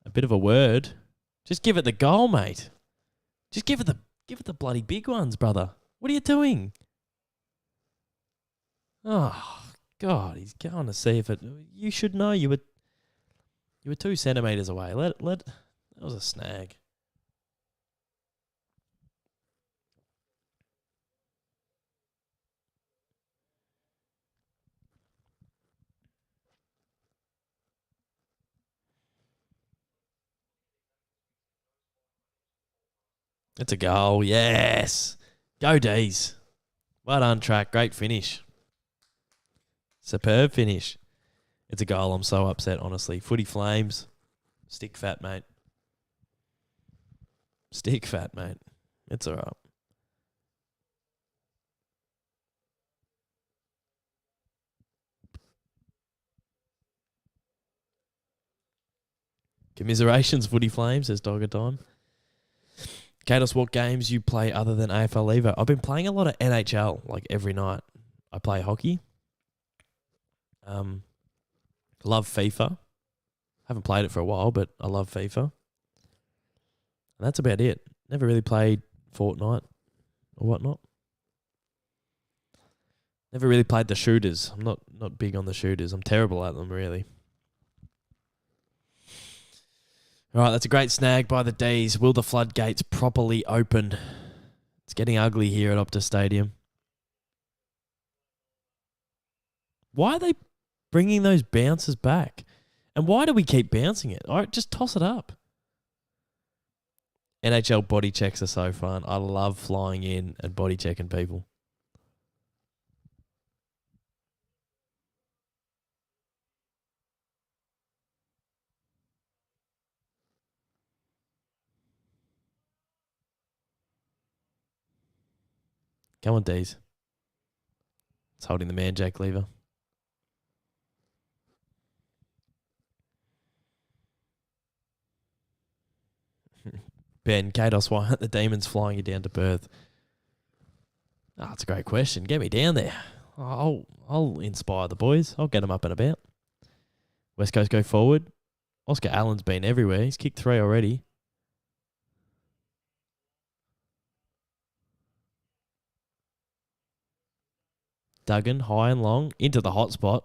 a bit of a word. Just give it the goal, mate. Just give it the bloody big ones, brother. What are you doing? Oh God, he's going to see if it. You should know you were 2 centimeters away. That was a snag. It's a goal. Yes. Go Dees. Well done, Track. Great finish. Superb finish. It's a goal. I'm so upset, honestly. Footy Flames. Stick fat, mate. Stick fat, mate. It's all right. Commiserations, Footy Flames, says Dogger Time. Caden, what games you play other than AFL Evo? I've been playing a lot of NHL, like every night. I play hockey. Love FIFA. Haven't played it for a while, but I love FIFA. And that's about it. Never really played Fortnite or whatnot. Never really played the shooters. I'm not big on the shooters. I'm terrible at them, really. All right, that's a great snag by the Dees. Will the floodgates properly open? It's getting ugly here at Optus Stadium. Why are they bringing those bounces back? And why do we keep bouncing it? All right, just toss it up. NHL body checks are so fun. I love flying in and body checking people. Come on, Dees. It's holding the man Jake lever. Ben, Kados, why aren't the Demons flying you down to Perth? Oh, that's a great question. Get me down there. I'll inspire the boys. I'll get them up and about. West Coast go forward. Oscar Allen's been everywhere. He's kicked 3 already. Duggan, high and long, into the hot spot.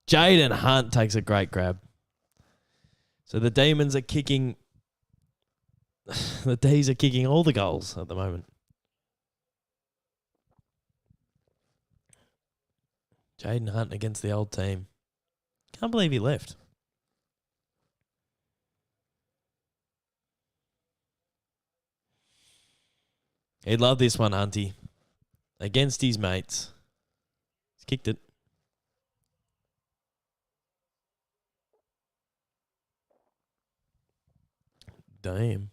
Jaden Hunt takes a great grab. So the Demons are kicking... the Dees are kicking all the goals at the moment. Jaden Hunt against the old team. Can't believe he left. He'd love this one, Hunty. Against his mates. He's kicked it. Damn.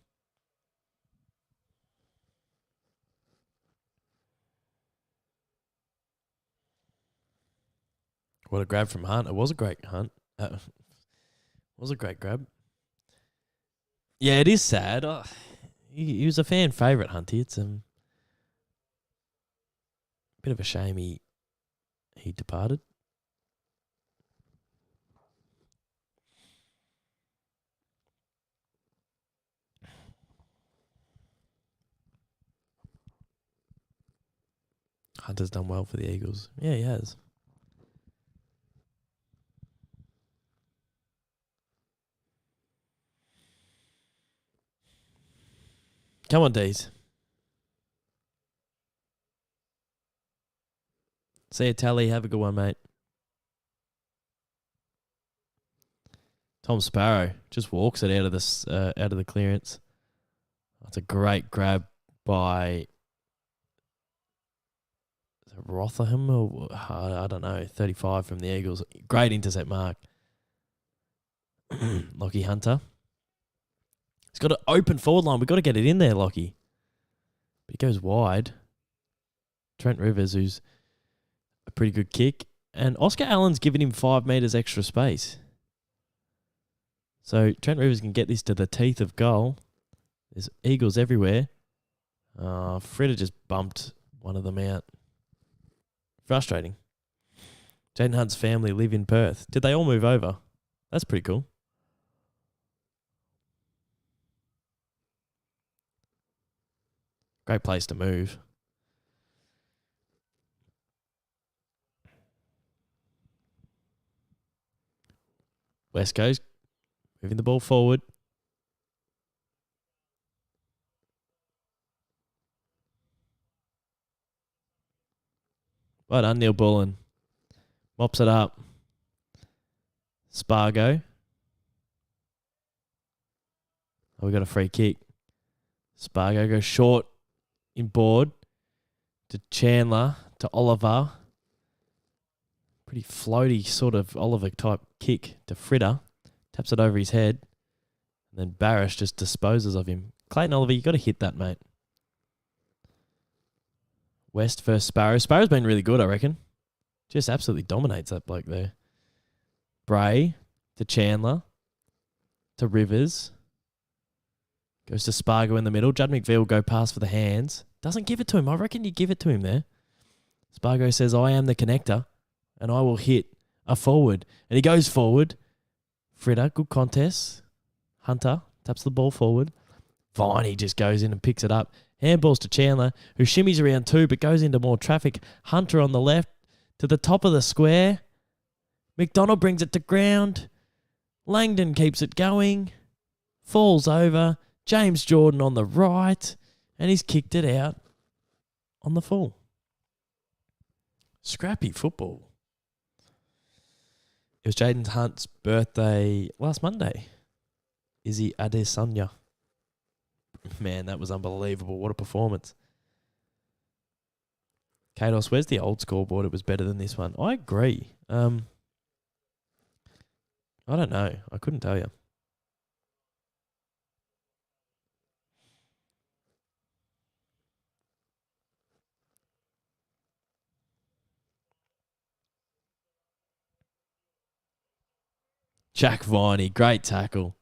What a grab from Hunt. It was a great hunt. It was a great grab. Yeah, it is sad. He was a fan favourite, Hunty. It's a bit of a shame he departed. Hunter's done well for the Eagles. Yeah, he has. Come on, Dees. See you, Tally. Have a good one, mate. Tom Sparrow just walks it out of the clearance. That's a great grab by Rotherham or I don't know, 35 from the Eagles. Great intercept mark. Lockie Hunter. He's got an open forward line. We've got to get it in there, Lockie. But he goes wide. Trent Rivers, who's a pretty good kick. And Oscar Allen's given him 5 metres extra space. So Trent Rivers can get this to the teeth of goal. There's Eagles everywhere. Fritter just bumped one of them out. Frustrating. Jaden Hunt's family live in Perth. Did they all move over? That's pretty cool. Great place to move. West Coast moving the ball forward. Well done, Neil Bullen. Mops it up. Spargo. Oh, we got a free kick. Spargo goes short in board to Chandler, to Oliver. Pretty floaty sort of Oliver type kick to Fritter. Taps it over his head. And then Barish just disposes of him. Clayton Oliver, you got to hit that, mate. West versus Sparrow. Sparrow's been really good, I reckon. Just absolutely dominates that bloke there. Bray to Chandler to Rivers. Goes to Spargo in the middle. Judd McVeigh will go past for the hands. Doesn't give it to him. I reckon you give it to him there. Spargo says, I am the connector and I will hit a forward. And he goes forward. Fritter, good contest. Hunter taps the ball forward. Viney just goes in and picks it up. Handballs to Chandler, who shimmies around 2 but goes into more traffic. Hunter on the left to the top of the square. MacDonald brings it to ground. Langdon keeps it going. Falls over. James Jordan on the right. And he's kicked it out on the full. Scrappy football. It was Jaden Hunt's birthday last Monday. Izzy Adesanya. Man, that was unbelievable. What a performance. Kados, where's the old scoreboard? It was better than this one. I agree. I don't know. I couldn't tell you. Jack Viney, great tackle.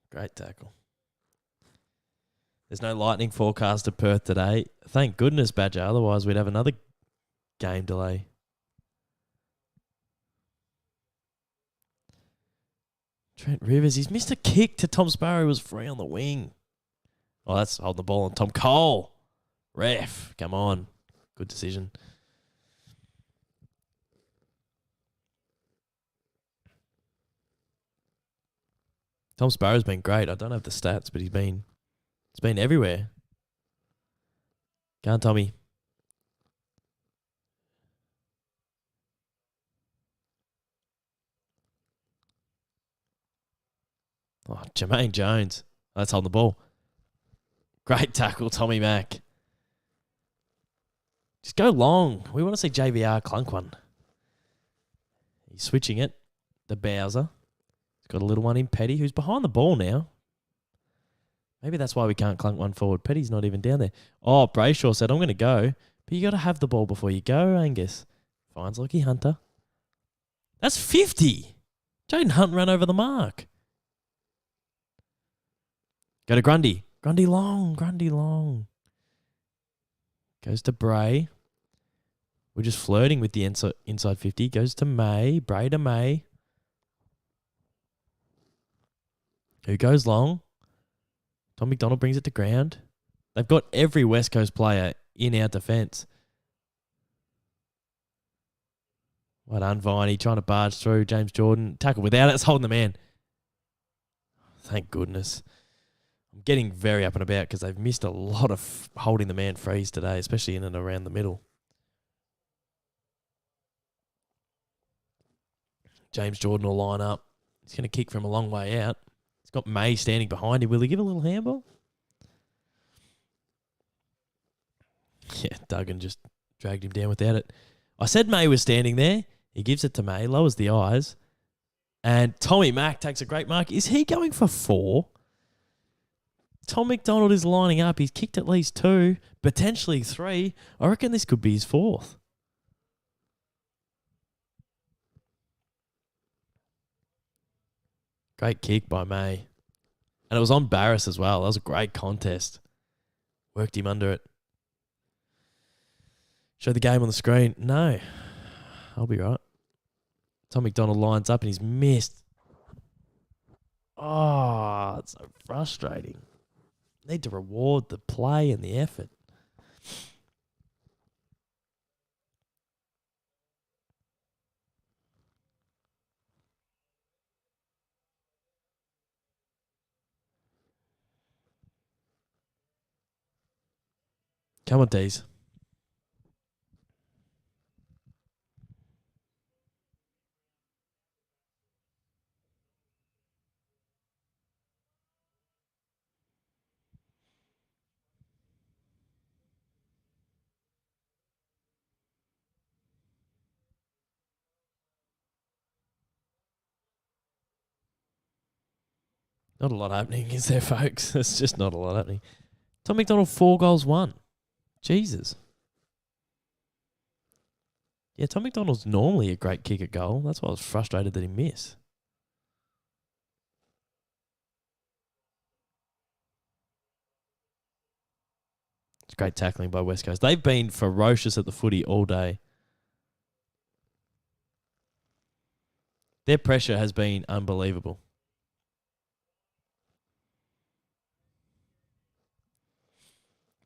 Great tackle. There's no lightning forecast at Perth today. Thank goodness, Badger. Otherwise, we'd have another game delay. Trent Rivers, he's missed a kick to Tom Sparrow, who was free on the wing. Oh, that's holding the ball on Tom Cole. Ref, come on. Good decision. Tom Sparrow's been great. I don't have the stats, but he's been everywhere. Go on, Tommy. Oh, Jermaine Jones. That's holding the ball. Great tackle, Tommy Mack. Just go long. We want to see JVR clunk one. He's switching it. The Bowser. He's got a little one in Petty, who's behind the ball now. Maybe that's why we can't clunk one forward. Petty's not even down there. Oh, Brayshaw said, I'm going to go. But you got to have the ball before you go, Angus. Finds Lockie Hunter. That's 50. Jaden Hunt ran over the mark. Go to Grundy. Grundy long. Grundy long. Goes to Bray. We're just flirting with the inside 50. Goes to May. Bray to May. Who goes long? Tom MacDonald brings it to ground. They've got every West Coast player in our defence. Well done, Viney. Trying to barge through. James Jordan. Tackle without it. It's holding the man. Thank goodness. I'm getting very up and about because they've missed a lot of holding the man frees today, especially in and around the middle. James Jordan will line up. He's going to kick from a long way out. He's got May standing behind him. Will he give a little handball? Yeah, Duggan just dragged him down without it. I said May was standing there. He gives it to May, lowers the eyes. And Tommy Mack takes a great mark. Is he going for 4? Tom MacDonald is lining up. He's kicked at least 2, potentially 3. I reckon this could be his 4th. Great kick by May. And it was on Barris as well. That was a great contest. Worked him under it. Show the game on the screen. No. I'll be right. Tom MacDonald lines up and he's missed. Oh, it's so frustrating. Need to reward the play and the effort. Come on, Dees. Not a lot happening, is there, folks? There's just not a lot happening. Tom MacDonald, 4 goals, 1. Jesus. Yeah, Tom MacDonald's normally a great kick at goal. That's why I was frustrated that he missed. It's great tackling by West Coast. They've been ferocious at the footy all day. Their pressure has been unbelievable.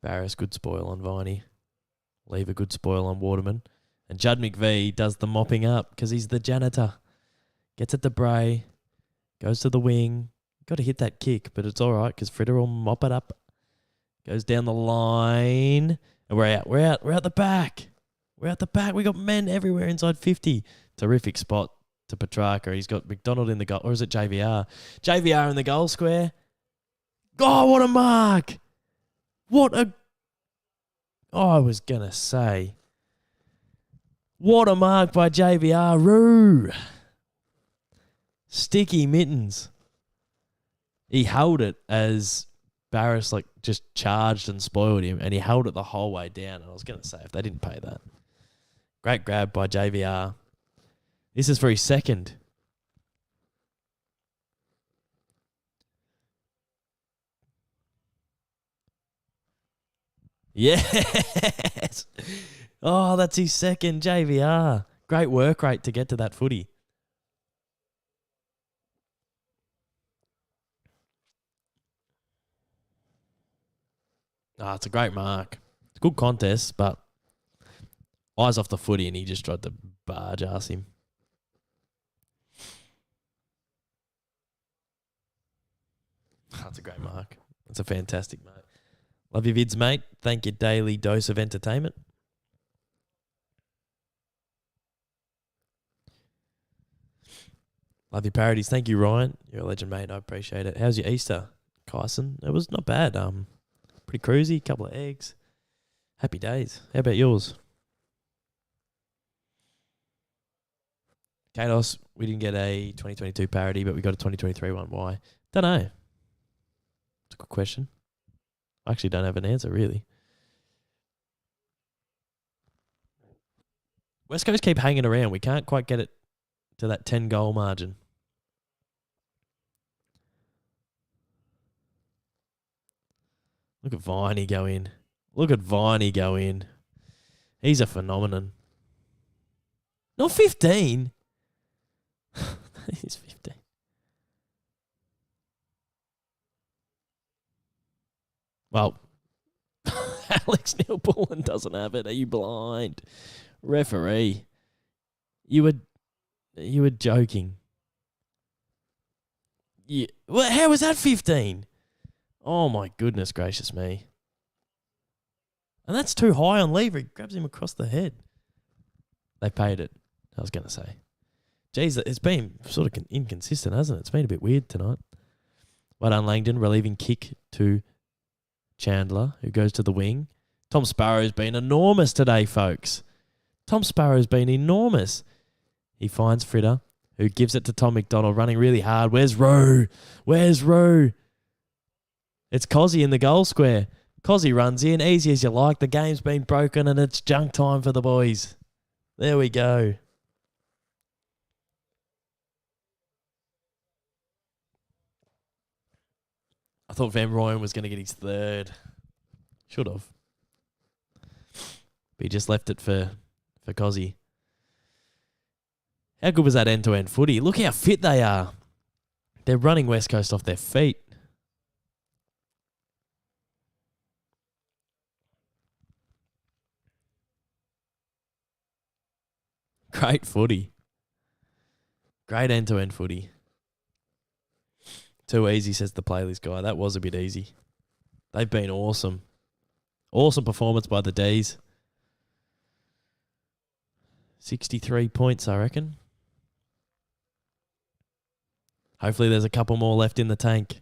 Barris, good spoil on Viney. Leave a good spoil on Waterman. And Judd McVee does the mopping up because he's the janitor. Gets at the Bray. Goes to the wing. Got to hit that kick, but it's all right because Fritter will mop it up. Goes down the line. And we're out. We're out. We're out the back. We're out the back. We got men everywhere inside 50. Terrific spot to Petrarca. He's got MacDonald in the goal. Or is it JVR? JVR in the goal square. Oh, what a mark. What a... Oh, I was going to say. What a mark by JVR. Roo. Sticky mittens. He held it as Barris just charged and spoiled him, and he held it the whole way down. And I was going to say, if they didn't pay that. Great grab by JVR. This is for his second. Yes. Oh, that's his second, JVR. Great work rate to get to that footy. It's a great mark. It's a good contest, but eyes off the footy and he just tried to barge ass him. That's a great mark. That's a fantastic mark. Love your vids, mate. Thank you, daily dose of entertainment. Love your parodies. Thank you, Ryan. You're a legend, mate. I appreciate it. How's your Easter, Kyson? It was not bad. Pretty cruisy. Couple of eggs. Happy days. How about yours? Kados, we didn't get a 2022 parody, but we got a 2023 one. Why? Don't know. It's a good question. I actually don't have an answer, really. West Coast keep hanging around. We can't quite get it to that 10-goal margin. Look at Viney go in. Look at Viney go in. He's a phenomenon. Not 15. He's 15. Well, Alex Neil-Bullen doesn't have it. Are you blind? Referee. You were joking. Yeah. Well, how was that 15? Oh, my goodness gracious me. And that's too high on Lever. He grabs him across the head. They paid it, I was going to say. Geez, it's been sort of inconsistent, hasn't it? It's been a bit weird tonight. Well done, Langdon. Relieving kick to Chandler, who goes to the wing. Tom Sparrow's been enormous today, folks. Tom Sparrow's been enormous. He finds Fritter, who gives it to Tom MacDonald, running really hard. Where's Rowe? Where's Rowe? It's Cozzy in the goal square. Cozzy runs in, easy as you like. The game's been broken and it's junk time for the boys. There we go. I thought Van Rooyen was going to get his third. Should have. But he just left it for Cozzy. How good was that end-to-end footy? Look how fit they are. They're running West Coast off their feet. Great footy. Great end-to-end footy. Too easy, says the playlist guy. That was a bit easy. They've been awesome. Awesome performance by the Dees. 63 points, I reckon. Hopefully there's a couple more left in the tank.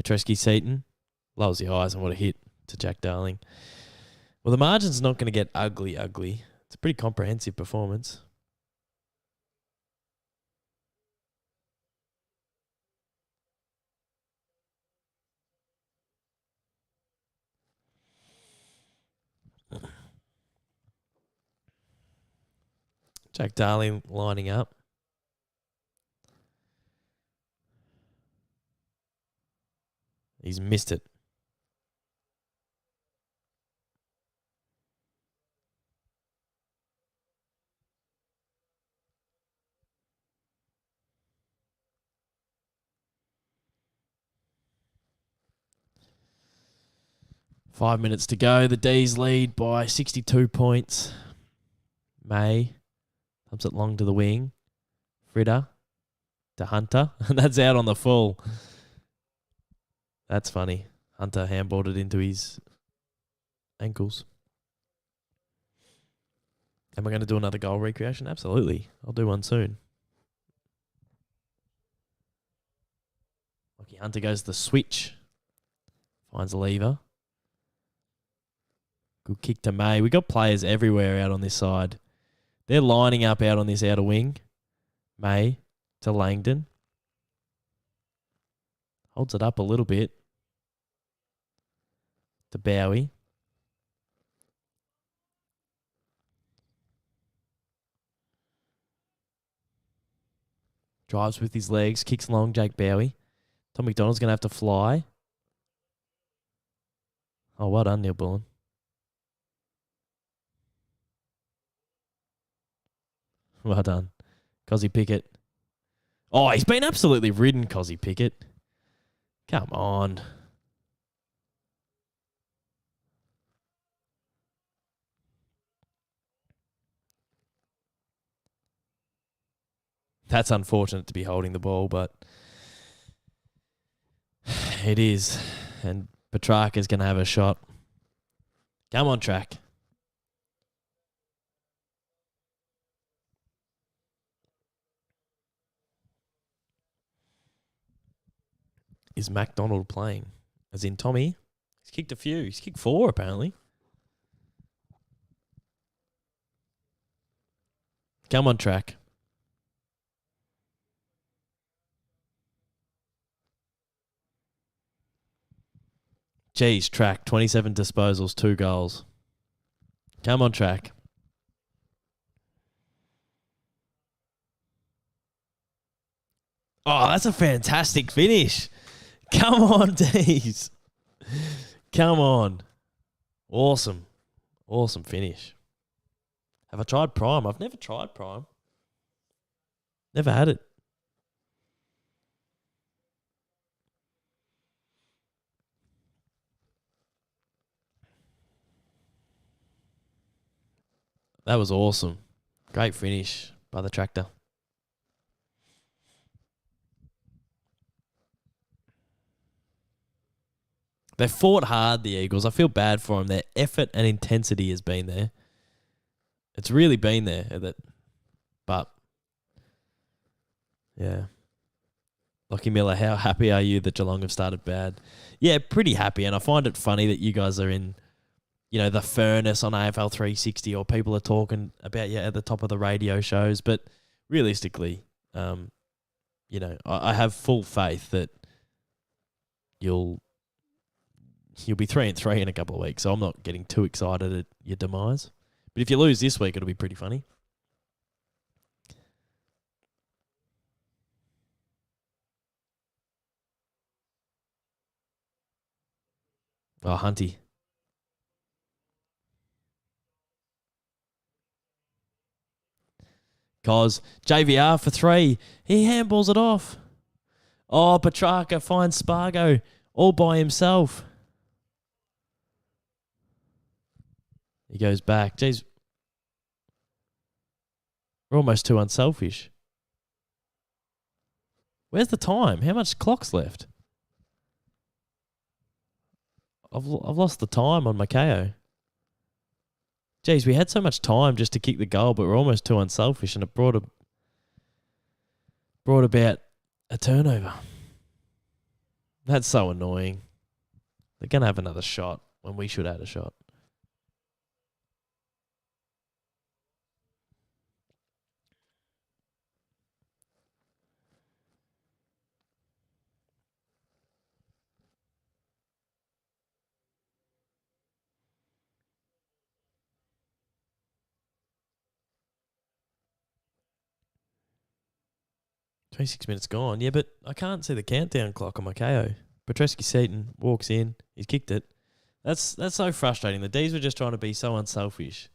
Petreski-Seaton lowers the eyes, and what a hit to Jack Darling. Well, the margin's not going to get ugly. It's a pretty comprehensive performance. Jack Darling lining up. He's missed it. Five minutes to go. The D's lead by 62 points. May pumps it long to the wing. Fritter to Hunter. And that's out on the full. That's funny. Hunter handballed it into his ankles. Am I going to do another goal recreation? Absolutely. I'll do one soon. Lucky Hunter goes to the switch. Finds a lever. Good kick to May. We got players everywhere out on this side. They're lining up out on this outer wing. May to Langdon. Holds it up a little bit. To Bowie. Drives with his legs. Kicks long, Jake Bowie. Tom MacDonald's going to have to fly. Oh, well done, Neil Bullen. Well done. Cozzy Pickett. Oh, he's been absolutely ridden, Cozzy Pickett. Come on. That's unfortunate to be holding the ball, but it is. And Petrarca's going to have a shot. Come on, track. Is MacDonald playing? As in Tommy? He's kicked a few. He's kicked 4, apparently. Come on, track. Geez, track. 27 disposals, 2 goals. Come on, track. Oh, that's a fantastic finish. Come on, Dees. Come on. Awesome. Awesome finish. Have I tried Prime? I've never tried Prime. Never had it. That was awesome. Great finish by the tractor. They fought hard, the Eagles. I feel bad for them. Their effort and intensity has been there. It's really been there. But, yeah. Lockie Miller, how happy are you that Geelong have started bad? Yeah, pretty happy. And I find it funny that you guys are in, the furnace on AFL 360, or people are talking about you at the top of the radio shows. But realistically, I have full faith that you'll be 3-3 in a couple of weeks. So I'm not getting too excited at your demise. But if you lose this week, it'll be pretty funny. Oh, Hunty. Cos, JVR for 3. He handballs it off. Oh, Petrarca finds Spargo all by himself. He goes back. Jeez. We're almost too unselfish. Where's the time? How much clock's left? I've lost the time on Makeo. Jeez, we had so much time just to kick the goal, but we're almost too unselfish, and it brought about a turnover. That's so annoying. They're going to have another shot when we should have had a shot. $26 minutes gone. Yeah, but I can't see the countdown clock on my KO. Petreski-Seaton walks in. He's kicked it. That's so frustrating. The Dees were just trying to be so unselfish.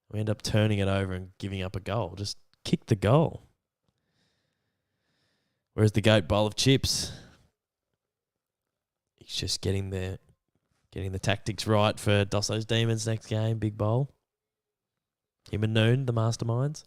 We end up turning it over and giving up a goal. Just kick the goal. Whereas the GOAT bowl of chips, he's just getting the tactics right for Dosso's Demons next game. Big bowl. Him and Noon, the masterminds.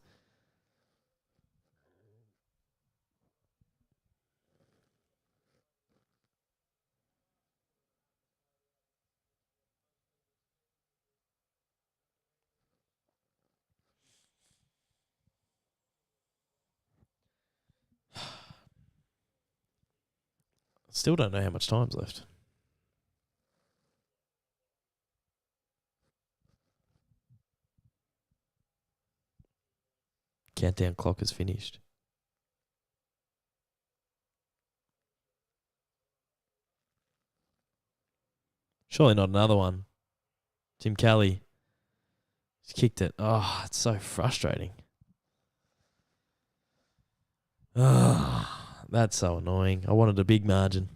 Still don't know how much time's left. Countdown clock is finished. Surely not another one. Tim Kelly. He's kicked it. Oh, it's so frustrating. Oh, that's so annoying. I wanted a big margin.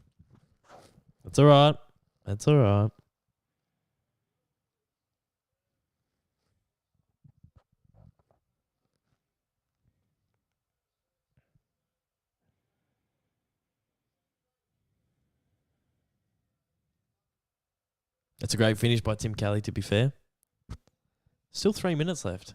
That's all right. That's all right. That's a great finish by Tim Kelly, to be fair. Still 3 minutes left.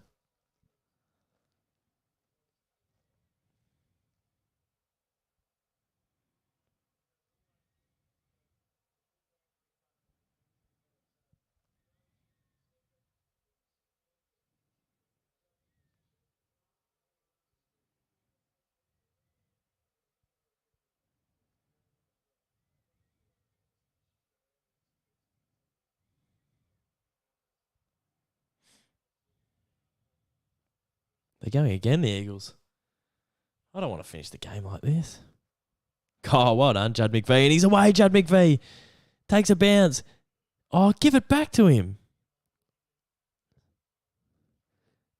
They're going again, the Eagles. I don't want to finish the game like this. Oh, well done, Judd McVee. And he's away, Judd McVee. Takes a bounce. Oh, give it back to him.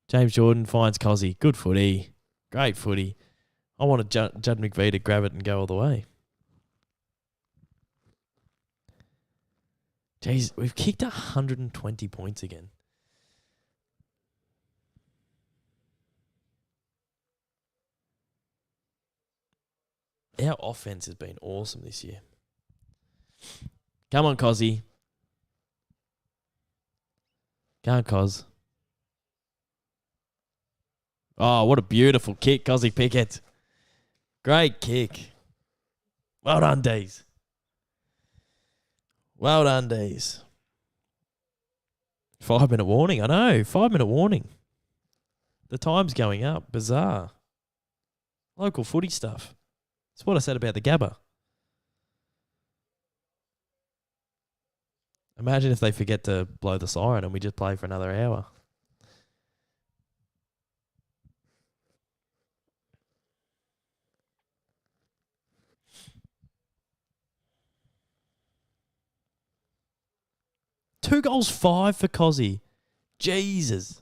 James Jordan finds Cozzy. Good footy. Great footy. I wanted Judd McVee to grab it and go all the way. Jeez, we've kicked 120 points again. Our offense has been awesome this year. Come on, Cozzy. Go on, Coz. Oh, what a beautiful kick, Cozzy Pickett. Great kick. Well done, Dees. Well done, Dees. 5-minute warning. I know. 5-minute warning. The time's going up. Bizarre. Local footy stuff. That's what I said about the Gabba. Imagine if they forget to blow the siren and we just play for another hour. Two goals, 5 for Cozzy. Jesus.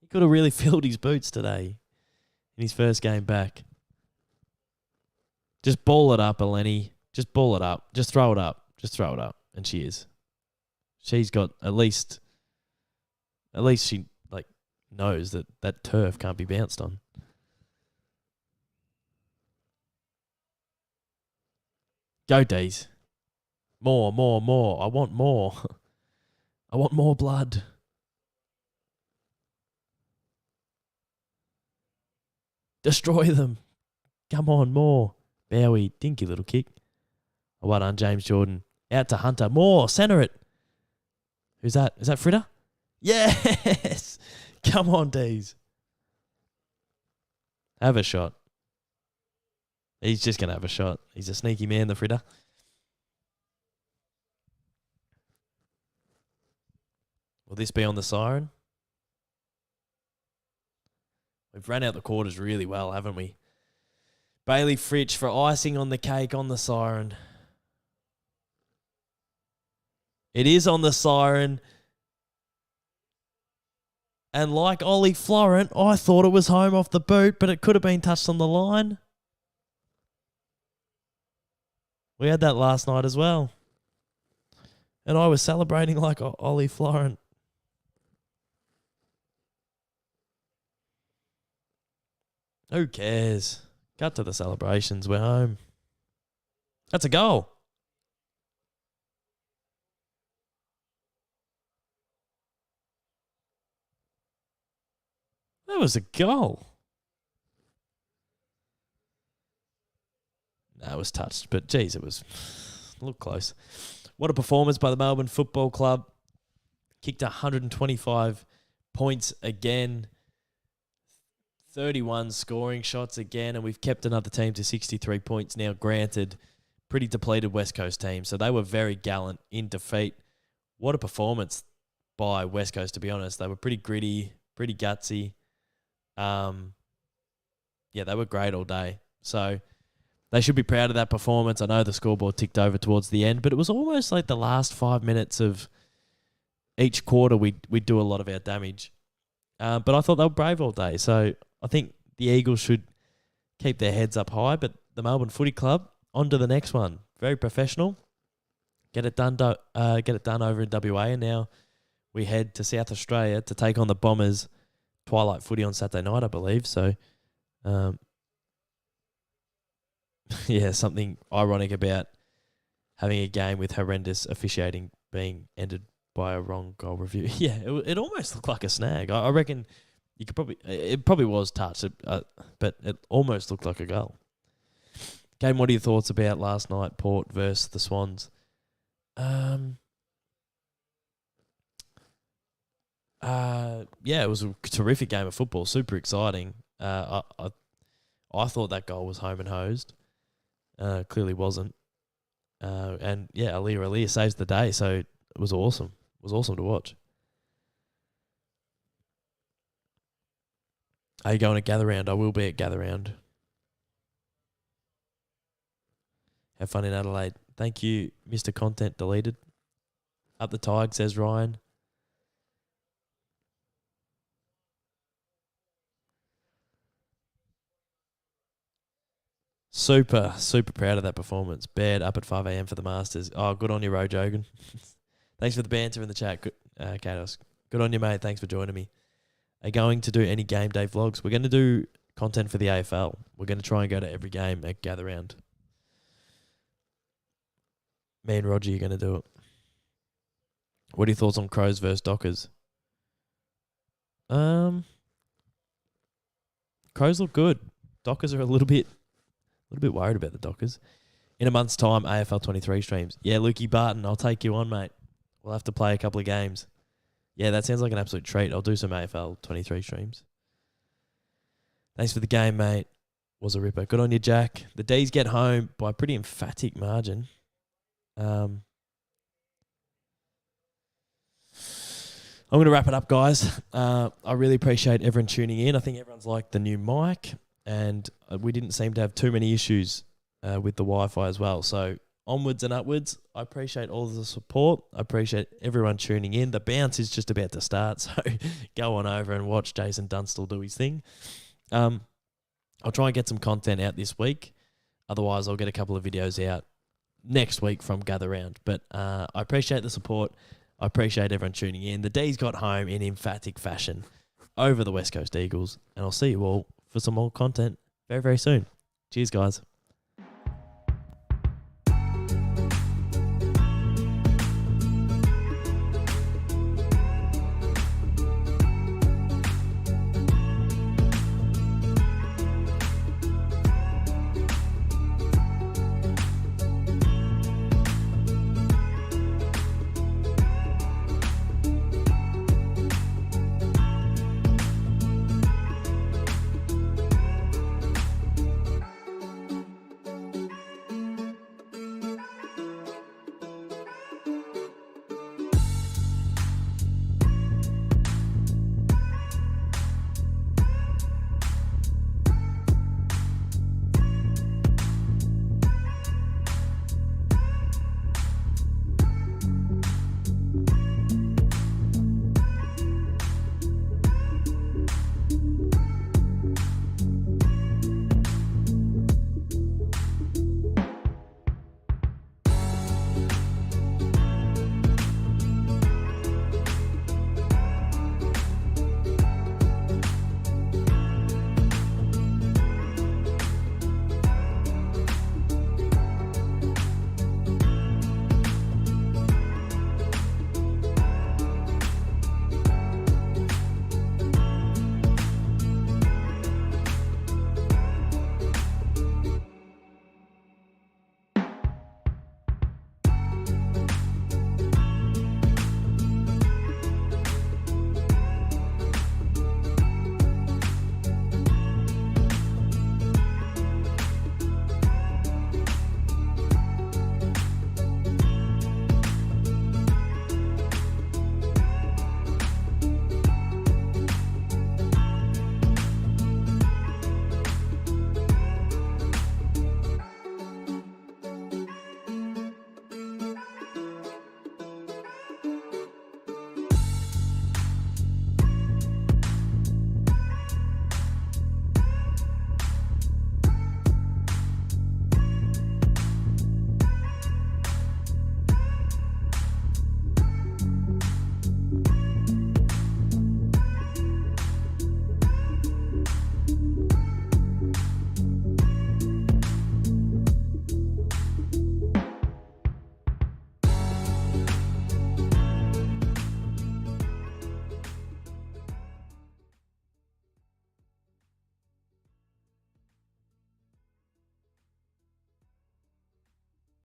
He could have really filled his boots today in his first game back. Just ball it up, Eleni. Just ball it up. Just throw it up. Just throw it up. And she is. She's got at least she knows that turf can't be bounced on. Go, Dees. More. I want more. I want more blood. Destroy them. Come on, more. Bowie, dinky little kick. Oh, well done, James Jordan. Out to Hunter. More. Centre it. Who's that? Is that Fritter? Yes. Come on, Dees. Have a shot. He's just going to have a shot. He's a sneaky man, the Fritter. Will this be on the siren? We've run out the quarters really well, haven't we? Bailey Fritsch for icing on the cake on the siren. It is on the siren. And like Ollie Florent, I thought it was home off the boot, but it could have been touched on the line. We had that last night as well. And I was celebrating like Ollie Florent. Who cares? Cut to the celebrations. We're home. That's a goal. That was a goal. No, it was touched, but geez, it looked close. What a performance by the Melbourne Football Club. Kicked 125 points again. 31 scoring shots again, and we've kept another team to 63 points now. Granted, pretty depleted West Coast team, so they were very gallant in defeat. What a performance by West Coast, to be honest. They were pretty gritty, pretty gutsy. Yeah, they were great all day. So they should be proud of that performance. I know the scoreboard ticked over towards the end, but it was almost like the last 5 minutes of each quarter we'd do a lot of our damage. But I thought they were brave all day. So I think the Eagles should keep their heads up high, but the Melbourne Footy Club, on to the next one. Very professional. Get it done over in WA, and now we head to South Australia to take on the Bombers. Twilight footy on Saturday night, I believe. So, yeah, something ironic about having a game with horrendous officiating being ended by a wrong goal review. Yeah, it almost looked like a snag. I reckon you could it probably was touched, but it almost looked like a goal. Caden, what are your thoughts about last night, Port versus the Swans? Yeah, it was a terrific game of football, super exciting. I thought that goal was home and hosed. Clearly wasn't. And yeah, Aaliyah saves the day, so it was awesome. It was awesome to watch. Are you going to Gather Round? I will be at Gather Round. Have fun in Adelaide. Thank you, Mr. Content Deleted. Up the Tig, says Ryan. Super proud of that performance. Baird up at 5 a.m. for the Masters. Oh, good on you, Ro Jogan. Thanks for the banter in the chat. Good, Kados. Good on you, mate. Thanks for joining me. Are you going to do any game day vlogs? We're going to do content for the AFL. We're going to try and go to every game at Gather Round. Me and Roger are going to do it. What are your thoughts on Crows versus Dockers? Crows look good. Dockers are a little bit worried about the Dockers. In a month's time, AFL 23 streams. Yeah, Lukey Barton, I'll take you on, mate. We'll have to play a couple of games. Yeah, that sounds like an absolute treat. I'll do some AFL 23 streams. Thanks for the game, mate. Was a ripper. Good on you, Jack. The Dees get home by a pretty emphatic margin. I'm going to wrap it up, guys. I really appreciate everyone tuning in. I think everyone's liked the new mic, and we didn't seem to have too many issues with the Wi-Fi as well. So onwards and upwards. I appreciate all of the support. I appreciate everyone tuning in. The bounce is just about to start, so go on over and watch Jason Dunstall do his thing. I'll try and get some content out this week. Otherwise, I'll get a couple of videos out next week from Gather Round. But I appreciate the support. I appreciate everyone tuning in. The D's got home in emphatic fashion over the West Coast Eagles. And I'll see you all for some more content very, very soon. Cheers, guys.